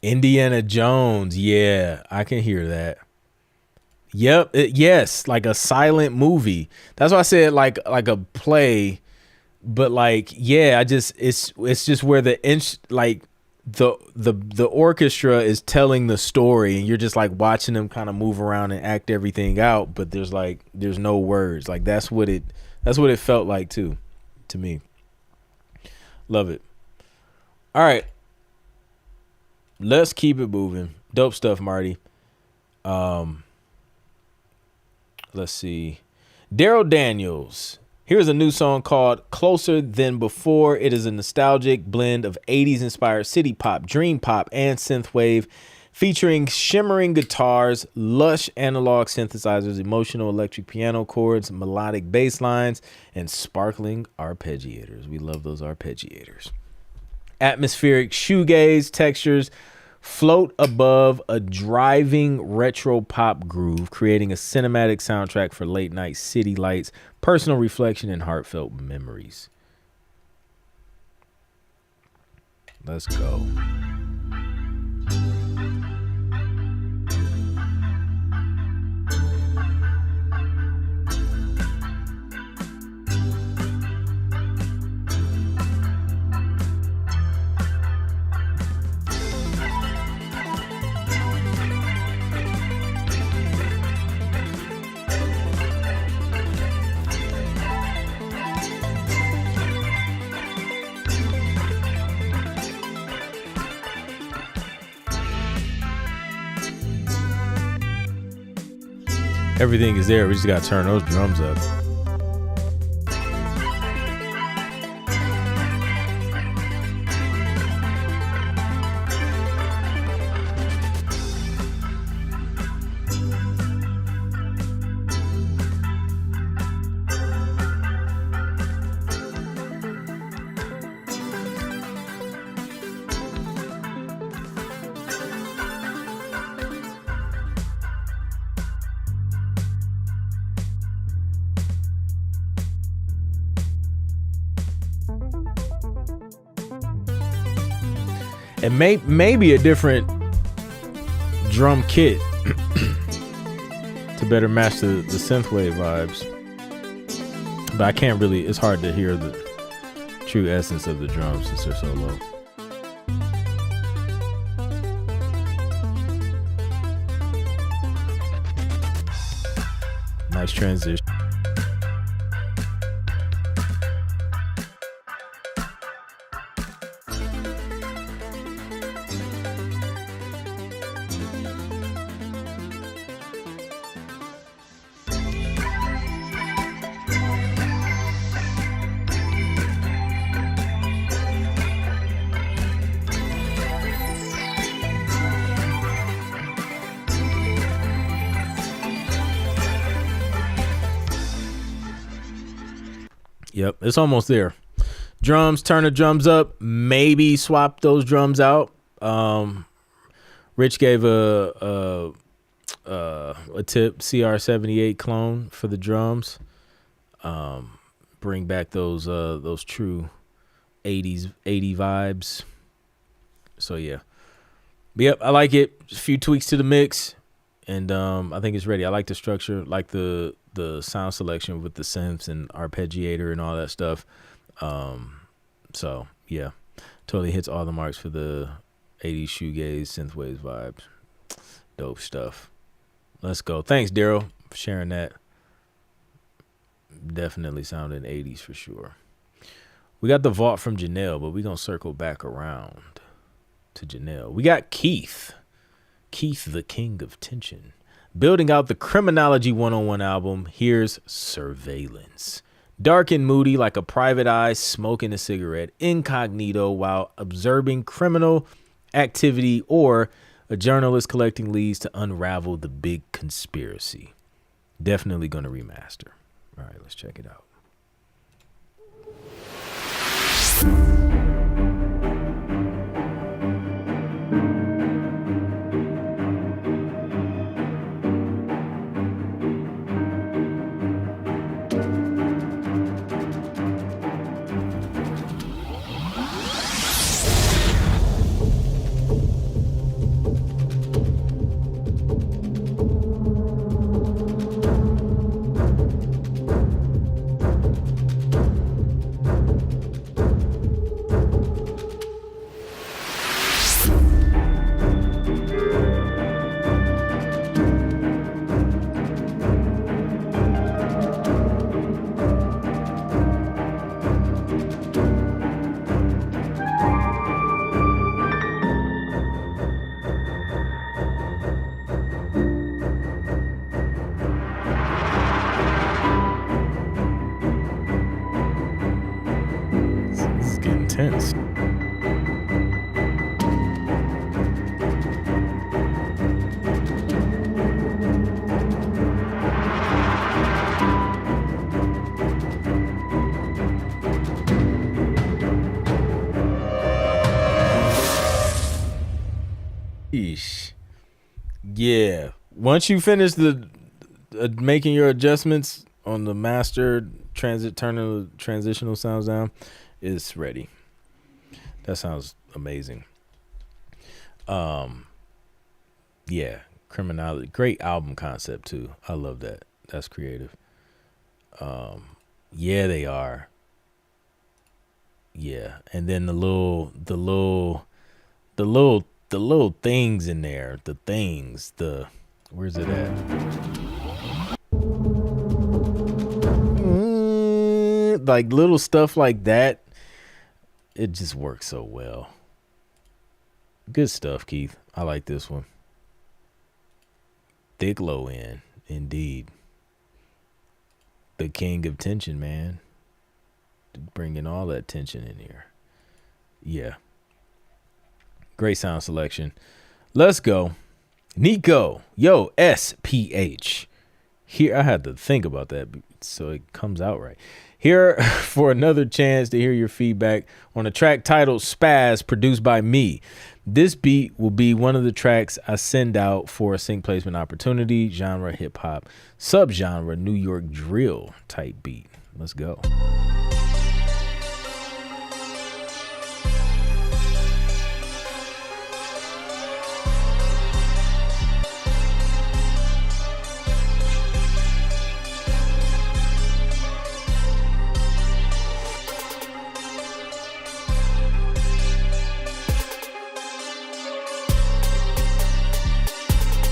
Speaker 1: Indiana Jones. Yeah, I can hear that. Yep. Yes, like a silent movie. That's why I said like a play. But like, yeah, it's just where the orchestra is telling the story and you're just like watching them kind of move around and act everything out, but there's no words. Like that's what it felt like too, to me. Love it. All right. Let's keep it moving. Dope stuff, Marty. Let's see. Daryl Daniels. Here's a new song called Closer Than Before. It is a nostalgic blend of 80s inspired city pop, dream pop, and synthwave, featuring shimmering guitars, lush analog synthesizers, emotional electric piano chords, melodic bass lines, and sparkling arpeggiators. We love those arpeggiators. Atmospheric shoegaze textures float above a driving retro pop groove, creating a cinematic soundtrack for late night city lights, personal reflection, and heartfelt memories. Let's go. Everything is there. We just got to turn those drums up. And maybe a different drum kit to better match the synthwave vibes. But I can't really, it's hard to hear the true essence of the drums since they're so low. Nice transition. Yep, it's almost there. Drums, turn the drums up. Maybe swap those drums out. Rich gave a tip, CR78 clone for the drums. Bring bring back those true 80 vibes. So yeah. But yep, I like it. Just a few tweaks to the mix, and I think it's ready. I like the structure, like the sound selection with the synths and arpeggiator and all that stuff. So yeah, totally hits all the marks for the 80s shoegaze synthwave vibes. Dope stuff. Let's go. Thanks, Daryl, for sharing that. Definitely sounding 80s for sure. We got the vault from Janelle, but we're going to circle back around to Janelle. We got Keith, the king of tension, building out the Criminology 101 album. Here's Surveillance. Dark and moody like a private eye smoking a cigarette, incognito while observing criminal activity, or a journalist collecting leads to unravel the big conspiracy. Definitely going to remaster. All right, let's check it out. Intense. Eesh. Yeah. Once you finish the making your adjustments on the master turning the transitional sounds down, it's ready. That sounds amazing. Yeah, Criminality, great album concept too. I love that. That's creative. Yeah, they are. Yeah, and then the little things in there. Where's it at? Like little stuff like that. It just works so well. Good stuff, Keith. I like this one. Thick low end, indeed. The king of tension, man. Bringing all that tension in here. Yeah. Great sound selection. Let's go. Nico. Yo, SPH. Here, I had to think about that so it comes out right. Here for another chance to hear your feedback on a track titled Spaz, produced by me. This beat will be one of the tracks I send out for a sync placement opportunity, genre hip hop, subgenre New York drill type beat. Let's go.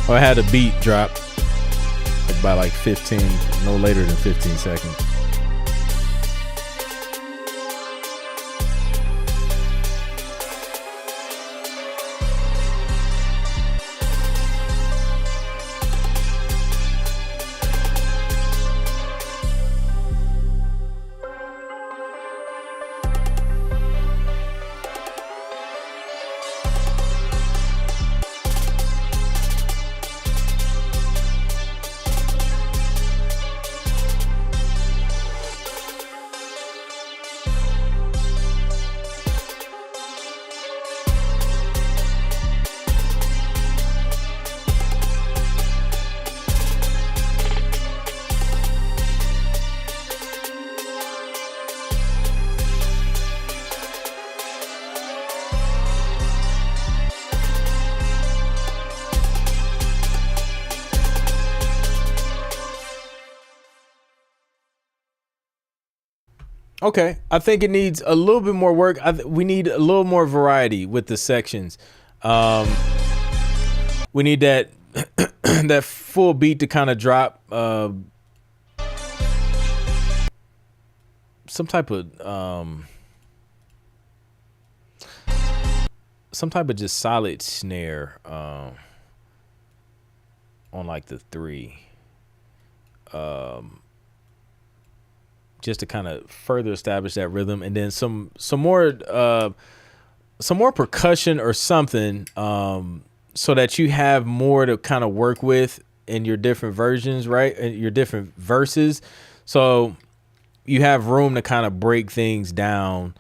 Speaker 1: I had a beat drop by 15, no later than 15 seconds. Okay, I think it needs a little bit more work. We need a little more variety with the sections. We need that that full beat to kind of drop. Some type of just solid snare on like the 3. Just to kind of further establish that rhythm, and then some more percussion or something, so that you have more to kind of work with in your different versions, right? In your different verses, so you have room to kind of break things down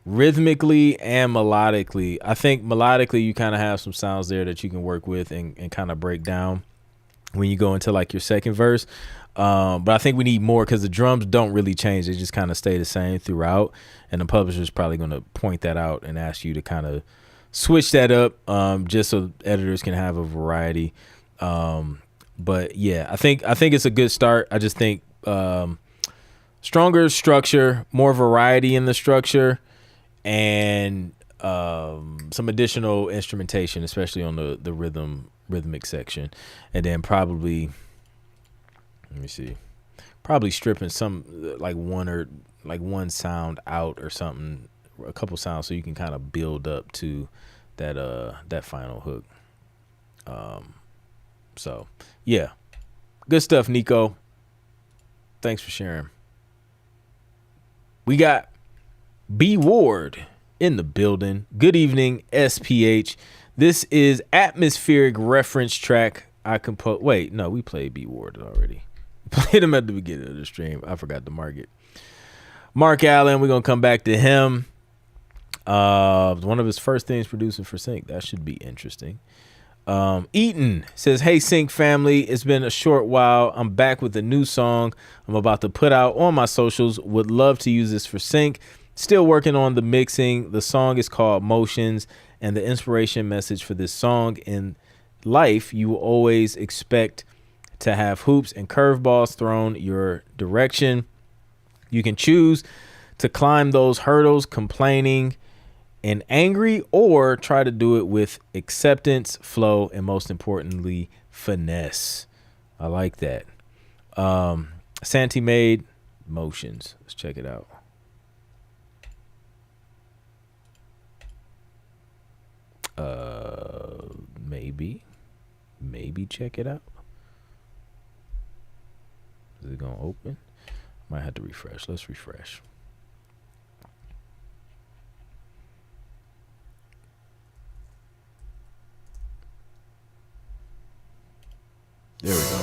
Speaker 1: rhythmically and melodically. I think melodically you kind of have some sounds there that you can work with and kind of break down when you go into like your second verse. But I think we need more because the drums don't really change. They just kind of stay the same throughout. And the publisher's probably going to point that out and ask you to kind of switch that up, just so editors can have a variety. But yeah, I think it's a good start. I just think stronger structure, more variety in the structure, and some additional instrumentation, especially on the rhythmic section. And then probably, let me see, probably stripping some like one sound out or something, a couple sounds, so you can kind of build up to that final hook. So yeah, good stuff, Nico. Thanks for sharing. We got B Ward in the building. Good evening, SPH. This is atmospheric reference track I composed. Wait, no, we played B Ward already. Played him at the beginning of the stream. I forgot to mark it. Mark Allen, we're going to come back to him. One of his first things producing for Sync. That should be interesting. Eaton says, hey, Sync family. It's been a short while. I'm back with a new song I'm about to put out on my socials. Would love to use this for Sync. Still working on the mixing. The song is called Motions, and the inspiration message for this song: in life, you will always expect to have hoops and curveballs thrown your direction. You can choose to climb those hurdles complaining and angry, or try to do it with acceptance, flow, and most importantly, finesse. I like that. Santi made Motions. Let's check it out. Maybe check it out. Is it gonna open? Might have to refresh. Let's refresh. There we go.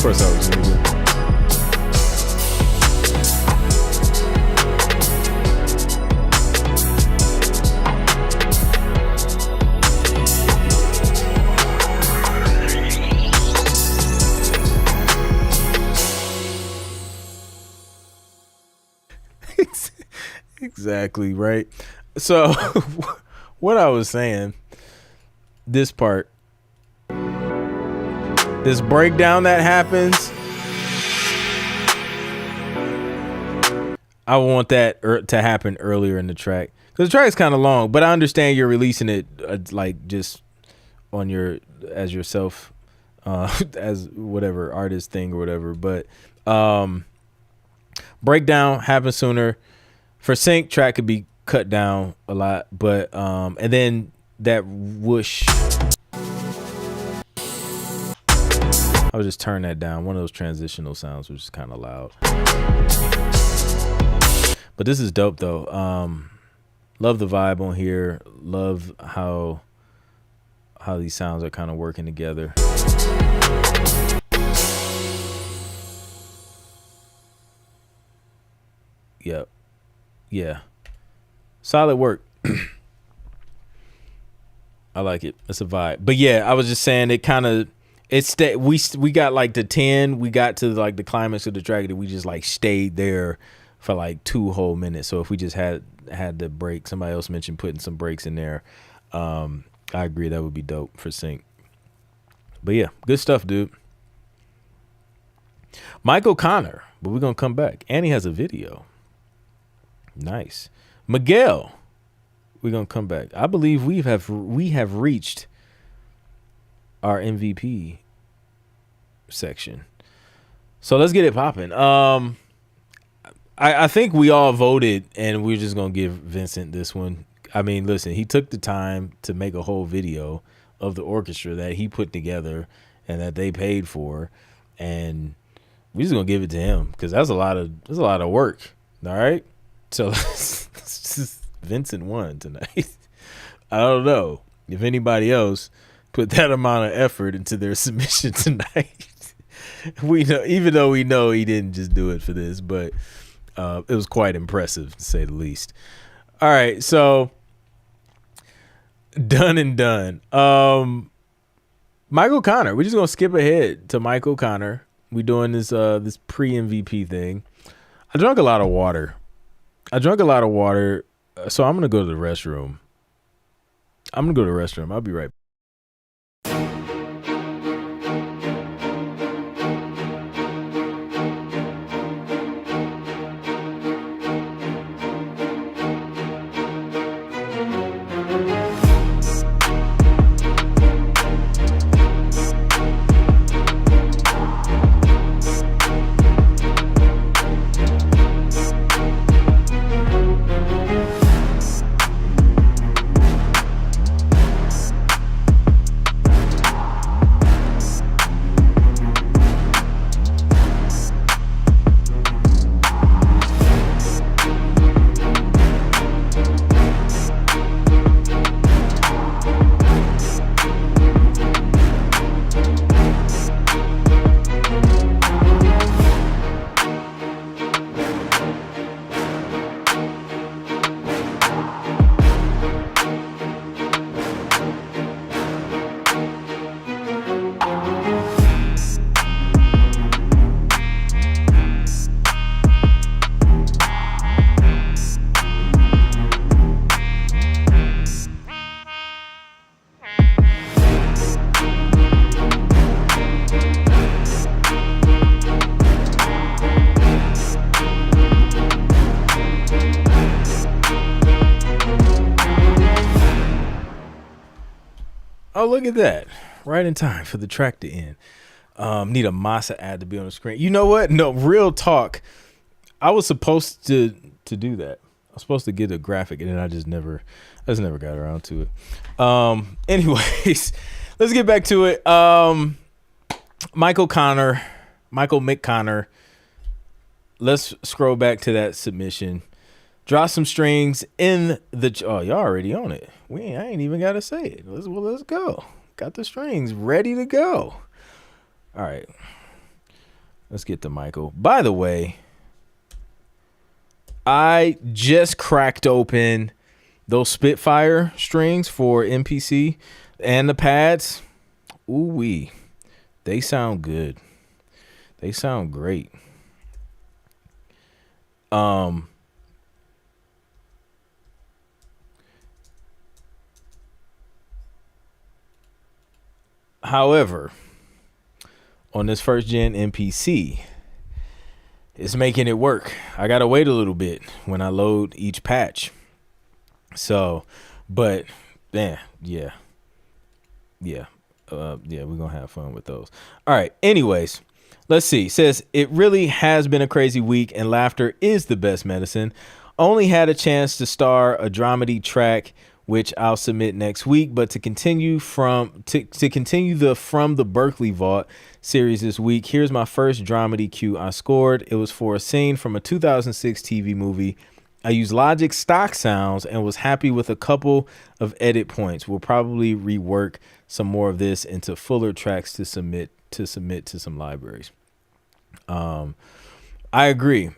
Speaker 1: course I was moving. Exactly, right? So what I was saying, this part, this breakdown that happens, I want that to happen earlier in the track, because the track is kind of long, but I understand you're releasing it like just on as yourself, as whatever artist thing or whatever, but breakdown happens sooner. For Sync, track could be cut down a lot, but and then that whoosh, I would just turn that down. One of those transitional sounds, which is kind of loud. But this is dope though. Love the vibe on here. Love how these sounds are kind of working together. Yep. Yeah. Solid work. I like it. It's a vibe. But yeah, I was just saying it kind of we got like the 10, we got to like the climax of the track that we just like stayed there for like 2 whole minutes. So if we just had the break, somebody else mentioned putting some breaks in there. I agree, that would be dope for Sync. But yeah, good stuff, dude. Michael Connor, but we're gonna come back. And he has a video. Nice. Miguel, we're gonna come back. I believe we have reached our MVP section. So let's get it popping. I think we all voted, and we're just gonna give Vincent this one. I mean, listen, he took the time to make a whole video of the orchestra that he put together and that they paid for, and we're just gonna give it to him because that's a lot of work. All right. So Vincent won tonight. I don't know if anybody else put that amount of effort into their submission tonight. We know, even though we know he didn't just do it for this, but it was quite impressive to say the least. All right, so done and done. Michael Connor. We're just gonna skip ahead to Michael Connor. We're doing this pre-MVP thing. I drank a lot of water, so I'm gonna go to the restroom. I'll be right back. Oh, look at that. Right in time for the track to end. Need a Masa ad to be on the screen. You know what? No, real talk. I was supposed to do that. I was supposed to get a graphic, and then I just never got around to it. Anyways, let's get back to it. Michael McConnor. Let's scroll back to that submission. Drop some strings in the. Oh, y'all already on it. I ain't even got to say it. Let's go. Got the strings ready to go. All right. Let's get to Michael. By the way, I just cracked open those Spitfire strings for MPC and the pads. Ooh-wee. They sound good. They sound great. However, on this first gen MPC, it's making it work. I gotta wait a little bit when I load each patch. So, but yeah, we're gonna have fun with those. All right. Anyways, let's see. It says it really has been a crazy week, and laughter is the best medicine. Only had a chance to star a dramedy track, which I'll submit next week. But to continue the From the Berkeley Vault series this week, here's my first dramedy cue I scored. It was for a scene from a 2006 TV movie. I used Logic stock sounds and was happy with a couple of edit points. We'll probably rework some more of this into fuller tracks to submit to some libraries. I agree.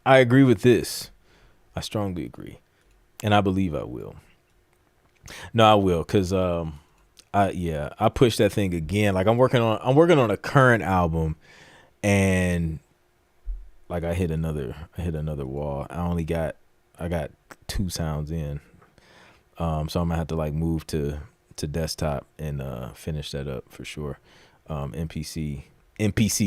Speaker 1: I agree with this. I strongly agree. And I believe I will. No, I will, because I pushed that thing again. Like I'm working on a current album, and like I hit another wall. I got 2 sounds in. So I'm gonna have to like move to desktop and finish that up for sure. MPC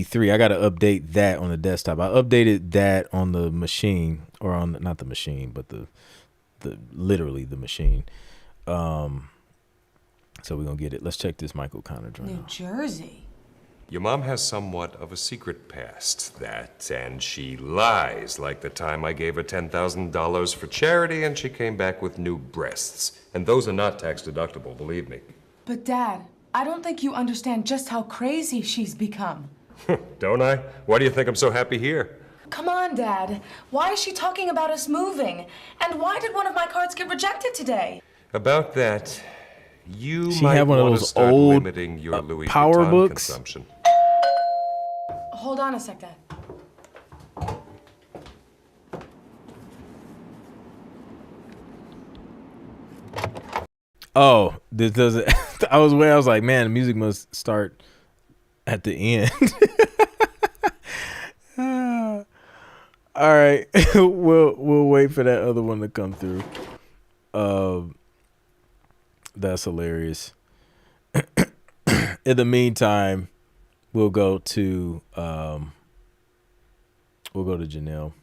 Speaker 1: 3. I gotta update that on the desktop. I updated that on the machine, or on not the machine, but the literally the machine. So we're gonna get it. Let's check this Michael Connor joint
Speaker 3: New
Speaker 1: out.
Speaker 3: Jersey.
Speaker 4: Your mom has somewhat of a secret past, and she lies, like the time I gave her $10,000 for charity and she came back with new breasts. And those are not tax deductible, believe me.
Speaker 3: But Dad, I don't think you understand just how crazy she's become.
Speaker 4: Don't I? Why do you think I'm so happy here?
Speaker 3: Come on, Dad. Why is she talking about us moving? And why did one of my cards get rejected today?
Speaker 4: About that, you
Speaker 1: She
Speaker 4: might
Speaker 1: had one of
Speaker 4: want to
Speaker 1: those
Speaker 4: start
Speaker 1: old,
Speaker 4: limiting your Louis
Speaker 1: power
Speaker 4: Vuitton
Speaker 1: books.
Speaker 4: consumption.
Speaker 3: Hold on a sec, Dad.
Speaker 1: Oh, this doesn't. I was like, man, the music must start at the end. All right, we'll wait for that other one to come through. That's hilarious. In the meantime, we'll go to Janelle.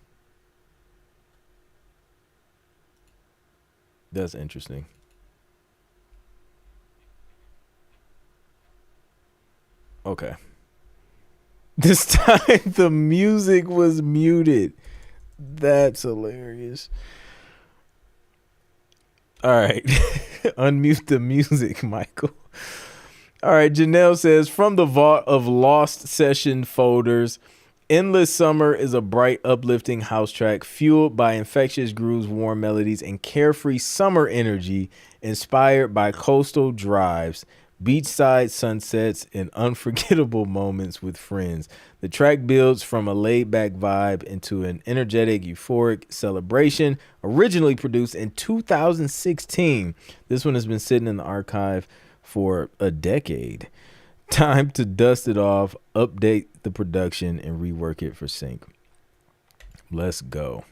Speaker 1: That's interesting. Okay. This time the music was muted. That's hilarious. All right. Unmute the music, Michael. All right. Janelle says, from the vault of lost session folders, Endless Summer is a bright, uplifting house track fueled by infectious grooves, warm melodies, and carefree summer energy inspired by coastal drives, beachside sunsets, and unforgettable moments with friends. The track builds from a laid-back vibe into an energetic, euphoric celebration. Originally produced in 2016, this one has been sitting in the archive for a decade. Time to dust it off, update the production, and rework it for sync. Let's go.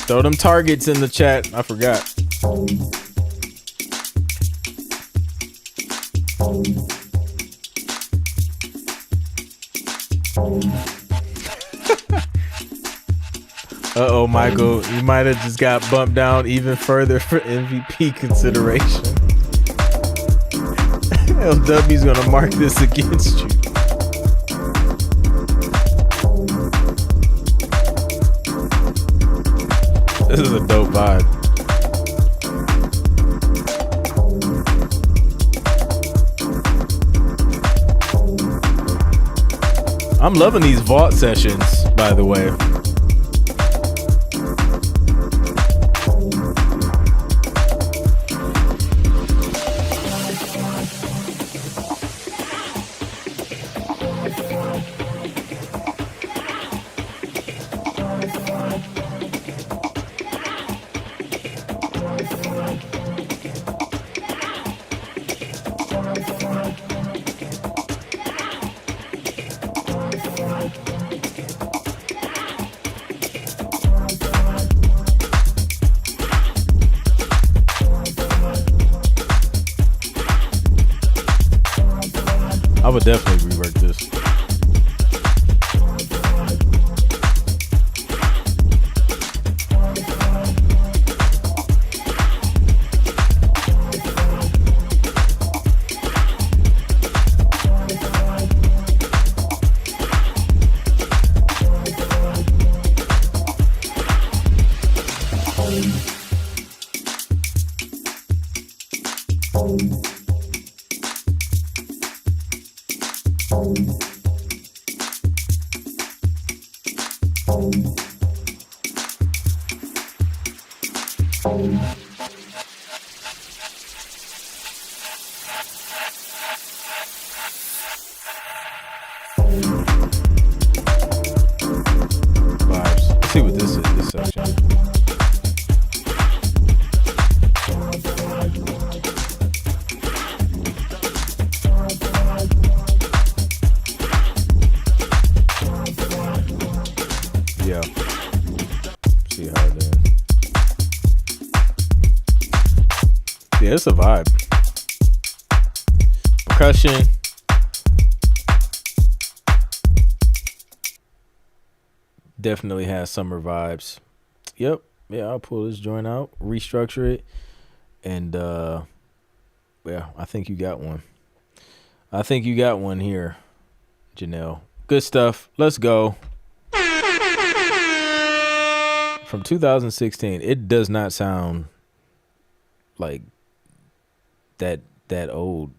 Speaker 1: Throw them targets in the chat. I forgot. Uh-oh, Michael. You might have just got bumped down even further for MVP consideration. LW's gonna mark this against you. This is a dope vibe. I'm loving these vault sessions, by the way. I would definitely rework this. Vibes. Let's see what this is, this section. Yeah. See how it is. Yeah, it's a vibe. Percussion. Definitely has summer vibes. Yep. Yeah, I'll pull this joint out, restructure it, and yeah, I think you got one. I think you got one here, Janelle. Good stuff. Let's go. From 2016. It does not sound like that old.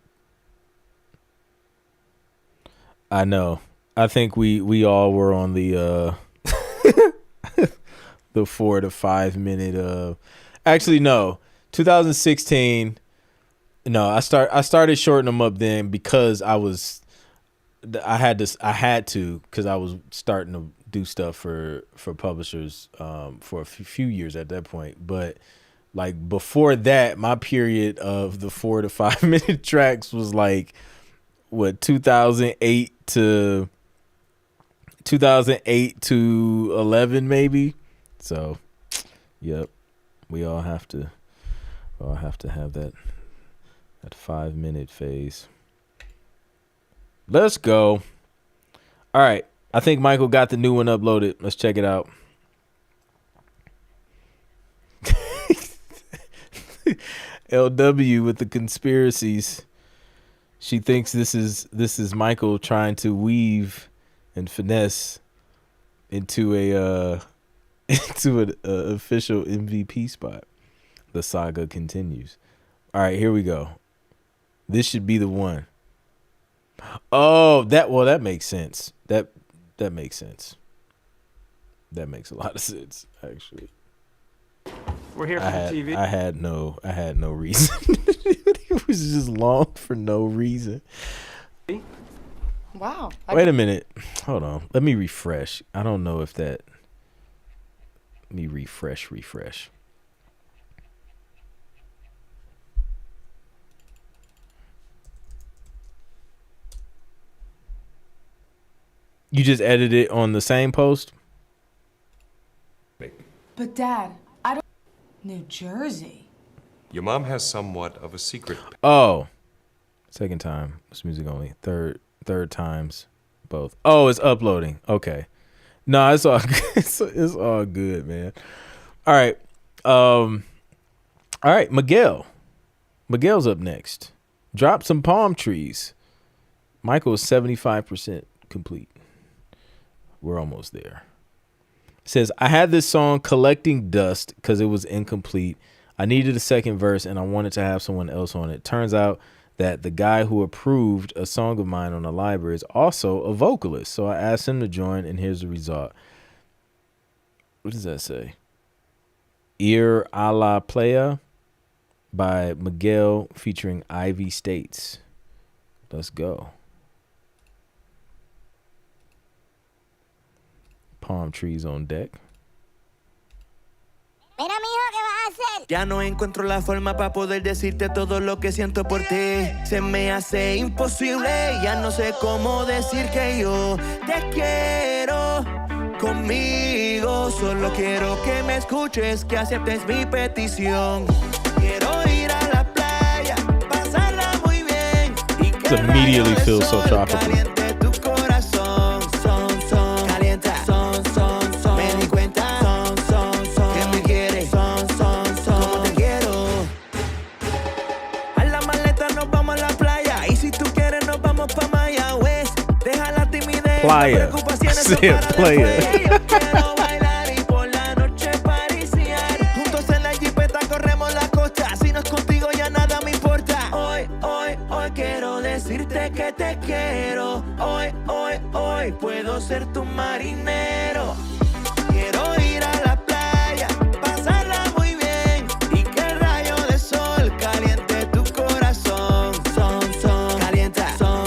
Speaker 1: I know. I think we all were on the the 4 to 5 minute actually no, 2016. No, I started shortening them up then because I had to because I was starting to do stuff for publishers for a few years at that point. But like before that, my period of the 4 to 5 minute tracks was like what 2008 to 11 maybe. So yep, we all have to have that 5 minute phase. Let's go. All right, I think Michael got the new one uploaded. Let's check it out. LW with the conspiracies. She thinks this is Michael trying to weave and finesse into an official MVP spot. The saga continues. All right, here we go. This should be the one. Oh, that makes sense. That makes sense. That makes a lot of sense, actually.
Speaker 5: We're here for the TV.
Speaker 1: I had no reason. It was just long for no reason.
Speaker 3: Wow.
Speaker 1: Wait a minute. Hold on. Let me refresh. I don't know if that. Let me refresh. You just edited it on the same post?
Speaker 3: But Dad, I don't. New Jersey.
Speaker 4: Your mom has somewhat of a secret.
Speaker 1: Oh. Second time. It's music only. Third times. Both. Oh, it's uploading. Okay. No, it's all good. It's all good, man. All right. All right, Miguel. Miguel's up next. Drop some palm trees. Michael is 75% complete. We're almost there. Says, I had this song Collecting Dust because it was incomplete. I needed a second verse and I wanted to have someone else on it. Turns out that the guy who approved a song of mine on the library is also a vocalist. So I asked him to join, and here's the result. What does that say? Ir a la Playa by Miguel featuring Ivy States. Let's go. Palm trees on deck.
Speaker 6: Mira, mijo, ¿qué vas a hacer?
Speaker 2: Ya no encuentro la forma para poder decirte todo lo que siento por ti. Se me hace imposible, ya no sé cómo decir que yo te quiero conmigo. Solo quiero que me escuches, que aceptes mi petición. Quiero ir a la playa, pasarla muy bien y que
Speaker 1: It immediately feels so tropical.
Speaker 2: caliente tu corazón. Son, calienta. Son. Me di cuenta. Son. Que me quieres. Son. Como te quiero. A la maleta nos vamos a la playa y si tú quieres nos vamos pa' Mayagüez. Deja la timidez,
Speaker 1: Playa.
Speaker 2: preocupaciones
Speaker 1: Say
Speaker 2: son
Speaker 1: it,
Speaker 2: para
Speaker 1: playa.
Speaker 2: después. Yo quiero bailar y por la noche pariciar. Juntos en la jipeta corremos la costa. Si no es contigo ya nada me importa. Hoy quiero decirte que te quiero. Hoy puedo ser tu marinero. Quiero ir a la playa, pasarla muy bien y que el rayo de sol caliente tu corazón. Son, calienta. Son.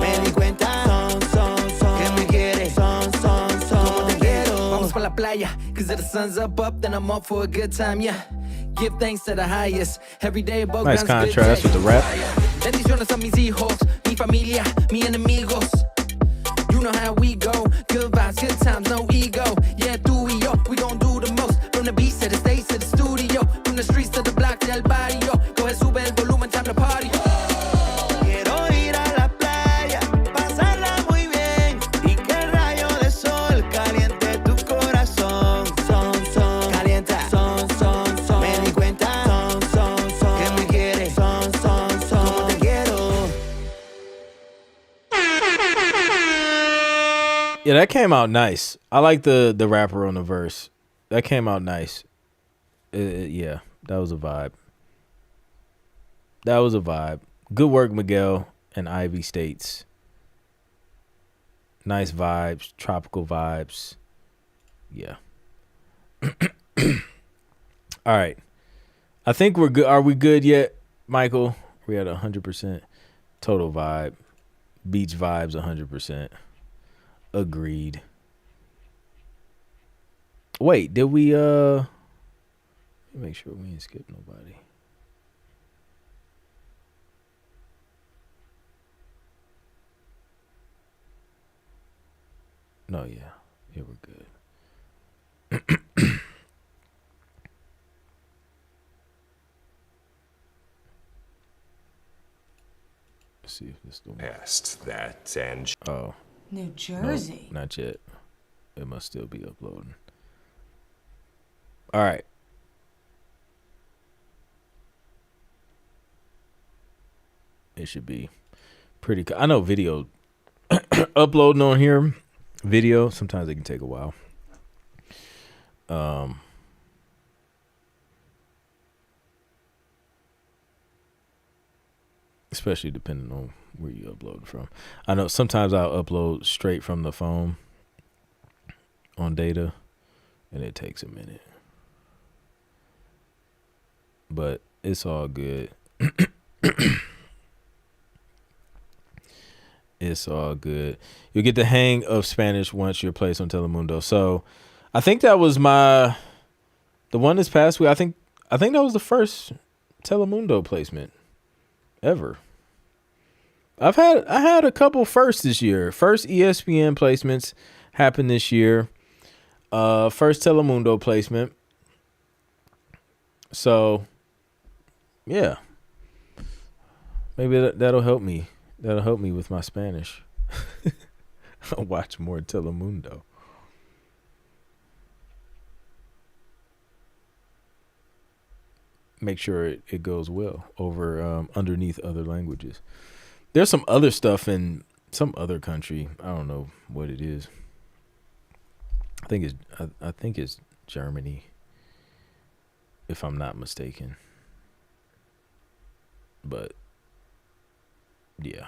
Speaker 2: Me di cuenta. Son. Que me quieres. Son. Como te quiero.
Speaker 7: Vamos pa' la playa, cause if the sun's up, then I'm up for a good time, yeah. Give thanks to the highest. Every day above
Speaker 1: Nice
Speaker 7: ground's a good
Speaker 1: contrast
Speaker 7: day.
Speaker 1: with the rap.
Speaker 7: Bendiciones a mis hijos, mi familia, mis enemigos. You know how we go. Good vibes, good times, no ego. Yeah, tú y yo, we gon' do the most. From the beach to the stage to the studio. From the streets to the block del barrio. Coge, sube el volumen, time to party.
Speaker 2: Quiero ir a la playa, pasarla muy bien y que el rayo de sol caliente tu corazón. Son, calienta. Son. Me di cuenta. Son. Que me quieres. Son. Como te quiero.
Speaker 1: Yeah, that came out nice. I like the rapper on the verse. That came out nice. Yeah, that was a vibe. Good work, Miguel and Ivy States. Nice vibes, tropical vibes. Yeah. All right. I think we're good. Are we good yet, Michael? We at 100% total vibe. Beach vibes 100%. Agreed. Wait, did we let me make sure we ain't skip nobody. No, yeah. Yeah, we're good. Let's see if this the one.
Speaker 4: Past that, and
Speaker 1: Oh.
Speaker 3: New
Speaker 1: No,
Speaker 3: Jersey.
Speaker 1: not yet. It must still be uploading. All right. It should be pretty. I know video uploading on here. Video sometimes it can take a while. Especially depending on where you upload from. I know sometimes I'll upload straight from the phone on data, and it takes a minute. But it's all good. It's all good. You'll get the hang of Spanish once you're placed on Telemundo. So I think that was the one this past week. I think that was the first Telemundo placement ever. I had a couple firsts this year. First ESPN placements happened this year. First Telemundo placement. So yeah. Maybe that'll help me. That'll help me with my Spanish. I'll watch more Telemundo. Make sure it goes well over underneath other languages. There's some other stuff in some other country. I don't know what it is. I think it's Germany, if I'm not mistaken. But Yeah.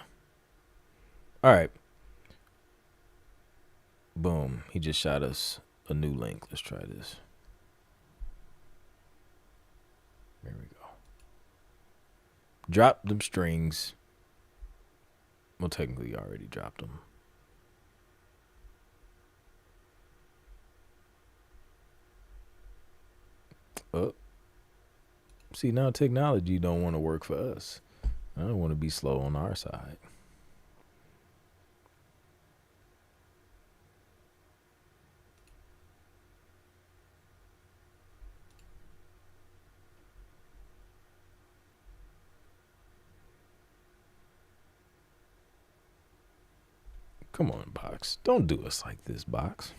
Speaker 1: All right. Boom. He just shot us a new link. Let's try this. There we go. Drop them strings. Well, technically, you already dropped them. Oh. See, now technology don't want to work for us. I don't want to be slow on our side. Come on, Box. Don't do us like this, Box.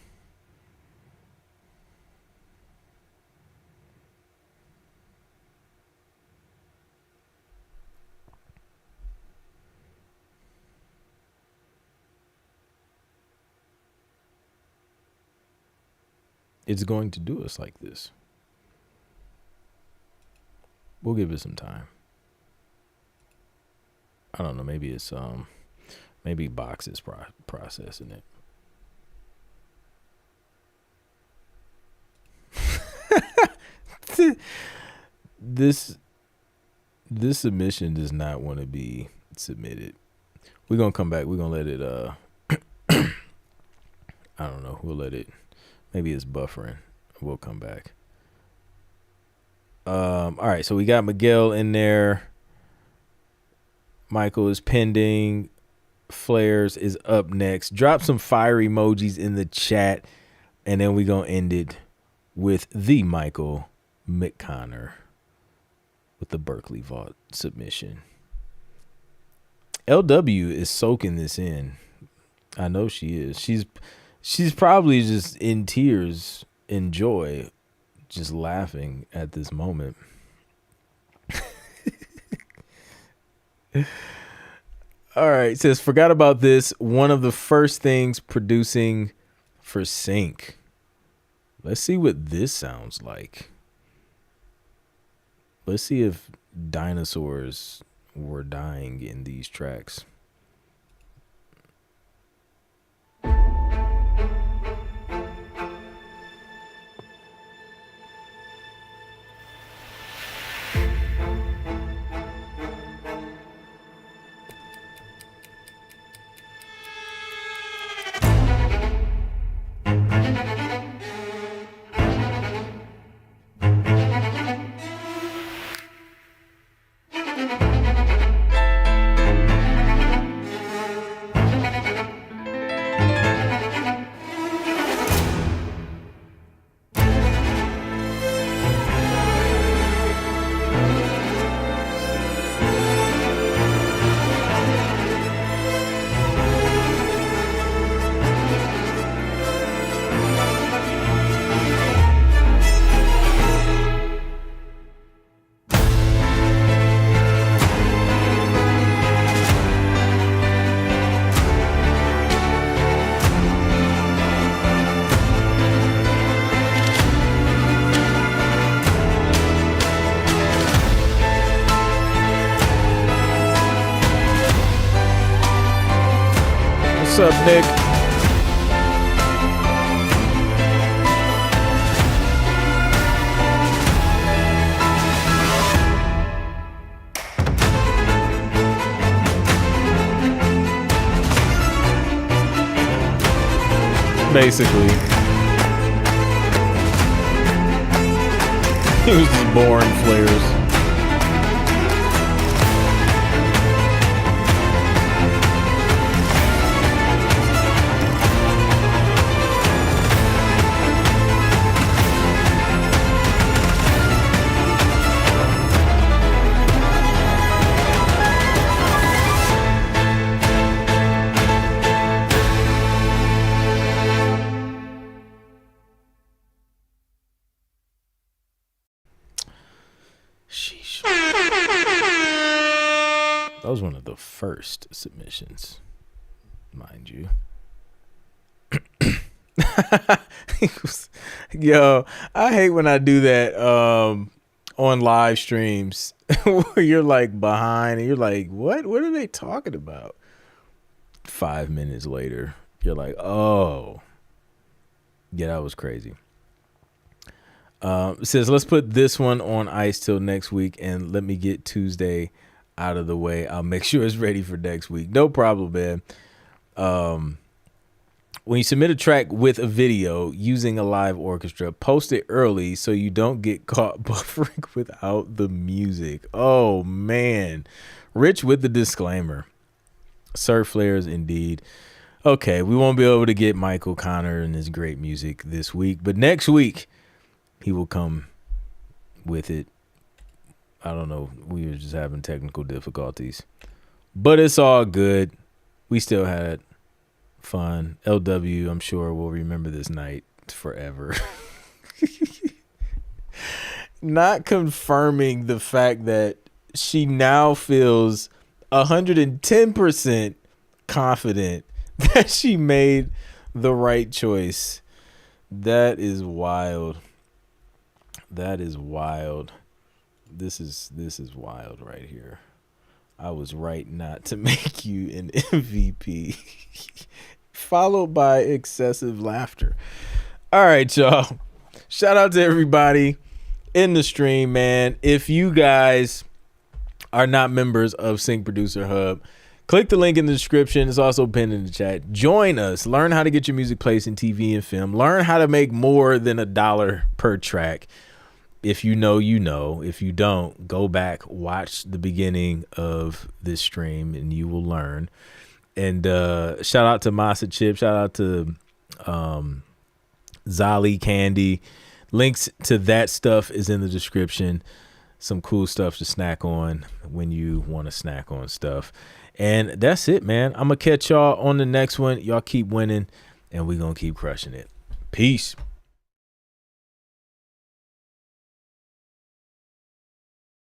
Speaker 1: It's going to do us like this. We'll give it some time. I don't know. Maybe it's maybe Box is processing it. This submission does not want to be submitted. We're gonna come back. We're gonna let it. I don't know. We'll let it. Maybe it's buffering. We'll come back. All right. So we got Miguel in there. Michael is pending. Flares is up next. Drop some fire emojis in the chat, and then we're gonna end it with the Michael McConnor with the Berkeley Vault submission. LW is soaking this in. I know she is. She's probably just in tears, in joy, just laughing at this moment. All right, says, forgot about this. One of the first things producing for Sync. Let's see what this sounds like. Let's see if dinosaurs were dying in these tracks. What's up, Nick? Basically, he was just boring Flares. That was one of the first submissions, mind you. Yo, I hate when I do that on live streams where you're like behind and you're like, what are they talking about? 5 minutes later, you're like, oh yeah, that was crazy. It says, let's put this one on ice till next week and let me get Tuesday out of the way. I'll make sure it's ready for next week. No problem, man. When you submit a track with a video using a live orchestra, post it early so you don't get caught buffering without the music. Oh, man. Rich with the disclaimer. Sir Flares, indeed. Okay, we won't be able to get Michael Connor and his great music this week, but next week he will come with it. I don't know. We were just having technical difficulties, but it's all good. We still had fun. LW, I'm sure, will remember this night forever. Not confirming the fact that she now feels 110% confident that she made the right choice. That is wild. That is wild. This is wild right here. I was right not to make you an MVP. Followed by excessive laughter. All right, y'all. Shout out to everybody in the stream, man. If you guys are not members of Sync Producer Hub, click the link in the description. It's also pinned in the chat. Join us. Learn how to get your music placed in TV and film. Learn how to make more than $1 per track. If you know, you know. If you don't, go back, watch the beginning of this stream, and you will learn. And shout out to Masa Chip. Shout out to Zali Candy. Links to that stuff is in the description. Some cool stuff to snack on when you want to snack on stuff. And that's it, man. I'm going to catch y'all on the next one. Y'all keep winning, and we're going to keep crushing it. Peace.